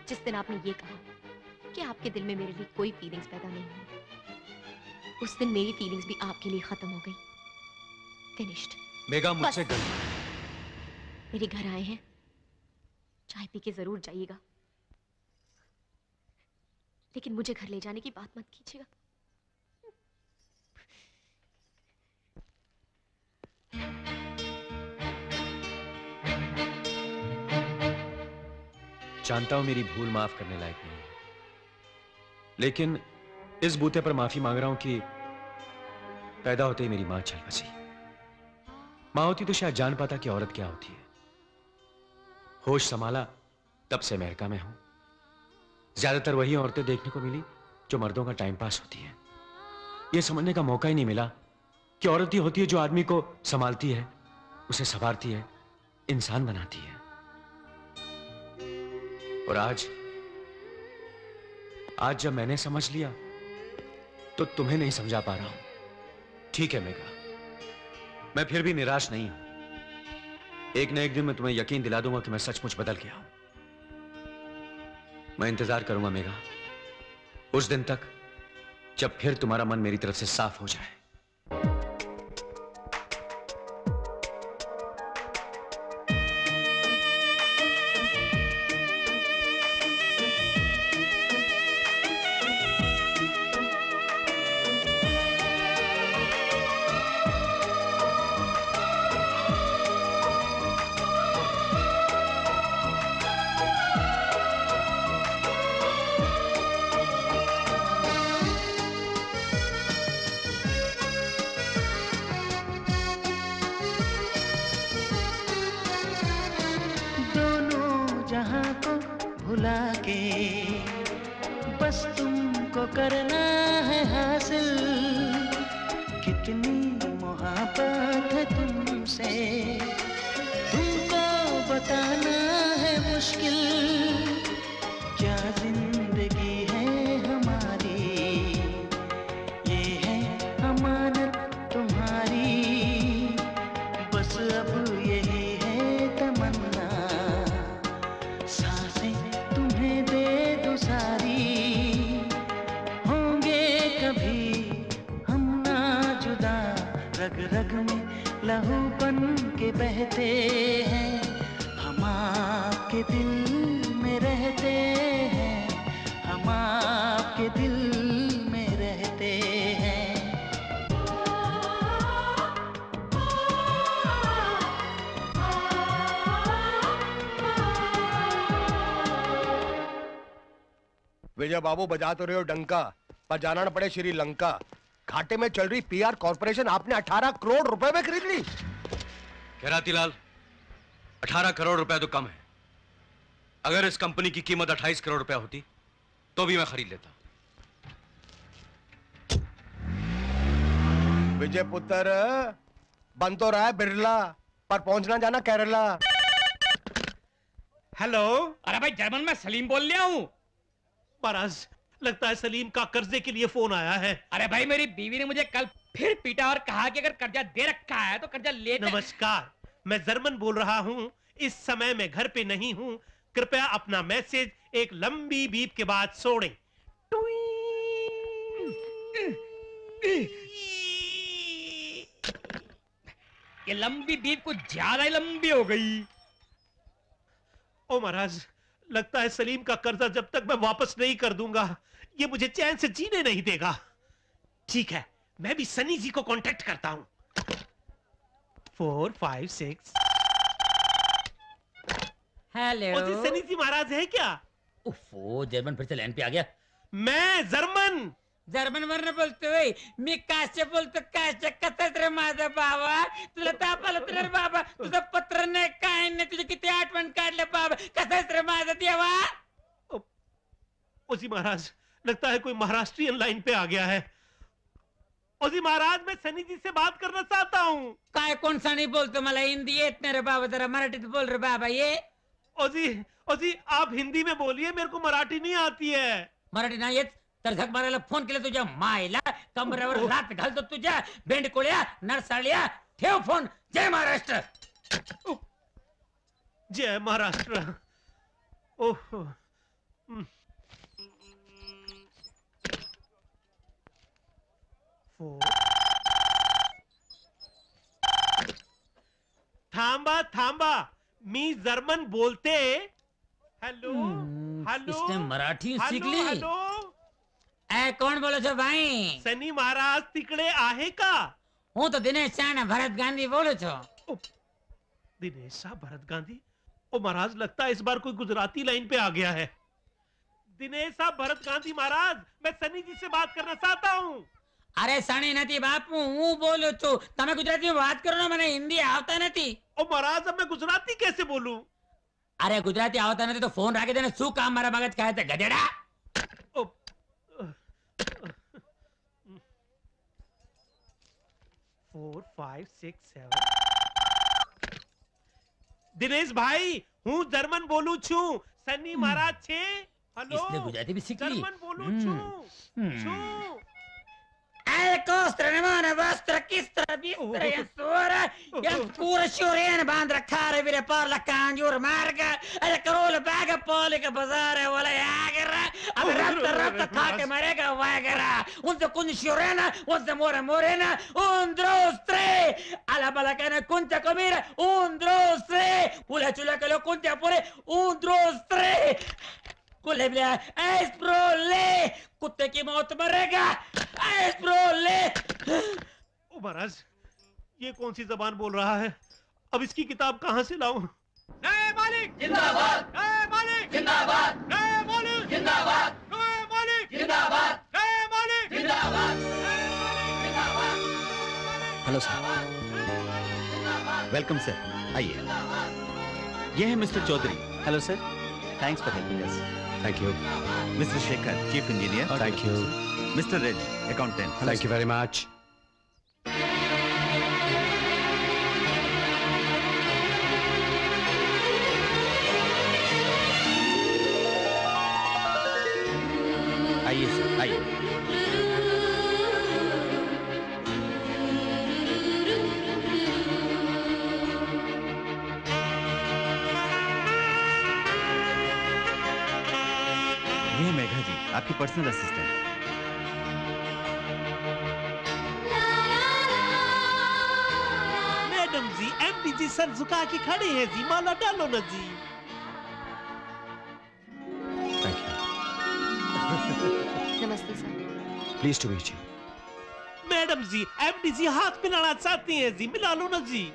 जिस दिन आपने ये कहा कि आपके दिल में मेरे लिए कोई फीलिंग्स पैदा नहीं हुई, उस दिन मेरी फीलिंग्स भी आपके लिए खत्म हो गई। फिनिश्ड। मेघा, मुझसे गलती। मेरे घर आए हैं, चाय पी के जरूर जाइएगा, लेकिन मुझे घर ले जाने की बात मत कीजिएगा। जानता हूं मेरी भूल माफ करने लायक नहीं है, लेकिन इस बूते पर माफी मांग रहा हूं कि पैदा होते ही मेरी मां चल बसी। मां होती तो शायद जान पाता कि औरत क्या होती है। होश संभाला तब से अमेरिका में हूं। ज्यादातर वही औरतें देखने को मिली जो मर्दों का टाइम पास होती हैं। यह समझने का मौका ही नहीं मिला कि औरत ही होती है जो आदमी को संभालती है, उसे संवारती है, इंसान बनाती है। और आज जब मैंने समझ लिया तो तुम्हें नहीं समझा पा रहा हूं। ठीक है मेघा, मैं फिर भी निराश नहीं हूं। एक न एक दिन मैं तुम्हें यकीन दिला दूंगा कि मैं सचमुच बदल गया हूं। मैं इंतजार करूंगा मेघा, उस दिन तक जब फिर तुम्हारा मन मेरी तरफ से साफ हो जाए। भुला के बस तुमको करना है हासिल, कितनी मोहब्बत है तुमसे तुमको बताना है मुश्किल, क्या जिंदगी है हमारी, ये है अमानत तुम्हारी, बस अब यही है तमन्ना, सांसें तुम्हें दे दो सारी, होंगे कभी हम ना जुदा, रग रग में लहू बन के बहते हैं, हम आपके दिल में रहते हैं, हम आपके दिल में रहते हैं। विजय बाबू बजा तो रहे हो डंका, पर जाना न पड़े श्रीलंका। घाटे में चल रही पीआर कॉर्पोरेशन आपने 18 करोड़ रुपए में खरीद ली। केरातीलाल, 18 करोड़ रुपए तो कम है। अगर इस कंपनी की कीमत 28 करोड़ रुपए होती तो भी मैं खरीद लेता। विजय पुत्र, बन तो रहा है बिरला, पर पहुंचना जाना केरला। हेलो। अरे भाई जर्मन में सलीम बोल रहा हूँ। महाराज, लगता है सलीम का कर्जे के लिए फोन आया है। अरे भाई मेरी बीवी ने मुझे कल फिर पीटा और कहा कि अगर कर्जा दे रखा है तो कर्जा ले। नमस्कार, मैं जर्मन बोल रहा हूँ। इस समय मैं घर पे नहीं हूँ। कृपया अपना मैसेज एक लंबी बीप के बाद छोड़ें। ये लंबी बीप कुछ ज्यादा ही लंबी हो गई। ओ महाराज, लगता है सलीम का कर्जा जब तक मैं वापस नहीं कर दूंगा ये मुझे चैन से जीने नहीं देगा। ठीक है, मैं भी सनी जी को कांटेक्ट करता हूं। 4 5 6। हेलो सनी जी महाराज है क्या? उफ़ो, जर्मन फिर से लाइन पे आ गया। मैं जर्मन वरनं बोलतोय मी काश्य बोलतो। काश्य कसं रे माझा बाबा, तुला ताप आला तर रे बाबा, तुझं पत्र नाही काय नाही, तुझी किती आठवण काढले बाबा, कसं रे माझा देवा। ओजी महाराज, लगता है कोई महाराष्ट्रियन लाइन पे आ गया है। ओजी महाराज, मैं सनी जी से बात करना चाहता हूँ। काय कोण सनी बोलतो, मला हिंदी येत नाही रे बाबा, जरा मराठीत बोल रे बाबा। ये ओजी आप हिंदी में बोलिए, मेरे को मराठी नहीं आती है। मराठी नाही येत तर झक मारायला फोन केला तुझ्या मायला, कमरावर लात घालतो तुझ्या बेंडकोळ्या नरसाळ्या। ठेव फोन। जय महाराष्ट्र। जय महाराष्ट्र। ओह, थांबा थांबा, मी जर्मन बोलते। हेलो हेलो, इसने मराठी शिकली। हेलो, ए कोण बोलो छो भाई? सनी महाराज तिकडे आहे का? हूँ तो दिनेश शाह भरत गांधी बोलो छो। दिनेश शाह भरत गांधी? ओ महाराज, लगता है इस बार कोई गुजराती लाइन पे आ गया है। दिनेश शाह भरत गांधी महाराज, मैं सनी जी से बात करना चाहता हूँ। अरे सनी नथी बापू, हूँ बोलो छो। तमे गुजराती में बात करो ना, मैंने हिंदी आवता नहीं। ओ महाराज, अब मैं गुजराती कैसे बोलूं? अरे गुजराती आवता नहीं तो फोन राखे देने। शू काम मारा मगज खाए थे गधेड़ा। 4 5 6 7। दिनेश भाई, हूँ जर्मन बोलू छू। सनी महाराज छे। हेलो, इसने गुजराती भी सीख ली। जर्मन बोलू छू। वस्त्र किस तरह बांध रखा रे वीरे पर लकांजूर मार्ग अरे करोल बैग पॉली का बाजार है वाला यागरा अब रफ्त खा के मरेगा वागरा उनसे कुछ शोरेना उनसे मोरेना उन्द्रोस्त्रे अला बला कहने कुंच कबीर उन्द्रोस्त्रे पुले चुला के लोग कुंच पूरे उन्द्रोस्त्रे कुले बिया एस्प्रोले कुत्ते की मौत मरेगा एस्प्रोले। ओ महाराज ये कौन सी जबान बोल रहा है? अब इसकी किताब कहाँ से लाऊं? नए मालिक जिंदाबाद, नए मालिक जिंदाबाद, नए मालिक जिंदाबाद, नए मालिक जिंदाबाद, नए मालिक जिंदाबाद। Hello sir. वेलकम सर, आइए। ये है mister Chaudhary. Hello sir, thanks for helping us. Thank you. Mister Shekhar, chief engineer. Thank you. Mister Red, accountant. Thank you very much. आइए सर, आइए। ये मेघा जी, आपकी personal assistant. Madam ji, MD ji sir झुका के खड़े हैं जी, माला डालो ना जी। नमस्ते sir. Please to meet you. Madam ji, MD ji हाथ मिलाना चाहती हैं जी, मिला लो ना जी।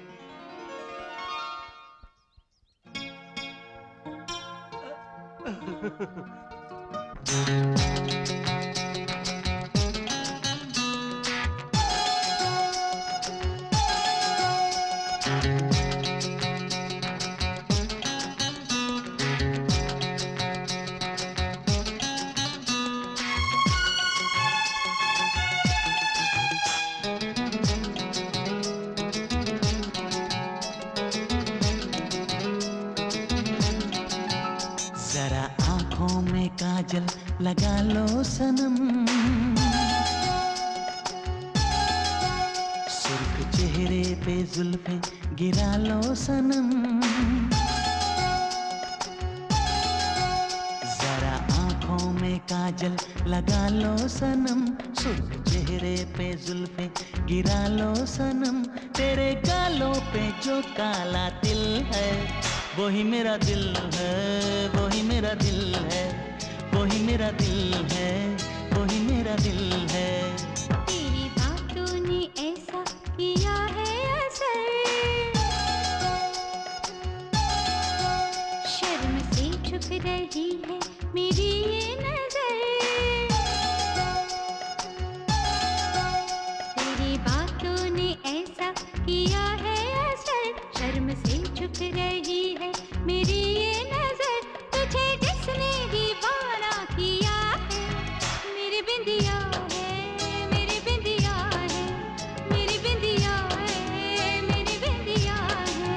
जरा आंखों में काजल लगा लो सनम, सुर्ख चेहरे पे जुल्फे गिरा लो सनम। जरा आंखों में काजल लगा लो सनम, सुर्ख चेहरे पे जुल्फे गिरा लो सनम। तेरे गालों पे जो काला तिल है वही मेरा दिल है, वही मेरा दिल है, वही मेरा दिल है, वही मेरा दिल है। तेरी बातों ने ऐसा किया है असर, शर्म से छुप रही है मेरी ये नजर। तेरी बातों ने ऐसा किया है असर, शर्म से छुप रही है मेरी ये नजर। तुझे जिसने दीवाना किया है मेरी बिंदिया है, मेरी बिंदिया है, मेरी बिंदिया है, मेरी बिंदिया है।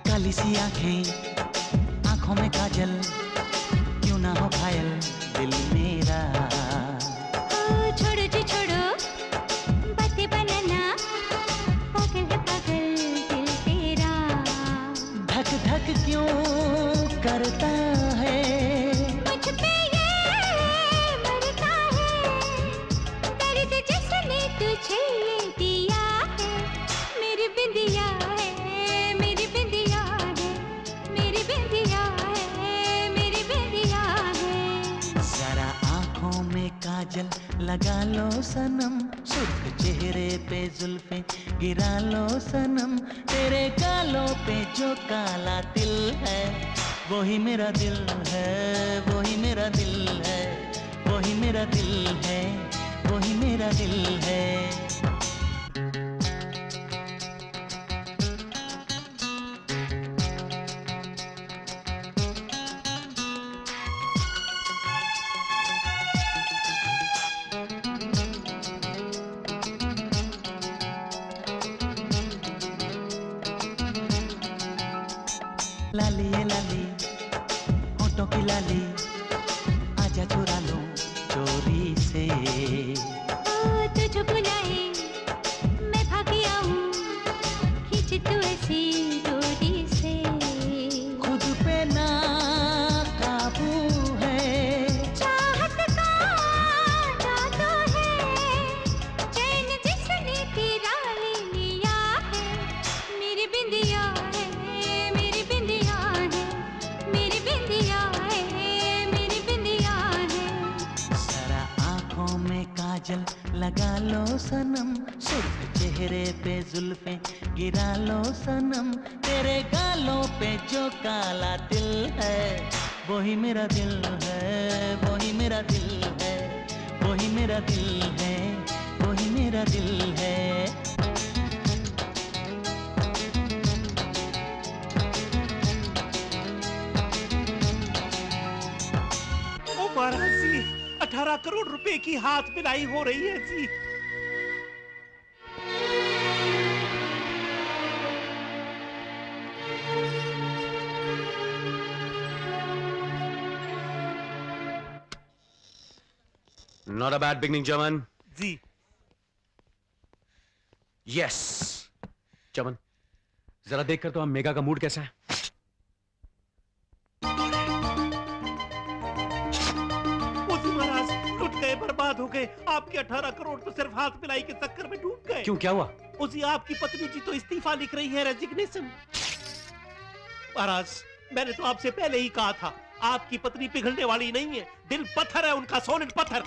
काली सी आंखें, आंखों में काजल, क्यों ना हो घायल दिल मेरा। छोड़ो जी छोड़ो बातें बनाना, पागल है पागल दिल तेरा। धक धक क्यों करता है मुझ पे ये मरता है, दर्द जिसने तुझे ये दिया है मेरी बिंदिया है, मेरी बिंदिया है, मेरी बिंदिया है, मेरी बिंदिया है। जरा आंखों में काजल लगा लो सनम, सुर्ख चेहरे पे जुल्फे गिरा लो सनम। तेरे गालों पे जो काला तिल है वही मेरा दिल है, वही मेरा दिल है, वही मेरा दिल है, वही मेरा दिल है। लाली ये लाली होठों की लाली आजा चुरा लो चोरी से। तुझे बुलाए मैं भागी आऊं खींच तू ऐसी डोरी से। खुद पे ना काबू है चाहत का जादू है चैन जिसने तेरा ले लिया है। मेरी बिंदिया है मेरी बिंदिया है मेरी बिंदिया है मेरी बिंदिया है। जरा आंखों में काजल लगा लो सनम सुर्ख चेहरे पे जुल्फे गिरा लो सनम। तेरे गालों पे जो काला दिल है वही मेरा दिल है वही मेरा दिल है वही मेरा दिल है वही मेरा दिल है। ओ महाराज जी 18 करोड़ रुपए की हाथ मिलाई हो रही है जी। Not a bad beginning, Chaman. Ji. Yes. चमन, जरा देखकर तो हम मेगा का मूड कैसा है? उसी महाराज लुट गए बर्बाद हो गए। आपके 18 करोड़ तो सिर्फ हाथ मिलाई के चक्कर में डूब गए। क्यों, क्या हुआ? उसी आपकी पत्नी जी तो इस्तीफा लिख रही है, रेजिग्नेशन। महाराज मैंने तो आपसे पहले ही कहा था आपकी पत्नी पिघलने वाली नहीं है। दिल पत्थर है उनका, सोलिड पत्थर।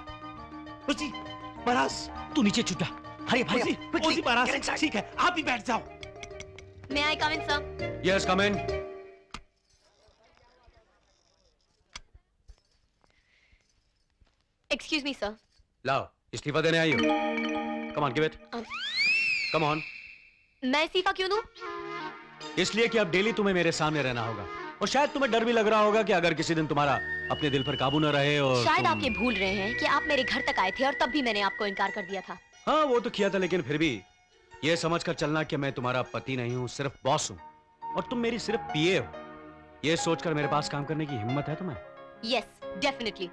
उसी महाराज तू नीचे छुटा। हरी उसी महाराज ठीक है आप ही बैठ जाओ। May I come in, sir? Yes, come in. Excuse me, sir. लाओ, इस्तीफा देने आई हो? Come on, give it. Come on. मैं इस्तीफा क्यों दूं? इसलिए कि अब डेली तुम्हें मेरे सामने रहना होगा और शायद तुम्हें डर भी लग रहा होगा कि अगर किसी दिन तुम्हारा अपने दिल पर काबू न रहे और शायद आप ये भूल रहे हैं कि आप मेरे घर तक आए थे और तब भी मैंने आपको इनकार कर दिया था। हाँ वो तो किया था, लेकिन फिर भी ये समझकर चलना कि मैं तुम्हारा पति नहीं हूँ, सिर्फ बॉस हूँ और तुम मेरी सिर्फ पीए हो। ये सोचकर मेरे पास काम करने की हिम्मत है तुम्हें? Yes, definitely.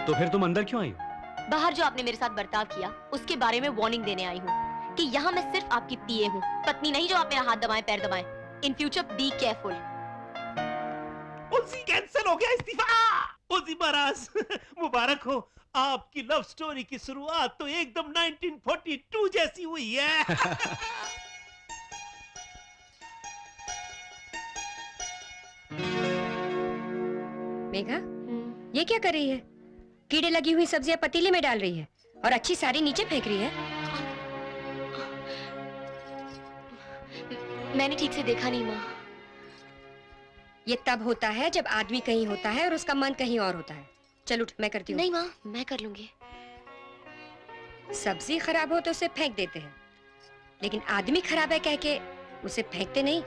तो फिर तुम अंदर क्यों आई हो? बाहर जो आपने मेरे साथ बर्ताव किया उसके बारे में वार्निंग देने आई हूँ कि यहाँ मैं सिर्फ आपकी पीए हूँ, पत्नी नहीं जो आप मेरा हाथ दबाएं पैर दबाएं। In future be careful. उसी कैंसिल हो गया इस्तीफा। उसी महाराज मुबारक हो, आपकी लव स्टोरी की शुरुआत तो एकदम 1942 जैसी हुई है। मेघा, ये क्या कर रही है? कीड़े लगी हुई सब्जियां पतीले में डाल रही है और अच्छी सारी नीचे फेंक रही है। मैंने ठीक से देखा नहीं माँ। ये तब होता है जब आदमी कहीं होता है और उसका मन कहीं और होता है। चल उठ, मैं करती हूँ। नहीं माँ, मैं कर लूंगी। सब्जी खराब हो तो उसे फेंक देते हैं, लेकिन आदमी खराब है कह के उसे फेंकते नहीं,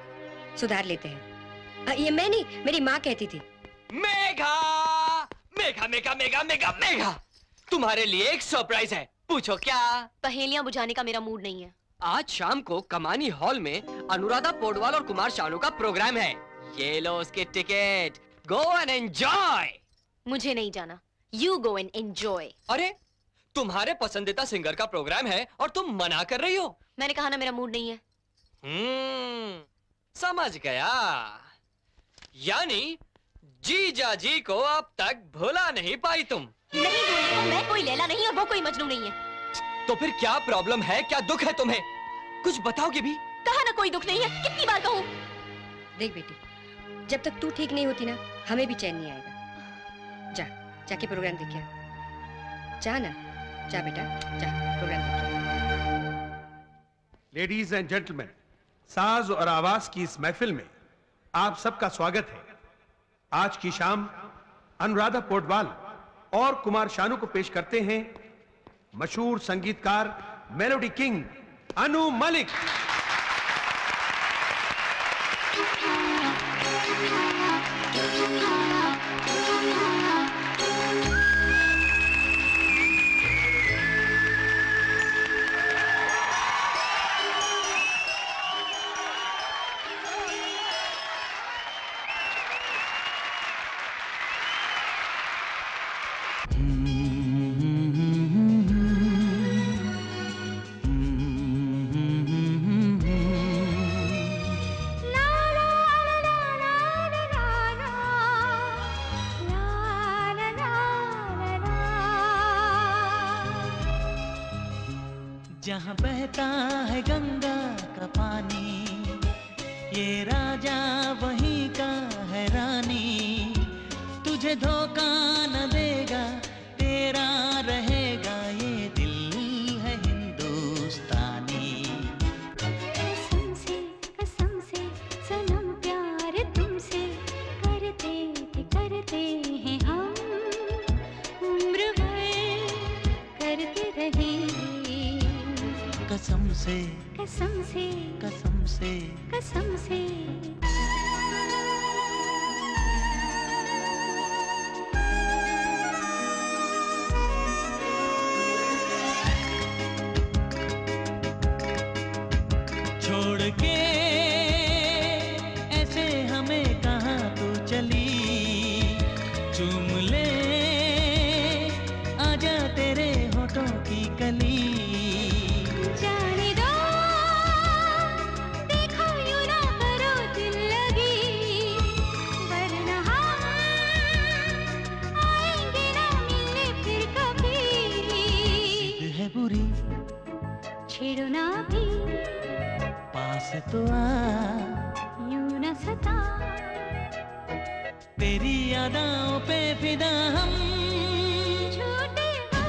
सुधार लेते हैं। ये मैं नहीं, मेरी माँ कहती थी। मेघा मेघा मेघा मेघा मेघा मेघा, तुम्हारे लिए एक सरप्राइज है। पूछो क्या? पहेलियां बुझाने का मेरा मूड नहीं है। आज शाम को कमानी हॉल में अनुराधा पोडवाल और कुमार शानू का प्रोग्राम है। ये लो उसके टिकट, गो एंड एंजॉय। मुझे नहीं जाना, यू गो एंड एंजॉय। अरे तुम्हारे पसंदीदा सिंगर का प्रोग्राम है और तुम मना कर रही हो। मैंने कहा ना मेरा मूड नहीं है। समझ गया। यानी जीजा जी को अब तक भुला नहीं पाई तुम। नहीं भूलने को मैं कोई लैला नहीं और वो कोई मजनू नहीं है। तो फिर क्या प्रॉब्लम है, क्या दुख है तुम्हें? कुछ बताओगे भी? कहा ना कोई दुख नहीं है, कितनी बार कहूँ? देख बेटी, जब तक तू ठीक नहीं होती ना, हमें भी चैन नहीं आएगा। जा, जाके प्रोग्राम देख आ। जा ना, जा बेटा, जा प्रोग्राम देख। लेडीज एंड जेंटलमैन, साज और आवाज की इस महफिल में आप सबका स्वागत है। आज की शाम अनुराधा पोडवाल और कुमार शानू को पेश करते हैं मशहूर संगीतकार मेलोडी किंग अनु मलिक। जहाँ बहता है गंगा का पानी, ये राजा वहीं का है रानी। तुझे धोखा न देगा, तेरा रहेगा, ये दिल है हिंदुस्तानी। कसम से सनम प्यार तुमसे करते हैं हम, उम्र भर करते रहेंगे। कसम से कसम से कसम से कसम से। छोड़ के ऐसे हमें कहाँ तू चली, चूम ले आजा तेरे होठों की कली। जाने दो, देखो यूं ना करो दिल लगी, वरना हम आएंगे ना मिलने फिर कभी। जिद है बुरी छेड़ो ना भी, पास तो आ, यूं ना सता। तेरी यादों पे फिदा हम, छूटे हो।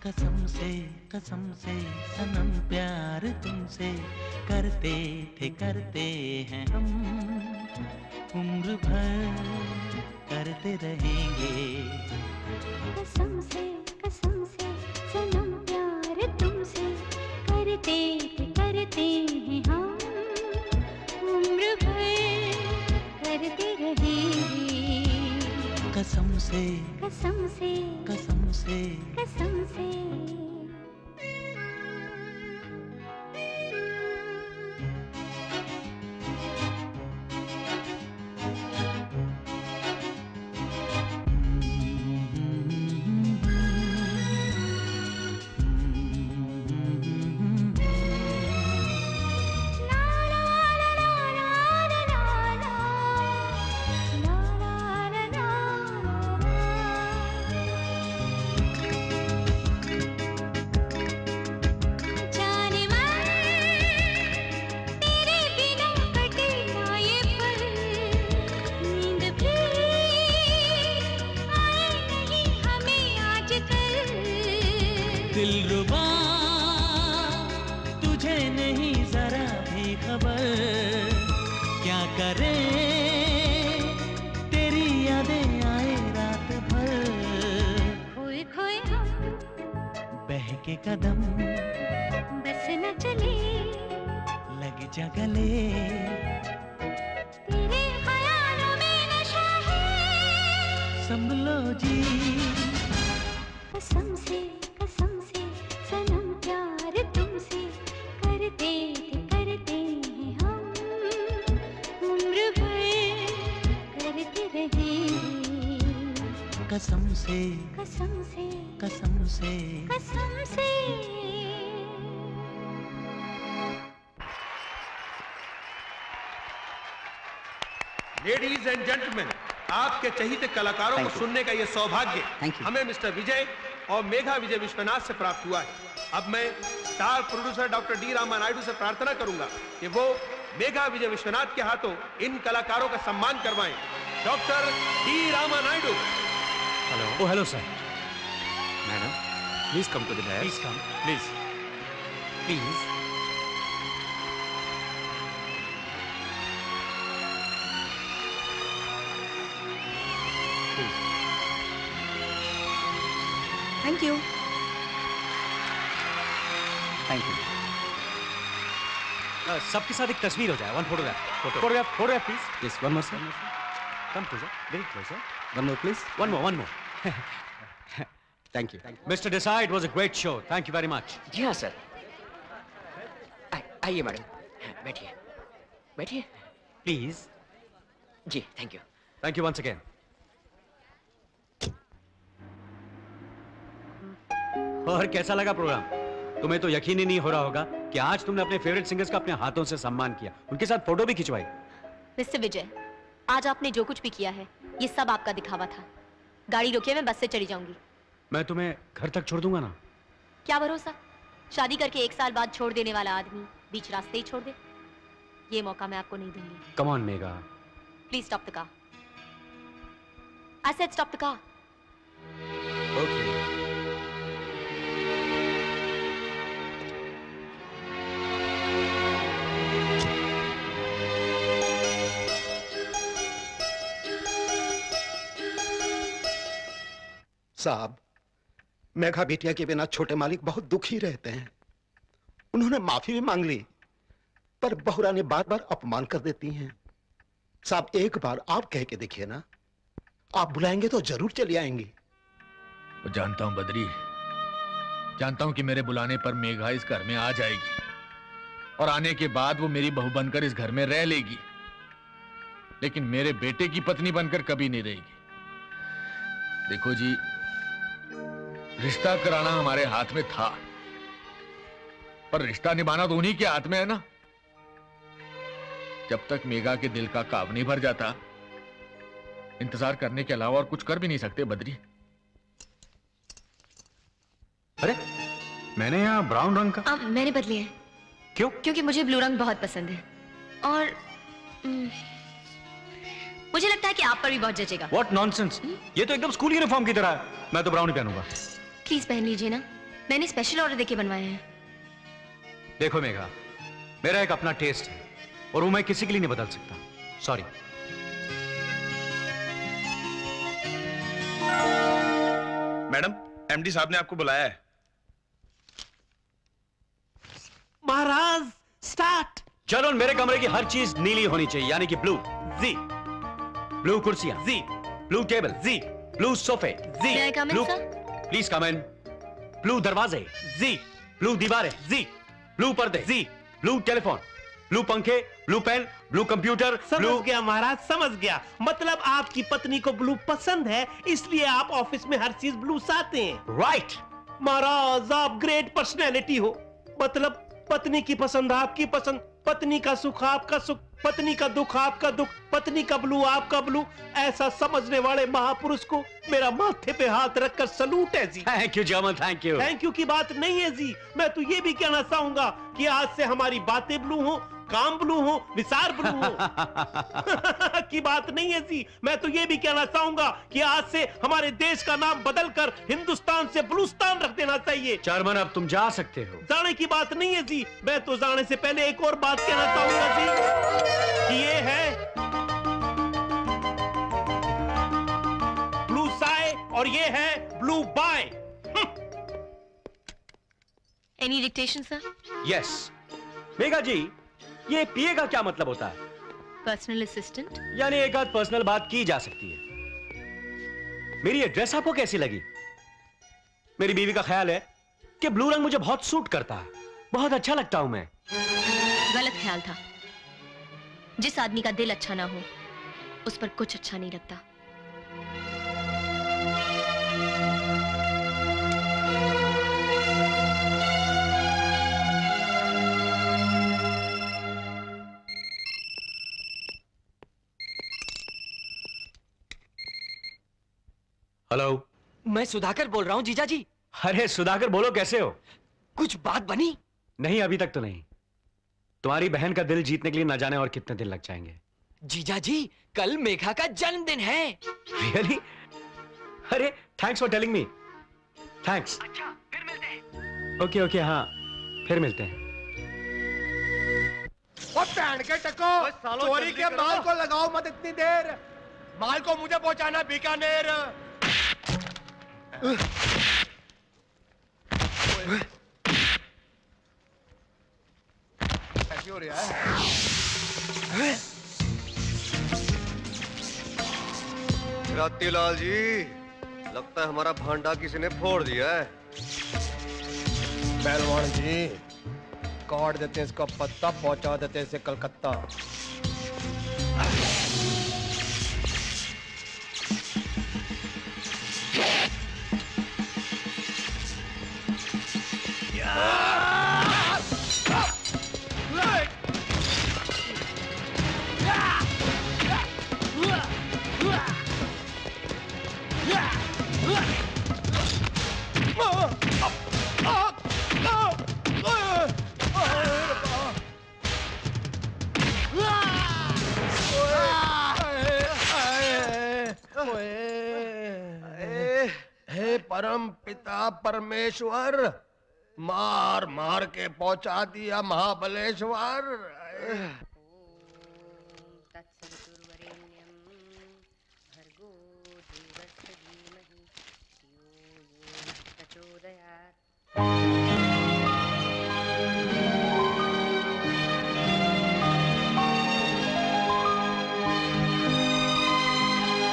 कसम से सनम प्यार तुमसे करते हैं हम, उम्र भर करते रहेंगे। कसम से सनम प्यार तुमसे करते हैं हम, उम्र भर करते रहेंगे। कसम से कसम से कसम से कसम से। दिलरुबा तुझे नहीं जरा भी खबर, क्या करें तेरी यादें आए रात भर। खोए खोए हम बहके कदम बस न चले, लग जा गले, तेरे ख्यालों में नशा है। संभलो जी कसम से सनम प्यार तुमसे करते हैं हम, उम्र भर करते रहेंगे। कसम से कसम से कसम से कसम से। लेडीज एंड जेंटलमैन, आपके चहीते कलाकारों को सुनने का यह सौभाग्य हमें मिस्टर विजय और मेघा विजय विश्वनाथ से प्राप्त हुआ है। अब मैं star producer doctor D Rama Naidu से प्रार्थना करूंगा कि वो मेघा विजय विश्वनाथ के हाथों इन कलाकारों का सम्मान करवाएं। Doctor D Rama Naidu. Hello. Oh, hello, sir. Madam, please come to the dais. Please come. Please. Please. Thank you. Thank you. सबके साथ एक तस्वीर हो जाए। One photograph. Photograph please. Yes, one more, sir. Come closer, very closer. One more, please. One more. Thank you. Mr. Desai, it was a great show. Thank you very much. जी हाँ sir. आइए madam, बैठिए। Please. जी, thank you. Thank you once again. और कैसा लगा programme? तुम्हें तो यकीन ही नहीं हो रहा होगा कि आज तुमने अपने फेवरेट सिंगर्स का अपने हाथों से सम्मान किया, उनके साथ फोटो भी खिंचवाई। मिस्टर विजय, आज आपने जो कुछ भी किया है ये सब आपका दिखावा था। गाड़ी रोकिए, मैं बस से चली जाऊंगी। मैं तुम्हें घर तक छोड़ दूंगा ना। क्या भरोसा, शादी करके 1 साल बाद छोड़ देने वाला आदमी बीच रास्ते ही छोड़ दे। ये मौका मैं आपको नहीं दूंगी। Come on Megha. Please stop the car. I said stop the car. Okay. साहब, मेघा बिटिया के बिना छोटे मालिक बहुत दुखी रहते हैं। उन्होंने माफी भी मांग ली, पर बहुरानी बार बार अपमान कर देती हैं। साहब, एक बार आप कह के देखिए ना, आप बुलाएंगे तो जरूर चली आएंगी। जानता हूं बद्री, जानता हूं कि मेरे बुलाने पर मेघा इस घर में आ जाएगी और आने के बाद वो मेरी बहू बनकर इस घर में रह लेगी, लेकिन मेरे बेटे की पत्नी बनकर कभी नहीं रहेगी। देखो जी, रिश्ता कराना हमारे हाथ में था, पर रिश्ता निभाना तो उन्हीं के हाथ में है ना। जब तक मेघा के दिल का काब नहीं भर जाता, इंतजार करने के अलावा और कुछ कर भी नहीं सकते बद्री। अरे, मैंने यहाँ ब्राउन रंग का। मैंने बदले हैं। क्यों? क्योंकि मुझे ब्लू रंग बहुत पसंद है और मुझे लगता है कि आप पर भी बहुत जचेगा। What nonsense! ये तो एकदम स्कूल यूनिफॉर्म की तरह है। मैं तो ब्राउन ही पहनूंगा। प्लीज पहन लीजिए ना, मैंने स्पेशल ऑर्डर देके बनवाए हैं। देखो मेघा, मेरा एक अपना टेस्ट है और वो मैं किसी के लिए नहीं बदल सकता। सॉरी। मैडम, एमडी साहब ने आपको बुलाया है। महाराज, स्टार्ट। चलो, मेरे कमरे की हर चीज नीली होनी चाहिए, यानी कि ब्लू। जी। ब्लू कुर्सियां। जी। Blue table. जी। ब्लू सोफे। जी। May I come in, blue, sir? Please come in. Blue दरवाजे। जी। ब्लू दीवारें। जी। ब्लू पर्दे। जी। Blue telephone. ब्लू पंखे। Blue pen. Blue computer. समझ गया महाराज, समझ गया। मतलब आपकी पत्नी को ब्लू पसंद है, इसलिए आप ऑफिस में हर चीज ब्लू चाहते हैं। राइट। महाराज, आप ग्रेट पर्सनैलिटी हो। मतलब पत्नी की पसंद आपकी पसंद, पत्नी का सुख आपका सुख, पत्नी का दुख आपका दुख, पत्नी का ब्लू आपका ब्लू। ऐसा समझने वाले महापुरुष को मेरा माथे पे हाथ रखकर सलूट है जी। Thank you German, thank you. Thank you की बात नहीं है जी। मैं तो ये भी कहना चाहूंगा कि आज से हमारी बातें ब्लू हो, काम ब्लू हो, विचार ब्लू हो की बात नहीं है जी। मैं तो ये भी कहना चाहूंगा कि आज से हमारे देश का नाम बदलकर हिंदुस्तान से ब्लूस्तान रख देना चाहिए। चेयरमैन, अब तुम जा सकते हो। जाने की बात नहीं है जी। मैं तो जाने से पहले एक और बात कहना चाहूंगा जी कि ये है ब्लू साय और ये है blue bye. Any dictation sir? Yes. Megha ji, ये पीए का क्या मतलब होता है? Personal assistant. यानी एक आध पर्सनल बात की जा सकती है। मेरी ये ड्रेस आपको कैसी लगी? मेरी बीवी का ख्याल है कि ब्लू रंग मुझे बहुत सूट करता है, बहुत अच्छा लगता हूं मैं। गलत ख्याल था। जिस आदमी का दिल अच्छा ना हो, उस पर कुछ अच्छा नहीं लगता। हेलो, मैं सुधाकर बोल रहा हूँ जीजा जी। अरे सुधाकर बोलो, कैसे हो? कुछ बात बनी? नहीं, अभी तक तो नहीं। तुम्हारी बहन का दिल जीतने के लिए न जाने और कितने दिन लग जाएंगे। जीजा जी, कल मेघा का जन्मदिन है। रियली? अरे thanks for telling me. Thanks. अच्छा, फिर मिलते हैं। ओके ओके, हाँ फिर मिलते हैं। वो पैन के टको, चोरी के माल को लगाओ मत इतनी देर। माल को मुझे पहुंचाना बीकानेर। ऐसे हो रहा है। रातीलाल जी, लगता है हमारा भांडा किसी ने फोड़ दिया है। पहलवान जी, काट देते हैं इसका पत्ता, पहुंचा देते हैं इसे कलकत्ता। परम पिता परमेश्वर मार मार के पहुंचा दिया Mahabaleshwar.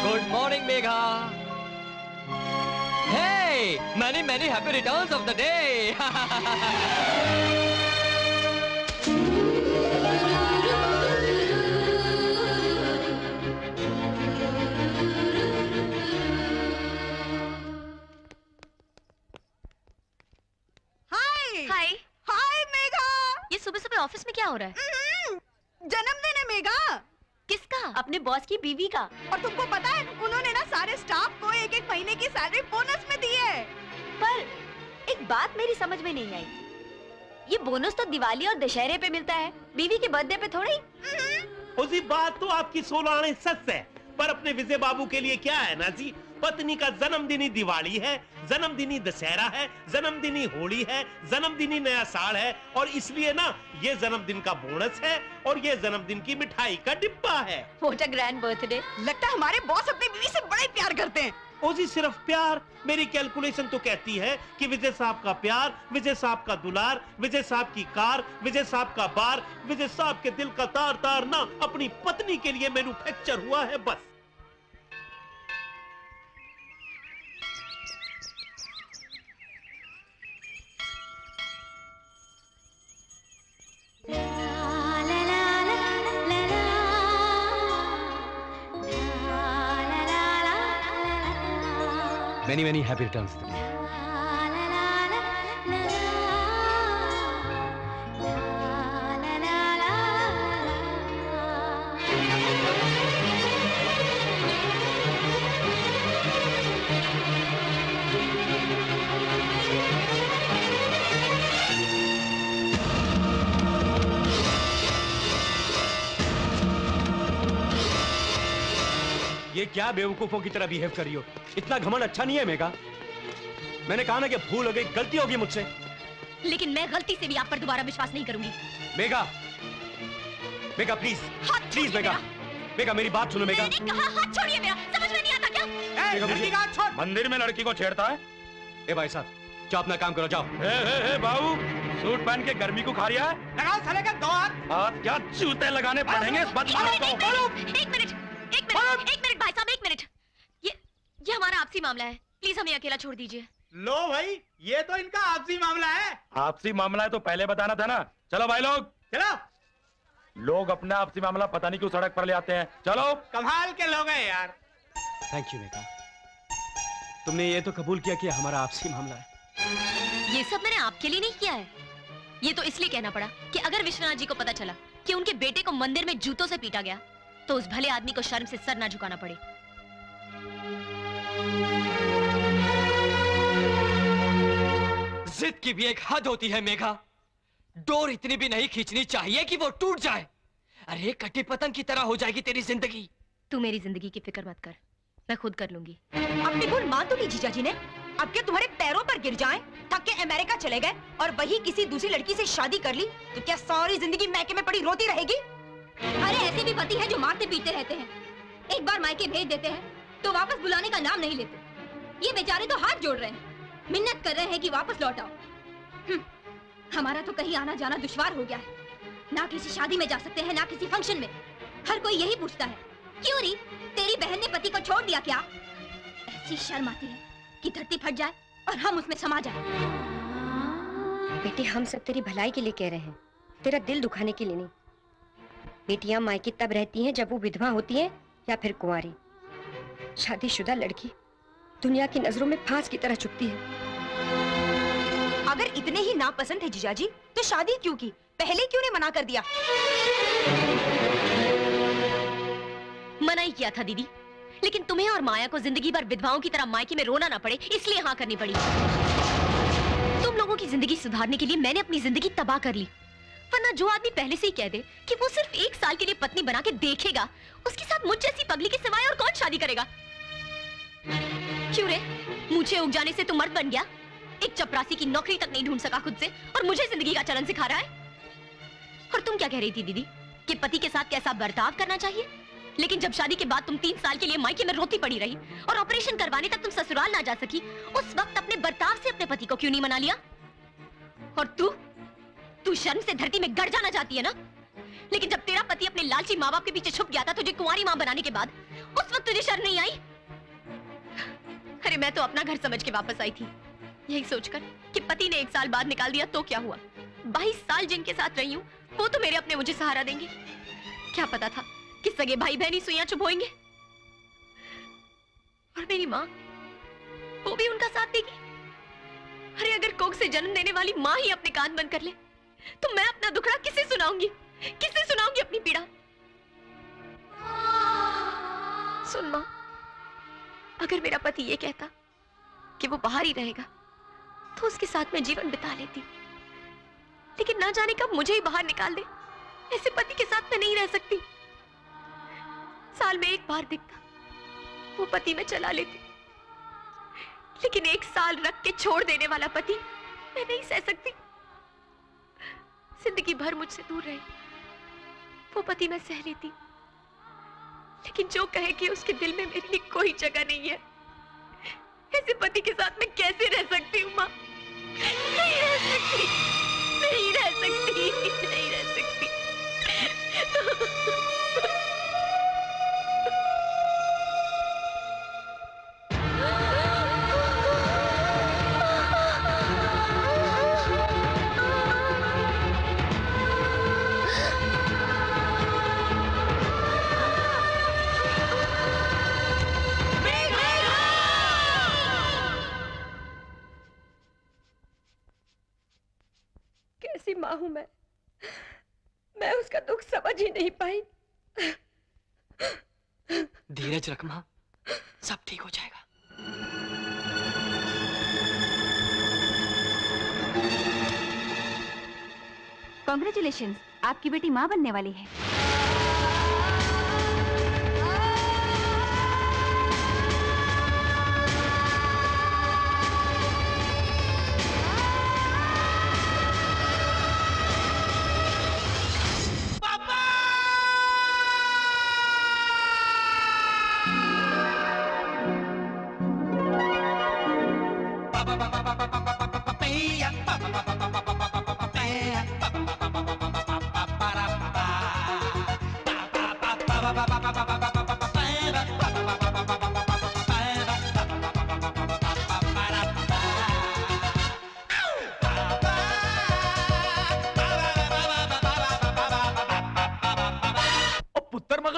Good morning, Megha. Hey, many happy returns of the day. हाय हाय मेघा, ये सुबह सुबह ऑफिस में क्या हो रहा है? जन्मदिन है मेघा। किसका? अपने बॉस की बीवी का। और तुमको पता है उन्होंने ना सारे स्टाफ को एक एक महीने की सैलरी बोनस में दी है। पर एक बात मेरी समझ में नहीं आई, ये बोनस तो दिवाली और दशहरे पे मिलता है, बीवी के बर्थडे पे थोड़ी। उसी बात तो आपकी 16 आने सच है, पर अपने विजय बाबू के लिए क्या है ना जी, पत्नी का जन्मदिनी दिवाली है, जन्मदिनी दशहरा है, जन्मदिनी होली है, जन्मदिनी नया साल है, और इसलिए ना ये जन्मदिन का बोनस है और ये जन्मदिन की मिठाई का डिब्बा है। What a grand birthday. लगता है हमारे बॉस अपनी बीवी से बड़ा ही प्यार करते हैं। ओ जी सिर्फ प्यार? मेरी कैलकुलेशन तो कहती है कि विजय साहब का प्यार, विजय साहब का दुलार, विजय साहब की कार, विजय साहब का बार, विजय साहब के दिल का तार तार ना अपनी पत्नी के लिए मैन्युफैक्चर हुआ है बस। Many happy returns to you. ये क्या बेवकूफों की तरह बिहेव कर रही हो? इतना घमंड अच्छा नहीं है मेघा। मैंने कहा ना कि भूल हो गई, गलती होगी मुझसे। लेकिन मैं गलती से भी आप पर दोबारा विश्वास नहीं करूंगी। मेघा, मेघा प्लीज, प्लीज मेघा, मेघा मेरी बात सुनो मेघा। मैंने कहा हाथ छोड़िए मेरा, समझ में नहीं आता क्या? लड़की का हाथ छोड़। मंदिर में लड़की को छेड़ता है? ए भाई साहब, जाओ अपना काम करो, जाओ। बाबू, सूट पहन के गर्मी को खा रिया है? लगाओ साले का 2 हाथ। हाथ क्या जूते लगाने पड़ेंगे इस बदमाश को। एक मिनट भाई साहब, 1 मिनट। ये हमारा आपसी मामला है, प्लीज हमें अकेला छोड़ दीजिए। लो भाई, ये तो इनका आपसी मामला है। आपसी मामला है तो पहले बताना था ना। चलो भाई लोग, चलो। लोग अपना आपसी मामला पता नहीं क्यों सड़क पर ले आते हैं। चलो। कमाल के लोग हैं यार। थैंक यू मेघा, तुमने ये तो कबूल किया कि हमारा आपसी मामला है। ये सब मैंने आपके लिए नहीं किया है, ये तो इसलिए कहना पड़ा कि अगर विश्वनाथ जी को पता चला कि उनके बेटे को मंदिर में जूतों से पीटा गया तो उस भले आदमी को शर्म से सर ना झुकाना पड़े। जिद की भी एक हद होती है मेघा, डोर इतनी भी नहीं खींचनी चाहिए कि वो टूट जाए। अरे कटी पतंग की तरह हो जाएगी तेरी जिंदगी। तू मेरी जिंदगी की फिक्र मत कर, मैं खुद कर लूंगी। अपनी भूल मान तो ली जीजा जी ने। अब क्या तुम्हारे पैरों पर गिर जाएं, थक के अमेरिका चले गए और वही किसी दूसरी लड़की से शादी कर ली तो क्या सारी जिंदगी मैके में पड़ी रोती रहेगी? अरे ऐसे भी पति हैं जो मारते पीटते रहते हैं, एक बार मायके भेज देते हैं तो वापस बुलाने का नाम नहीं लेते। ये बेचारे तो हाथ जोड़ रहे हैं, मिन्नत कर रहे हैं कि वापस लौट आओ। हमारा तो कहीं आना जाना दुश्वार हो गया है, ना किसी शादी में जा सकते हैं ना किसी फंक्शन में। हर कोई यही पूछता है, क्यों री तेरी बहन ने पति को छोड़ दिया क्या? ऐसी शर्म आती है कि धरती फट जाए और हम उसमें समा जाए। बेटी, हम सब तेरी भलाई के लिए कह रहे हैं, तेरा दिल दुखाने के लिए नहीं। बेटियां मायके तब रहती हैं जब वो विधवा होती हैं या फिर कुंवारी। शादीशुदा लड़की दुनिया की नजरों में फांस की तरह चुभती है। अगर इतने ही नापसंद है जीजा जी तो शादी क्यों की? पहले क्यों ने मना कर दिया? मना ही किया था दीदी, लेकिन तुम्हें और माया को जिंदगी भर विधवाओं की तरह मायके में रोना ना पड़े इसलिए हाँ करनी पड़ी। तुम लोगों की जिंदगी सुधारने के लिए मैंने अपनी जिंदगी तबाह कर ली, वरना जो आदमी पहले से ही कह दे कि वो सिर्फ 1 साल के लिए पत्नी बना के देखेगा, उसके साथ मुझ जैसी पगली के सिवाय और कौन शादी करेगा? क्यों रे? मुझे उग जाने से तू मर्द बन गया? एक चपरासी की नौकरी तक नहीं ढूंढ सका खुद से और मुझे जिंदगी का चलन सिखा रहा है? और तुम क्या कह रही थी दीदी कि पति के साथ कैसा बर्ताव करना चाहिए? लेकिन जब शादी के बाद तुम 3 साल के लिए मायके में रोती पड़ी रही और ऑपरेशन करवाने तक तुम ससुराल ना जा सकी, उस वक्त अपने बर्ताव से अपने पति को क्यों नहीं मना लिया? और तू शर्म से धरती में गड़ जाना चाहती है ना? लेकिन जब तेरा पति अपने लालची माँ बाप के पीछे छुप गया था तुझे कुंवारी माँ बनाने के बाद, उस वक्त तुझे शर्म नहीं आई? अरे मैं तो अपना घर समझ के वापस आई थी, यही सोचकर कि पति ने 1 साल बाद निकाल दिया तो क्या हुआ। 22 साल जिनके साथ रही हूँ वो तो मेरे अपने मुझे सहारा देंगे। क्या पता था कि सगे भाई बहन ही सुइयां चुभोएंगे। और मेरी माँ, वो भी उनका साथ देगी। अरे अगर कोख से जन्म देने वाली माँ ही अपने कान बंद कर ले तो मैं अपना दुखड़ा किसे सुनाऊंगी? किसे सुनाऊंगी अपनी पीड़ा? सुन माँ, अगर मेरा पति ये कहता कि वो बाहर ही रहेगा तो उसके साथ मैं जीवन बिता लेती, लेकिन ना जाने कब मुझे ही बाहर निकाल दे। ऐसे पति के साथ मैं नहीं रह सकती। साल में 1 बार दिखता वो पति मैं चला लेती, लेकिन 1 साल रख के छोड़ देने वाला पति मैं नहीं सह सकती। जिंदगी भर मुझसे दूर रहे वो पति मैं सह लेती, लेकिन जो कहे कि उसके दिल में मेरे लिए कोई जगह नहीं है, ऐसे पति के साथ मैं कैसे रह सकती हूँ माँ? नहीं रह सकती, नहीं रह सकती, नहीं रह सकती। कैसी माँ हूं मैं उसका दुख समझ ही नहीं पाई। धीरज रख माँ, सब ठीक हो जाएगा। कॉन्ग्रेचुलेशंस, आपकी बेटी माँ बनने वाली है।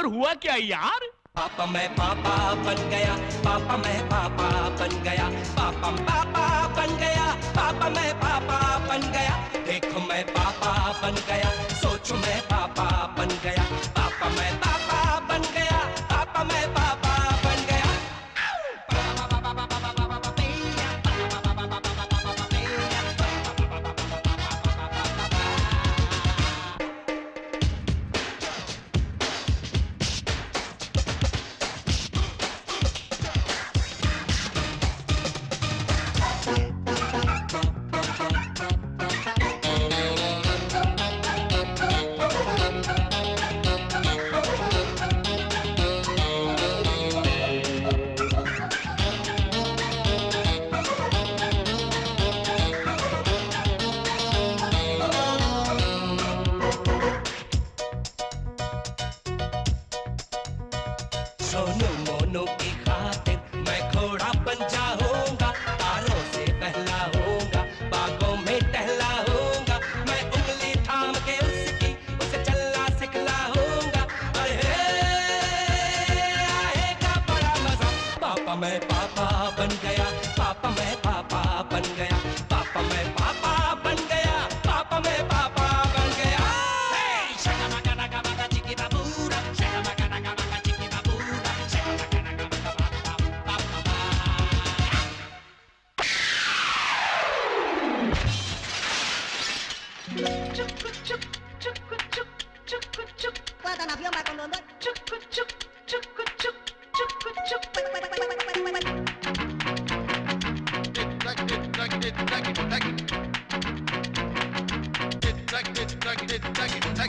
हुआ क्या यार? पापा मैं पापा बन गया, पापा मैं पापा बन गया, पापा पापा बन गया, पापा मैं पापा बन गया। देखो मैं पापा बन गया, सोचो मैं पापा बन गया, पापा मैं पापा बन गया, पापा मैं पापा बन गया। सोनू मोनू की खातिर मैं घोड़ा बन जाऊंगा, तारों से बहलाऊंगा, बागों में टहलाऊंगा, मैं उंगली थाम के उसकी उसे चलना सिखलाऊंगा। अरे आएगा बड़ा मजा। पापा मैं पापा बन गया, पापा मैं पापा बन गया, पापा मैं पापा बन गया, पापा मैं पापा बन गया। Puedo nació más con los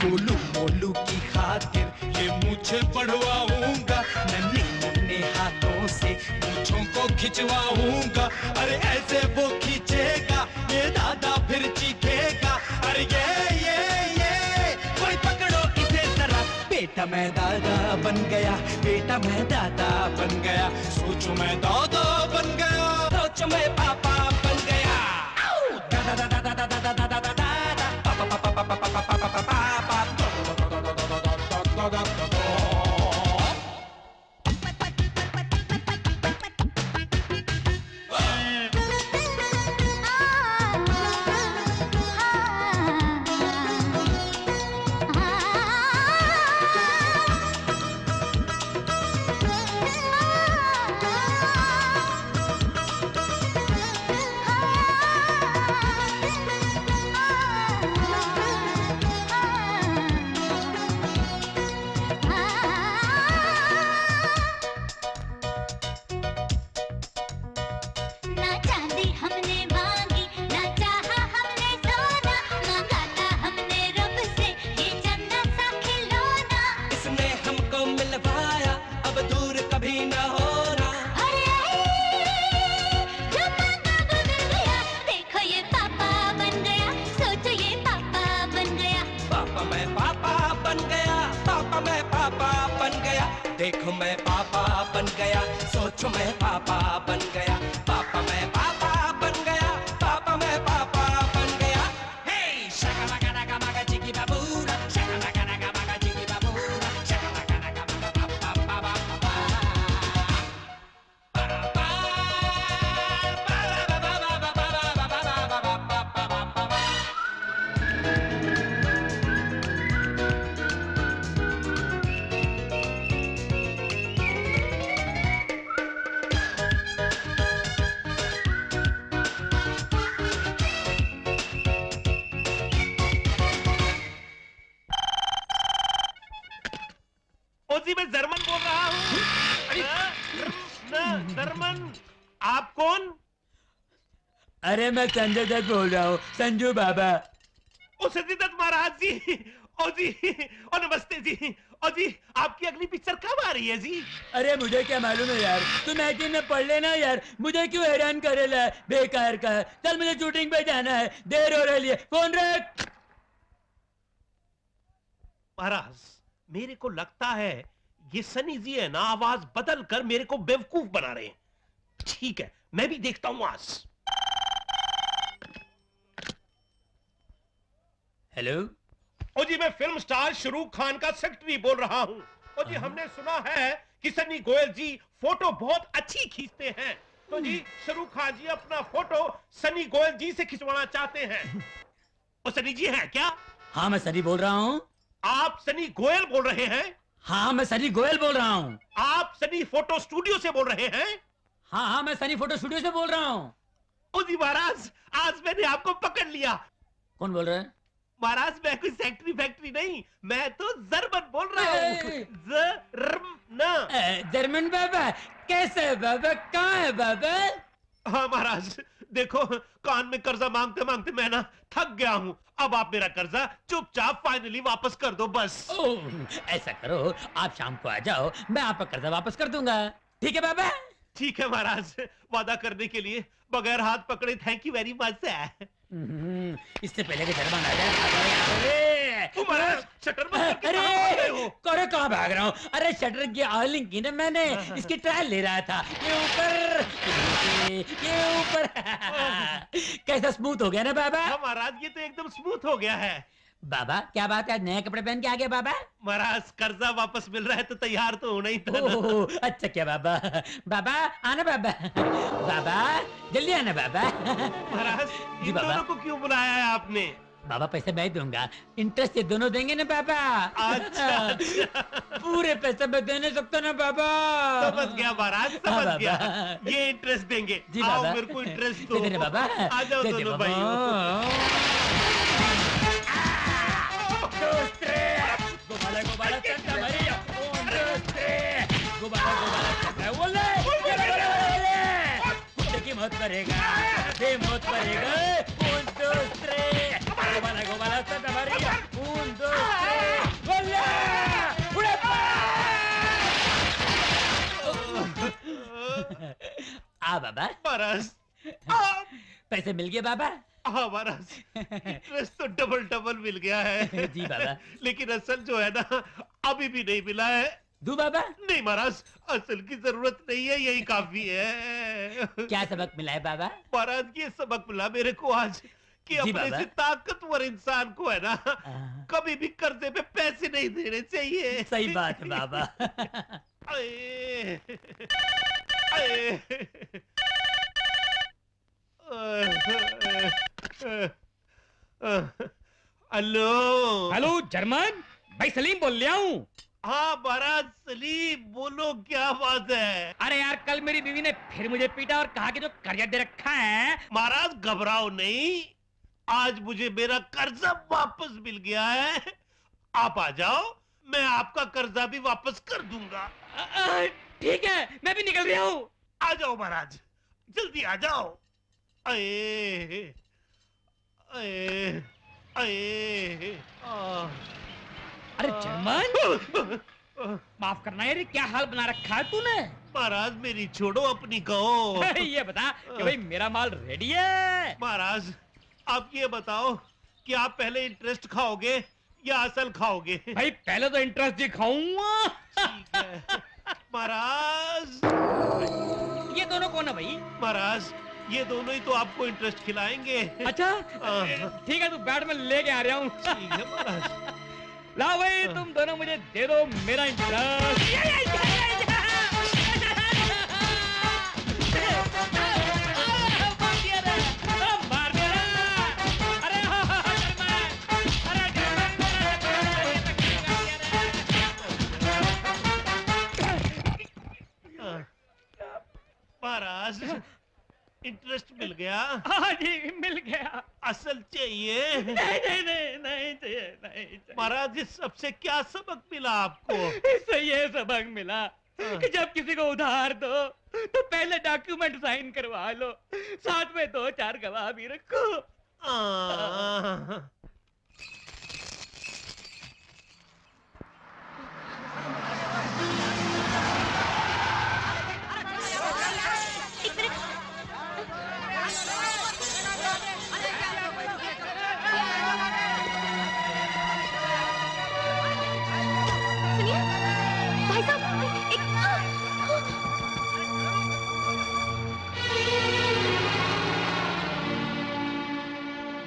Golu Molu की खातिर ये मुझे बढ़वाऊंगा, नन्हे मुन्ने हाथों से मूंछों को खिंचवाऊंगा। अरे ऐसे वो खींचेगा ये दादा फिर चीखेगा। अरे ये कोई पकड़ो इसे जरा। बेटा मैं दादा बन गया, बेटा मैं दादा बन गया, सोचो मैं दादा बन गया, सोचो मैं पापा बन गया। दादा दादा दादा दादा दादा दादा पापा पापा पापा पापा पापा पापा। देखो मैं पापा बन गया, सोचो मैं पापा बन गया, पापा मैं पापा बन गया, पापा मैं पापा बन गया। हे शका लगा मगा चिकी बाबूरा, शका लगा मगा चिकी बाबूरा, शका लगा मगा पापा पापा मैं जर्मन बोल रहा हूँ। जर्मन, आप कौन? अरे मैं संजय दत्त बोल रहा हूँ, संजू बाबा। ओ संजय दत्त महाराज जी, ओ जी, ओ नमस्ते जी। ओ जी, आपकी अगली पिक्चर कब आ रही है जी? अरे मुझे क्या मालूम है यार, तुम मैगजीन में पढ़ लेना यार, मुझे क्यों हैरान करेला बेकार का। चल मुझे शूटिंग पे जाना है, देर हो रही है, फोन रख। महाराज मेरे को लगता है ये सनी जी है ना, आवाज बदल कर मेरे को बेवकूफ बना रहे हैं। ठीक है, मैं भी देखता हूं आज। हेलो। ओ जी, मैं फिल्म स्टार शाहरुख खान का सेक्रेटरी बोल रहा हूं। ओ जी, हमने सुना है कि सनी गोयल जी फोटो बहुत अच्छी खींचते हैं, तो जी शाहरुख खान जी अपना फोटो सनी गोयल जी से खिंचवाना चाहते हैं। ओ सनी जी हैं क्या? हाँ मैं सनी बोल रहा हूँ। आप सनी गोयल बोल रहे हैं? हाँ मैं सनी गोयल बोल रहा हूँ। आप सनी फोटो स्टूडियो से बोल रहे हैं? हाँ मैं सनी फोटो स्टूडियो से बोल रहा हूँ। ओ जी महाराज, आज मैंने आपको पकड़ लिया। कौन बोल रहा है? महाराज मैं कोई सेक्रेटरी फैक्ट्री नहीं, मैं तो जर्मन बोल रहा हूँ। जर्मन बाबा, कैसे बाबा, कहाँ है बाबा? हाँ महाराज, देखो कान में कर्जा मांगते मांगते मैं ना थक गया हूँ। अब आप मेरा कर्जा चुपचाप फाइनली वापस कर दो बस। ऐसा करो, आप शाम को आ जाओ, मैं आपका कर्जा वापस कर दूंगा। ठीक है बाबा? ठीक है महाराज, वादा करने के लिए बगैर हाथ पकड़े थैंक यू वेरी मच। इससे पहले कि जर्मन आ जाए। महाराज शटर बंद अरे कहाँ भाग रहा हूँ? अरे शटर की ऑयलिंग की ना मैंने, इसकी ट्रायल ले रहा था। ये ऊपर कैसा स्मूथ हो गया ना बाबा? हाँ महाराज, ये तो एकदम स्मूथ हो गया है। बाबा क्या बात है, नए कपड़े पहन के आ गए बाबा? महाराज कर्जा वापस मिल रहा है तो तैयार तो होना ही था ना। अच्छा क्या बाबा? बाबा आना बाबा, बाबा जल्दी आना बाबा। महाराज इन दोनों को क्यों बुलाया है आपने? बाबा पैसे मैं दूंगा, इंटरेस्ट ये दोनों देंगे ना बाबा? अच्छा। पूरे पैसे मैं दे नहीं सकता ना बाबा। समझ गया महाराज, समझ गया। ये इंटरेस्ट देंगे। जी बाबा। मेरे को इंटरेस्ट दो। दे बाबा, आ जाओ दोनों भाई। मत मरेगा, ऐसे मत मरेगा। 1, 2, 3 गोबाला सदा मरिया। 1, 2, 3 गोला उड़े आ बाबा। महाराज पैसे मिल गए बाबा? हाँ महाराज, इंटरेस्ट तो डबल मिल गया है। जी बाबा। लेकिन असल जो है ना अभी भी नहीं मिला है। दू बाबा? नहीं महाराज, असल की जरूरत नहीं है, यही काफी है। क्या सबक मिला है बाबा? महाराज ये सबक मिला मेरे को आज कि अपने से ताकतवर इंसान को है ना कभी भी कर्जे पे पैसे नहीं देने चाहिए। सही बात है बाबा। हेलो जर्मन, भाई सलीम बोल रहा हूँ। हाँ महाराज सलीम, बोलो क्या बात है? अरे यार कल मेरी बीवी ने फिर मुझे पीटा और कहा कि जो कर्जा दे रखा है। महाराज घबराओ नहीं, आज मुझे मेरा कर्जा वापस मिल गया है। आप आ जाओ, मैं आपका कर्जा भी वापस कर दूंगा। ठीक है, मैं भी निकल रहा हूँ। आ जाओ महाराज, जल्दी आ जाओ। अये, अये, अये, अरे जर्मन, माफ करना यार, क्या हाल बना रखा है तूने? महाराज मेरी छोड़ो, अपनी कहो। ये बता कि भाई मेरा माल रेडी है। महाराज आप ये बताओ कि आप पहले इंटरेस्ट खाओगे या असल खाओगे? भाई पहले तो इंटरेस्ट ही खाऊंगा। ठीक है महाराज। ये दोनों कौन है भाई? महाराज ये दोनों ही तो आपको इंटरेस्ट खिलाएंगे। अच्छा ठीक है, तू बैठ, में लेके आ रहा हूँ। ठीक है महाराज। लाओ भाई तुम दोनों मुझे दे दो मेरा इंटरेस्ट। महाराज इंटरेस्ट मिल गया? हाँ जी मिल गया। असल चाहिए? नहीं चाहिए, नहीं। महाराज इस सबसे क्या सबक मिला आपको? इससे ये सबक मिला कि जब किसी को उधार दो तो पहले डॉक्यूमेंट साइन करवा लो, साथ में 2-4 गवाह भी रखो।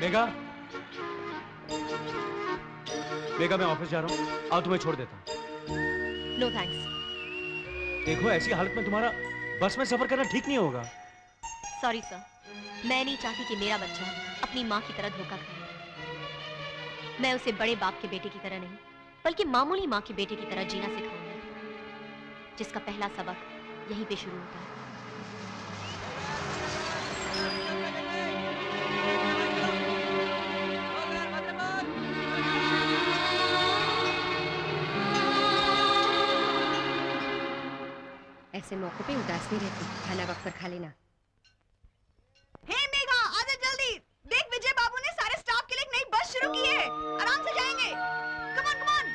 मेघा, मेघा मैं ऑफिस जा रहा हूँ, आओ तुम्हें छोड़ देता हूँ। No thanks. देखो ऐसी हालत में तुम्हारा बस में सफर करना ठीक नहीं होगा। सॉरी सर, मैं नहीं चाहती कि मेरा बच्चा अपनी माँ की तरह धोखा खाए। मैं उसे बड़े बाप के बेटे की तरह नहीं, बल्कि मामूली माँ के बेटे की तरह जीना सिखाऊंगी, जिसका पहला सबक यहीं पे शुरू होता है। ऐसे मौकों पे उदास नहीं रहती, खाना वक्त पर खा लेना। हे मेघा, आजा जल्दी। देख विजय बाबू ने सारे स्टाफ के लिए एक नई बस शुरू की है, आराम से जाएंगे। Come on come on.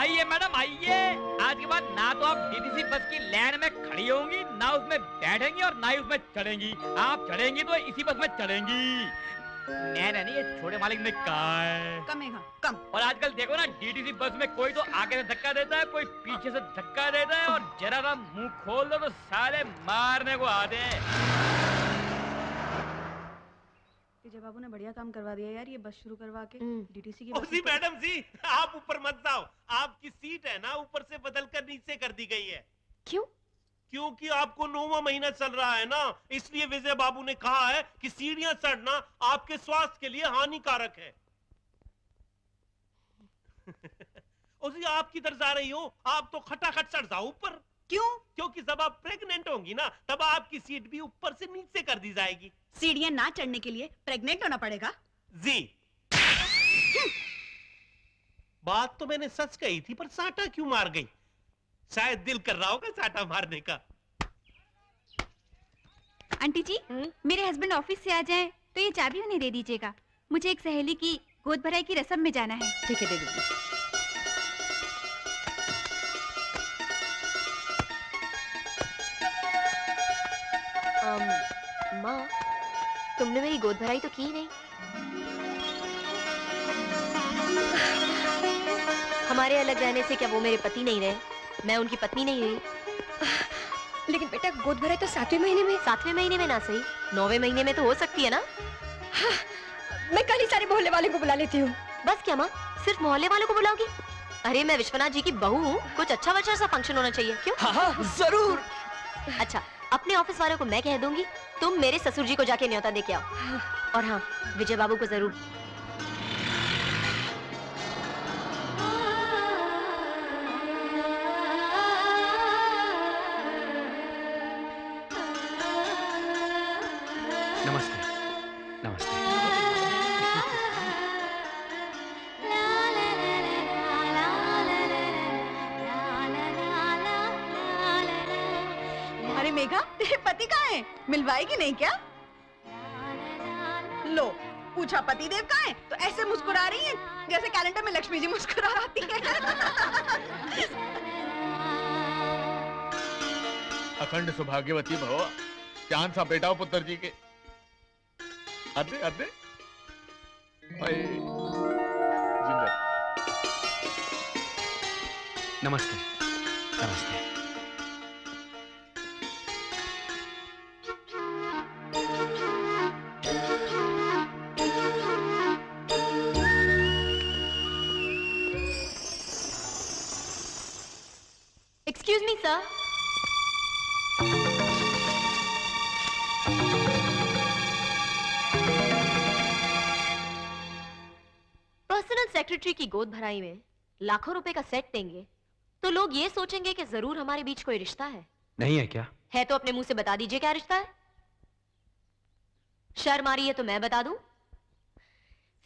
आइए मैडम आइए, आज के बाद ना तो आप डीटीसी बस की लाइन में खड़ी होंगी, ना उसमें बैठेंगी और ना ही उसमें चढ़ेंगी। आप चढ़ेंगी तो इसी बस में चढ़ेंगी। मैंने नहीं, ये छोटे मालिक ने कहा है। कम है, कम। और आजकल देखो ना, डीटीसी बस में कोई तो आगे से धक्का देता है, कोई पीछे से धक्का देता है, और जरा सा मुंह खोल दो तो साले मारने को आते हैं। विजय बाबू ने बढ़िया काम करवा दिया यार, ये बस शुरू करवा के डीटीसी की बस। जी मैडम जी, आप ऊपर मत जाओ, आपकी सीट है ना ऊपर से बदल कर नीचे कर दी गई है। क्यों? क्योंकि आपको 9वां महीना चल रहा है ना, इसलिए विजय बाबू ने कहा है कि सीढ़ियां चढ़ना आपके स्वास्थ्य के लिए हानिकारक है। उसी आप किधर जा रही हो? आप तो खटाखट चढ़ जाओ ऊपर। क्यों? क्योंकि जब आप प्रेग्नेंट होंगी ना, तब आपकी सीट भी ऊपर से नीचे कर दी जाएगी। सीढ़ियां ना चढ़ने के लिए प्रेग्नेंट होना पड़ेगा? जी। बात तो मैंने सच कही थी, पर साटा क्यों मार गई? शायद दिल कर रहा होगा साटा मारने का। आंटी जी, मेरे हस्बैंड ऑफिस से आ जाएं तो ये चाबी उन्हें दे दीजिएगा। मुझे एक सहेली की गोद भराई की रस्म में जाना है। ठीक है, दे दूंगी। माँ, तुमने मेरी गोद भराई तो की नहीं। हमारे अलग रहने से क्या वो मेरे पति नहीं रहे? मैं उनकी पत्नी नहीं रही? लेकिन बेटा गोद भराई तो 7वें महीने में। 7वें महीने में ना सही, 9वें महीने में तो हो सकती है ना? मैं कल ही सारे मोहल्ले वाले को बुला लेती हूँ। बस क्या माँ, सिर्फ मोहल्ले वालों को बुलाओगी? अरे मैं विश्वनाथ जी की बहू हूँ, कुछ अच्छा वच्चा सा फंक्शन होना चाहिए। क्यों? हाँ, जरूर। अच्छा, अपने ऑफिस वालों को मैं कह दूंगी, तुम मेरे ससुर जी को जाके न्योता दे के आओ। और हाँ, विजय बाबू को जरूर। नमस्ते। नमस्ते। अरे मेघा, तेरे पति कहाँ हैं? मिलवाएगी नहीं क्या? लो, पूछा पति देव कहाँ हैं? तो ऐसे मुस्कुरा रही हैं जैसे कैलेंडर में लक्ष्मी जी मुस्कुरा आती है। अखंड सौभाग्यवती भव, चांद सा बेटा हो पुत्र जी के। अरे अरे जिंदा। नमस्ते। नमस्ते। Excuse me sir. Personal secretary की गोद भराई में लाखों रुपए का सेट देंगे तो लोग ये सोचेंगे कि जरूर हमारे बीच कोई रिश्ता है। नहीं है क्या? है तो अपने मुंह से बता दीजिए क्या रिश्ता है। शर्म आ रही है तो मैं बता दूं।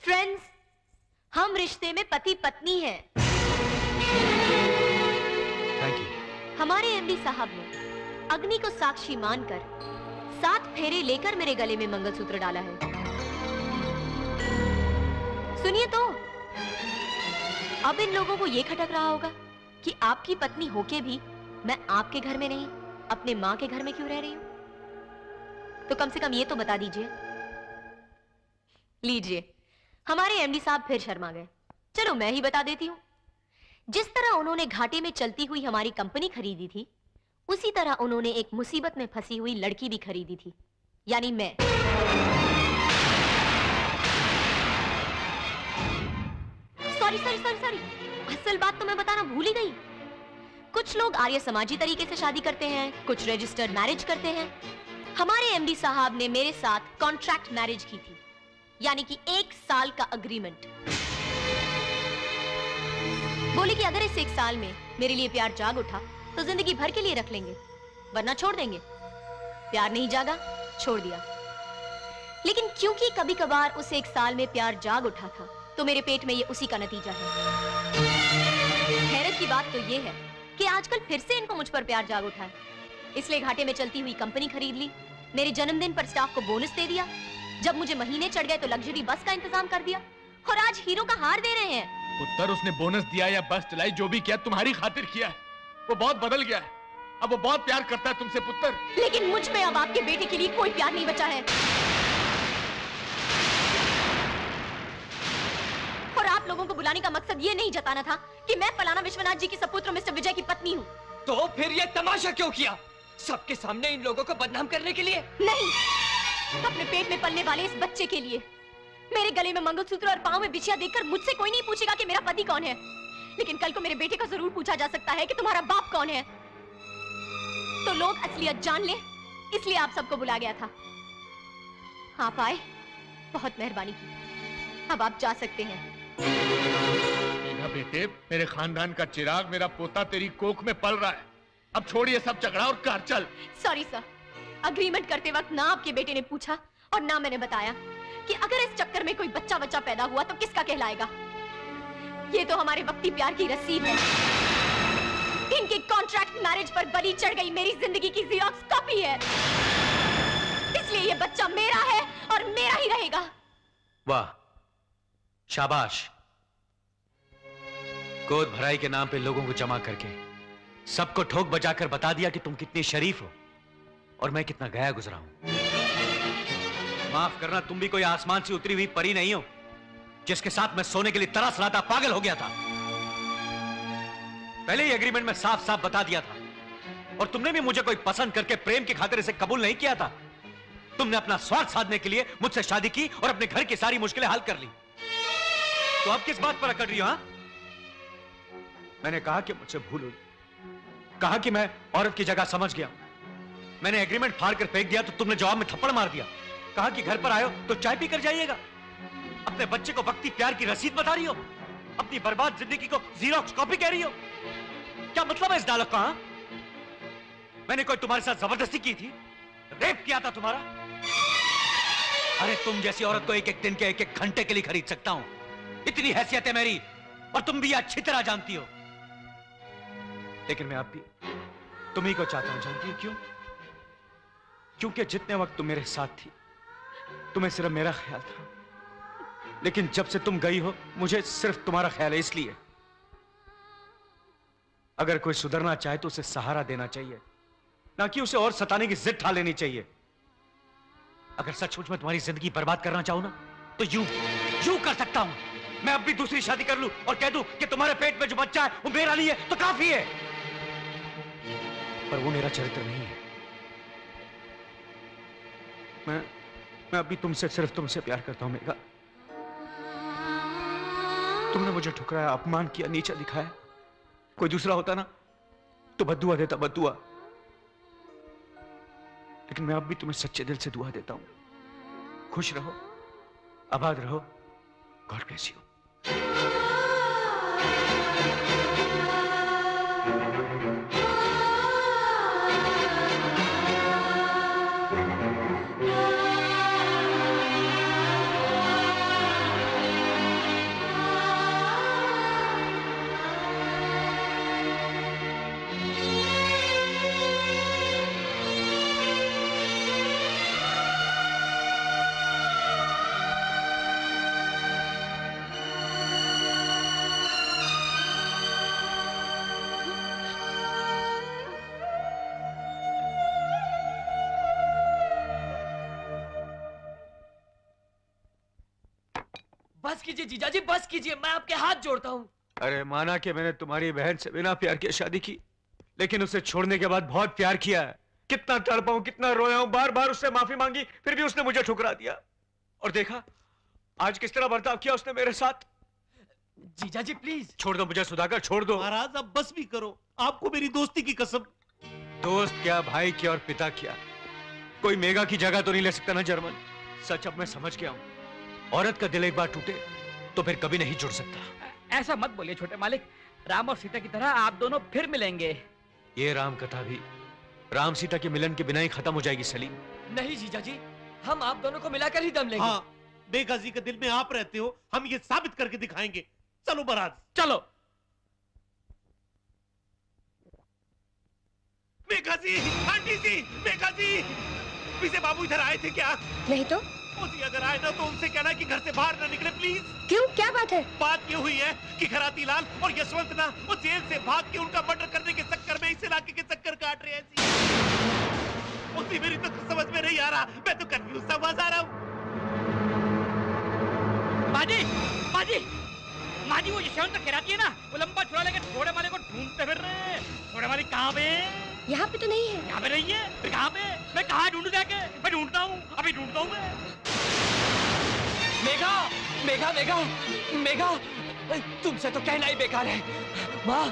फ्रेंड्स, हम रिश्ते में पति पत्नी हैं। Thank you. हमारे एमडी साहब ने अग्नि को साक्षी मानकर 7 फेरे लेकर मेरे गले में मंगलसूत्र डाला है। सुनिए तो, अब इन लोगों को यह खटक रहा होगा कि आपकी पत्नी होके भी मैं आपके घर में नहीं, अपने मां के घर में क्यों रह रही हूं? तो कम से कम ये तो बता दीजिए। लीजिए, हमारे एमडी साहब फिर शर्मा गए। चलो मैं ही बता देती हूं। जिस तरह उन्होंने घाटे में चलती हुई हमारी कंपनी खरीदी थी, उसी तरह उन्होंने एक मुसीबत में फंसी हुई लड़की भी खरीदी थी, यानी मैं। सॉरी सॉरी सॉरी सॉरी, असल बात तो मैं बताना भूल ही गई। कुछ लोग आर्य समाजी तरीके से शादी करते हैं, कुछ रजिस्टर्ड मैरिज करते हैं। हमारे एमडी साहब ने मेरे साथ कॉन्ट्रैक्ट मैरिज की थी, यानी कि 1 साल का अग्रीमेंट। बोले कि अगर इस 1 साल में मेरे लिए प्यार जाग उठा तो जिंदगी भर के लिए रख लेंगे, वरना छोड़ देंगे। प्यार नहीं जागा, छोड़ दिया। लेकिन क्योंकि कभी कभार उस 1 साल में प्यार जाग उठा था, तो मेरे पेट में ये उसी का नतीजा है। हैरत की बात तो ये है कि आजकल फिर से इनको मुझ पर प्यार जाग उठा है, इसलिए घाटे में चलती हुई कंपनी खरीद ली। मेरे जन्मदिन पर स्टाफ को बोनस दे दिया। जब मुझे महीने चढ़ गए तो लग्जरी बस का इंतजाम कर दिया, और आज हीरो का हार दे रहे हैं। पुत्र, उसने बोनस दिया या बस चलाई, जो भी किया तुम्हारी खातिर किया है। वो बहुत बदल गया है, अब वो बहुत प्यार करता है तुमसे पुत्र। लेकिन मुझ में अब आपके बेटे के लिए कोई प्यार नहीं बचा है। और आप लोगों को बुलाने का मकसद ये नहीं जताना था कि मैं फलाना विश्वनाथ जी की सपुत्र मिस्टर विजय की पत्नी हूँ। तो फिर ये तमाशा क्यों किया? सबके सामने इन लोगों को बदनाम करने के लिए? नहीं, अपने पेट में पलने वाले इस बच्चे के लिए। मेरे गले में मंगलसूत्र और पांव में बिछिया देखकर मुझसे कोई नहीं पूछेगा कि मेरा पति कौन है, लेकिन कल को मेरे बेटे का जरूर पूछा जा सकता है कि तुम्हारा बाप कौन है। तो लोग असलियत जान ले, इसलिए आप सबको बुला गया था। आप आए, बहुत मेहरबानी की। अब आप जा सकते हैं। मेरा बेटे, मेरे खानदान का चिराग, मेरा पोता तेरी कोख में पल रहा है। अब छोड़िए सब झगड़ा और घर चल। सॉरी सर, अग्रीमेंट करते वक्त ना आपके बेटे ने पूछा और ना मैंने बताया कि अगर इस चक्कर में कोई बच्चा पैदा हुआ तो किसका कहलाएगा। ये तो हमारे वक्ती प्यार की रसीद है। इनके कॉन्ट्रैक्ट मैरिज पर बलि चढ़ गई मेरी जिंदगी की ज़ेरॉक्स कॉपी है। इसलिए ये बच्चा मेरा है और मेरा ही रहेगा। वाह, शाबाश। गोद भराई के नाम पे लोगों को जमा करके सबको ठोक बजाकर बता दिया कि तुम कितनी शरीफ हो और मैं कितना गया गुजरा हूं। माफ करना, तुम भी कोई आसमान से उतरी हुई परी नहीं हो जिसके साथ मैं सोने के लिए तरस रहा था, पागल हो गया था। पहले ही एग्रीमेंट में साफ साफ बता दिया था और तुमने भी मुझे कोई पसंद करके प्रेम की खातिर इसे कबूल नहीं किया था। तुमने अपना स्वार्थ साधने के लिए मुझसे शादी की और अपने घर की सारी मुश्किलें हल कर ली। तो अब किस बात पर अकड़ रही हो? हाँ, मैंने कहा कि मुझसे भूल हुई, कहा कि मैं औरत की जगह समझ गया। मैंने एग्रीमेंट फाड़ कर फेंक दिया तो तुमने जवाब में थप्पड़ मार दिया। कहा कि घर पर आयो तो चाय पी कर जाइएगा। अपने बच्चे को वक्ती प्यार की रसीद बता रही हो, अपनी बर्बाद जिंदगी को जीरोक्स कॉपी कह रही हो। क्या मतलब है इस डायलॉग का? मैंने कोई तुम्हारे साथ जबरदस्ती की थी, रेप किया था तुम्हारा? अरे तुम जैसी औरत को एक एक दिन के एक एक घंटे के लिए खरीद सकता हूं, इतनी हैसियत है मेरी, और तुम भी अच्छी तरह जानती हो। लेकिन मैं अब भी तुम्ही को चाहता हूं। जानती हो क्यों? क्योंकि जितने वक्त तुम मेरे साथ थी तुम्हें सिर्फ मेरा ख्याल था, लेकिन जब से तुम गई हो मुझे सिर्फ तुम्हारा ख्याल है। इसलिए अगर कोई सुधरना चाहे तो उसे सहारा देना चाहिए, ना कि उसे और सताने की जिद ठान लेनी चाहिए। अगर सचमुच में तुम्हारी जिंदगी बर्बाद करना चाहूं ना तो यूं कर सकता हूं। मैं अब भी दूसरी शादी कर लूं और कह दूं कि तुम्हारे पेट में जो बच्चा है वो मेरा नहीं है तो काफी है। पर वो मेरा चरित्र नहीं है। मैं अभी तुमसे, सिर्फ तुमसे प्यार करता हूं मेघा। तुमने मुझे ठुकराया, अपमान किया, नीचा दिखाया। कोई दूसरा होता ना तो बद्दुआ देता, बद्दुआ। लेकिन मैं अब भी तुम्हें सच्चे दिल से दुआ देता हूं। खुश रहो, आबाद रहो। God bless you. बस कीजिए जीजाजी, बस कीजिए, मैं आपके हाथ जोड़ता हूँ। अरे माना कि मैंने तुम्हारी बहन से बिना प्यार के शादी की, लेकिन उसे छोड़ने के बाद बहुत प्यार किया है। कितना तड़पा हूं, कितना रोया हूं, बार बार उससे माफी मांगी, फिर भी उसने मुझे ठुकरा दिया। और देखा आज किस तरह बर्ताव किया उसने मेरे साथ। जीजाजी प्लीज छोड़ दो मुझे सुधाकर, छोड़ दो। महाराज अब बस भी करो, आपको मेरी दोस्ती की कसम। दोस्त क्या, भाई क्या और पिता क्या, कोई मेघा की जगह तो नहीं ले सकता ना जर्मन। सच अब मैं समझ गया हूं, औरत का दिल एक बार टूटे तो फिर कभी नहीं जुड़ सकता। ऐसा मत बोलिए छोटे मालिक, राम और सीता की तरह आप दोनों फिर मिलेंगे। ये राम कथा भी राम सीता के मिलन के बिना ही खत्म हो जाएगी सलीम। नहीं जीजाजी, हम आप दोनों को मिलाकर ही दम लेंगे। हाँ, मेघा जी के दिल में आप रहते हो, हम ये साबित करके दिखाएंगे। चलो महाराज, चलो। मेघा जी, आंटी जी, मेघा जी, पीछे बाबू इधर आए थे क्या? नहीं तो उसी अगर आए ना तो उनसे कहना कि घर से बाहर ना निकले प्लीज। क्यों, क्या बात है? बात ये हुई है कि खराती लाल और यशवंत ना वो जेल से भाग के उनका मर्डर करने के चक्कर में इस इलाके के चक्कर काट रहे हैं। उसी मेरी तो समझ में नहीं आ रहा, मैं तो कंफ्यूज सा बजा रहा हूँ। माजी, माजी, माजी, वो यशवंत खैराती है ना, वो लंबा छुरा लेकर घोड़े वाले को ढूंढते फिर रहे हैं। घोड़े वाले कहाँ पे? यहाँ पे तो नहीं है। यहाँ पे नहीं है? फिर कहाँ पे? मैं कहाँ ढूंढूं जाके? मैं ढूंढता हूँ, अभी ढूंढता हूँ मैं। मेघा, मेघा, मेघा, मेघा, तुमसे तो कहना ही बेकार है। माँ,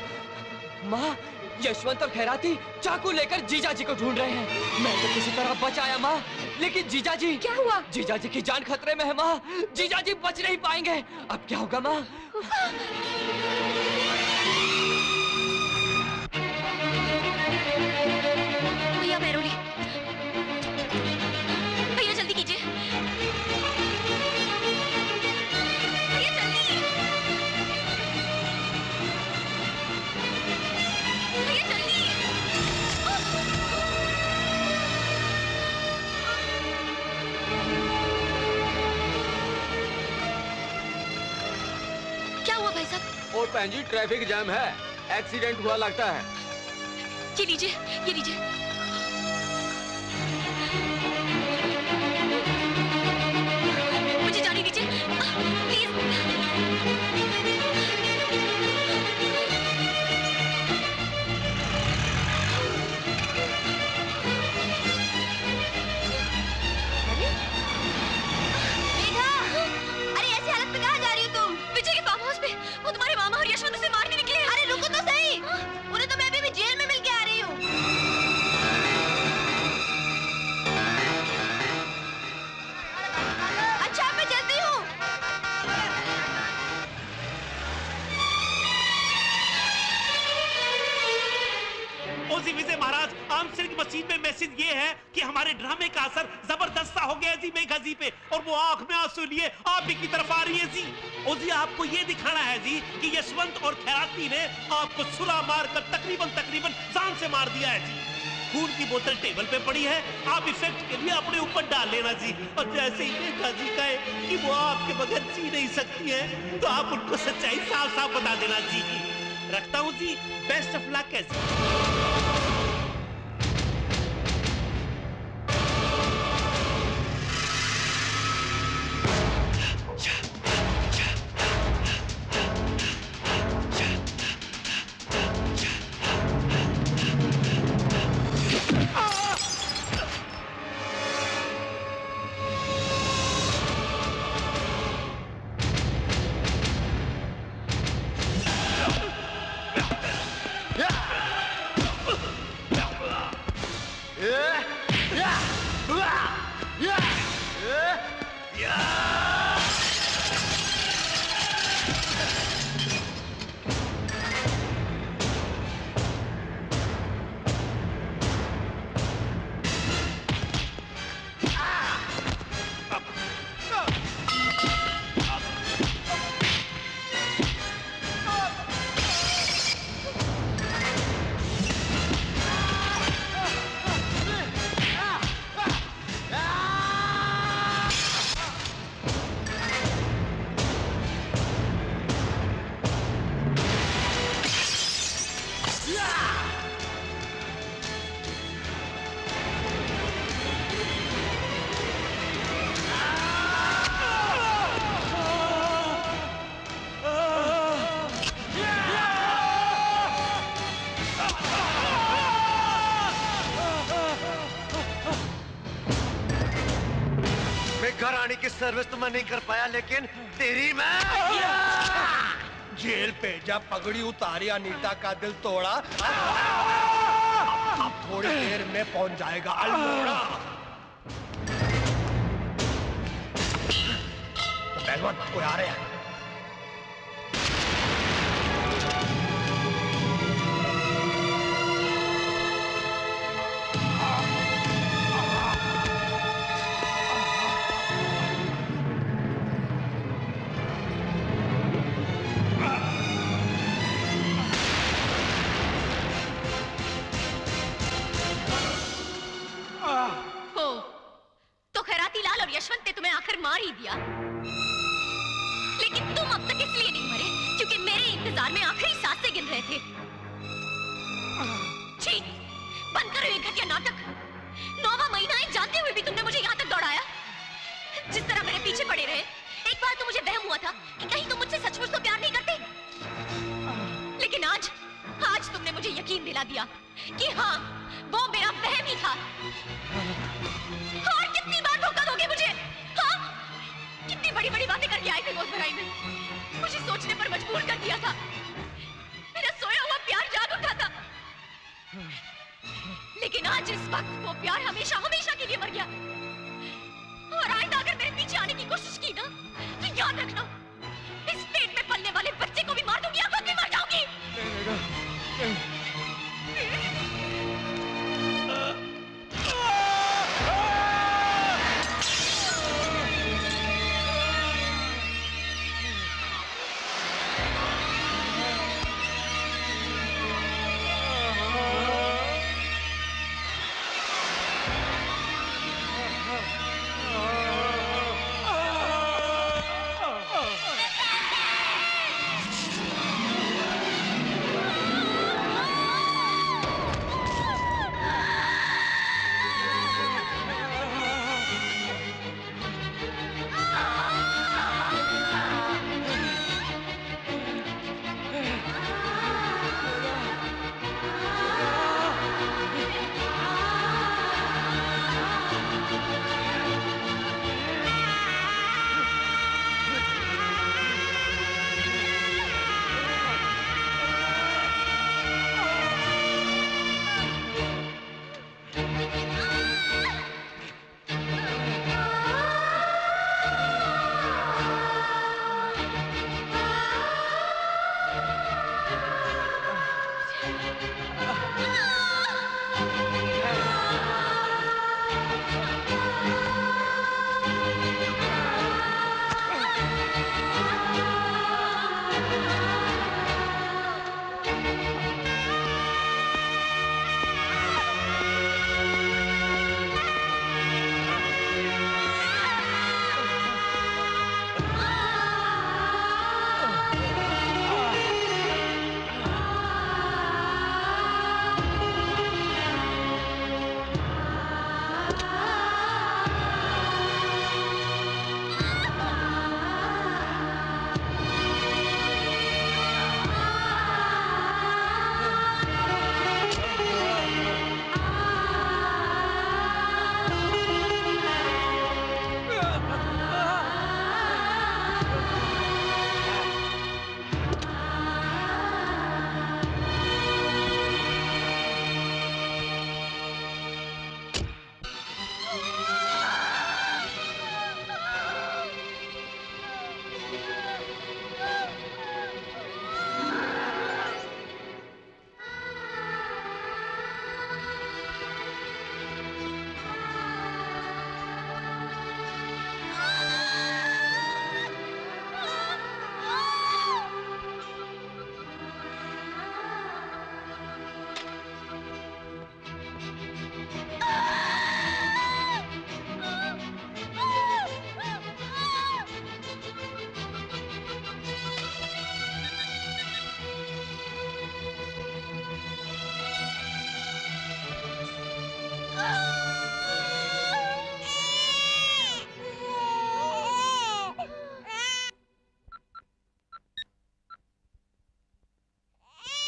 माँ, यशवंत और खैराती चाकू लेकर जीजाजी को ढूंढ रहे हैं। मैं तो किसी तरह बच आया माँ, लेकिन जीजाजी। क्या हुआ? जीजाजी की जान खतरे में है माँ, जीजाजी बच नहीं पाएंगे। अब क्या होगा माँ? भैया पैरोली, भैया जल्दी कीजिए, भैया जल्दी, भैया जल्दी। भाई साहब। और भैन जी ट्रैफिक जाम है, एक्सीडेंट हुआ लगता है। ये लीजिए, ये लीजिए। मुझे जाने दीजिए, प्लीज। अरे ऐसी हालत में कहाँ जा रही हो तुम? विजय के फार्म हाउस पे वो तुम्हारे मामा और यशवंत से मारने निकले। अरे रुको तो सही, उन्हें तो मैं अभी भी जेल में मिल के आ रही हूँ। अच्छा मैं चलती हूँ। ओजी विजय महाराज, आम सिंह मस्जिद में मैसेज ये है कि हमारे ड्रामे का असर जबरदस्त सा हो गया जी मेघा जी पे, और वो आंख में आंसू लिए आप ही की तरफ आ रही है जी। ओजी आपको ये दिखाना है जी कि यशवंत और खैराती ने आपको सुला मार कर तकरीबन जान से मार दिया है जी। खून की बोतल टेबल पे पड़ी है, आप इफेक्ट के लिए अपने ऊपर डाल लेना जी। और जैसे ही मेघा जी कहे कि वो आपके बगैर जी नहीं सकती है, तो आप उनको सच्चाई साफ साफ बता देना जी। रखता हूँ जी, बेस्ट ऑफ लक है जी। घरानी की सर्विस तो मैं नहीं कर पाया, लेकिन तेरी मैं जेल भेजा, पगड़ी उतारी, अनीता का दिल तोड़ा, अब थोड़ी देर में पहुंच जाएगा अल्मोड़ा। तो पहलवान कोई आ रहे हैं। यशवंत ने तुम्हें आखिर मार ही दिया, लेकिन तुम अब तक इसलिए नहीं मरे क्योंकि मेरे इंतजार में आखिरी सांसें गिन रहे थे। छी, बंद करो ये घटिया नाटक। 9वां महीना है, जानते हुए भी तुमने मुझे यहाँ तक दौड़ाया। जिस तरह मेरे पीछे पड़े रहे, एक बार तो मुझे वहम हुआ था कि कहीं तुम मुझसे सचमुच तो प्यार नहीं करते, लेकिन आज तुमने मुझे यकीन दिला दिया कि हाँ, वो मेरा वहम ही था। और कितनी बार धोखा दोगे मुझे? हाँ? कितनी बड़ी-बड़ी बातें करके आए थे गोद भराई में, मुझे सोचने पर मजबूर कर दिया था। मेरा सोया हुआ प्यार जाग उठा था, लेकिन आज इस वक्त वो प्यार हमेशा हमेशा के लिए मर गया। और आइंदा अगर मेरे पीछे आने की कोशिश की ना, तो याद रखना, इस पेट में पलने वाले बच्चे को भी मार दूंगी या खुद भी मर जाऊंगी।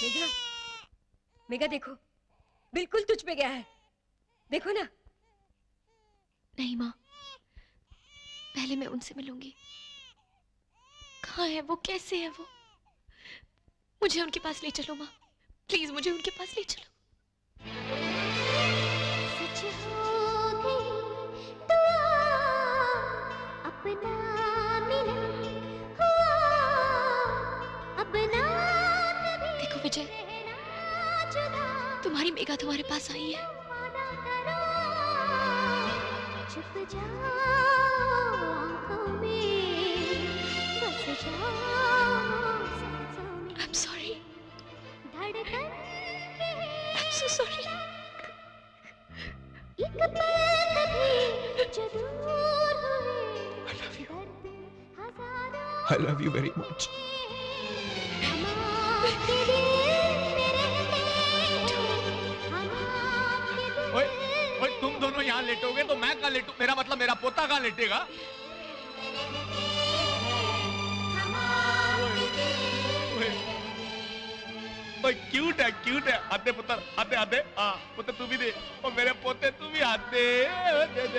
मेघा, मेघा देखो, बिल्कुल तुझ पे गया है, देखो ना। नहीं माँ, पहले मैं उनसे मिलूंगी। कहाँ है वो, कैसे है वो? मुझे उनके पास ले चलो माँ, प्लीज मुझे उनके पास ले चलो। सच हो गई दुआ, अपना मिलन हुआ, अपना देखो विजय, तुम्हारी मेघा तुम्हारे पास आई है। छुप जाओ आँखों में, बस जाओ सांसों में। I'm sorry. धड़कन I'm so sorry. एक पल कभी जो दूर हुए, I love you. हजारों I love you very much. हम आपके दिल में रहते हैं, हम आपके दिल ओए, ओए, तुम दोनों यहाँ लेटोगे तो मैं कहाँ लेटू? मेरा मतलब मेरा पोता कहाँ लेटेगा? ओए, क्यूट है, आते पुत्र, आते, हाँ, पुत्र तू भी दे, और मेरे पोते तू भी हाथ दे, दे।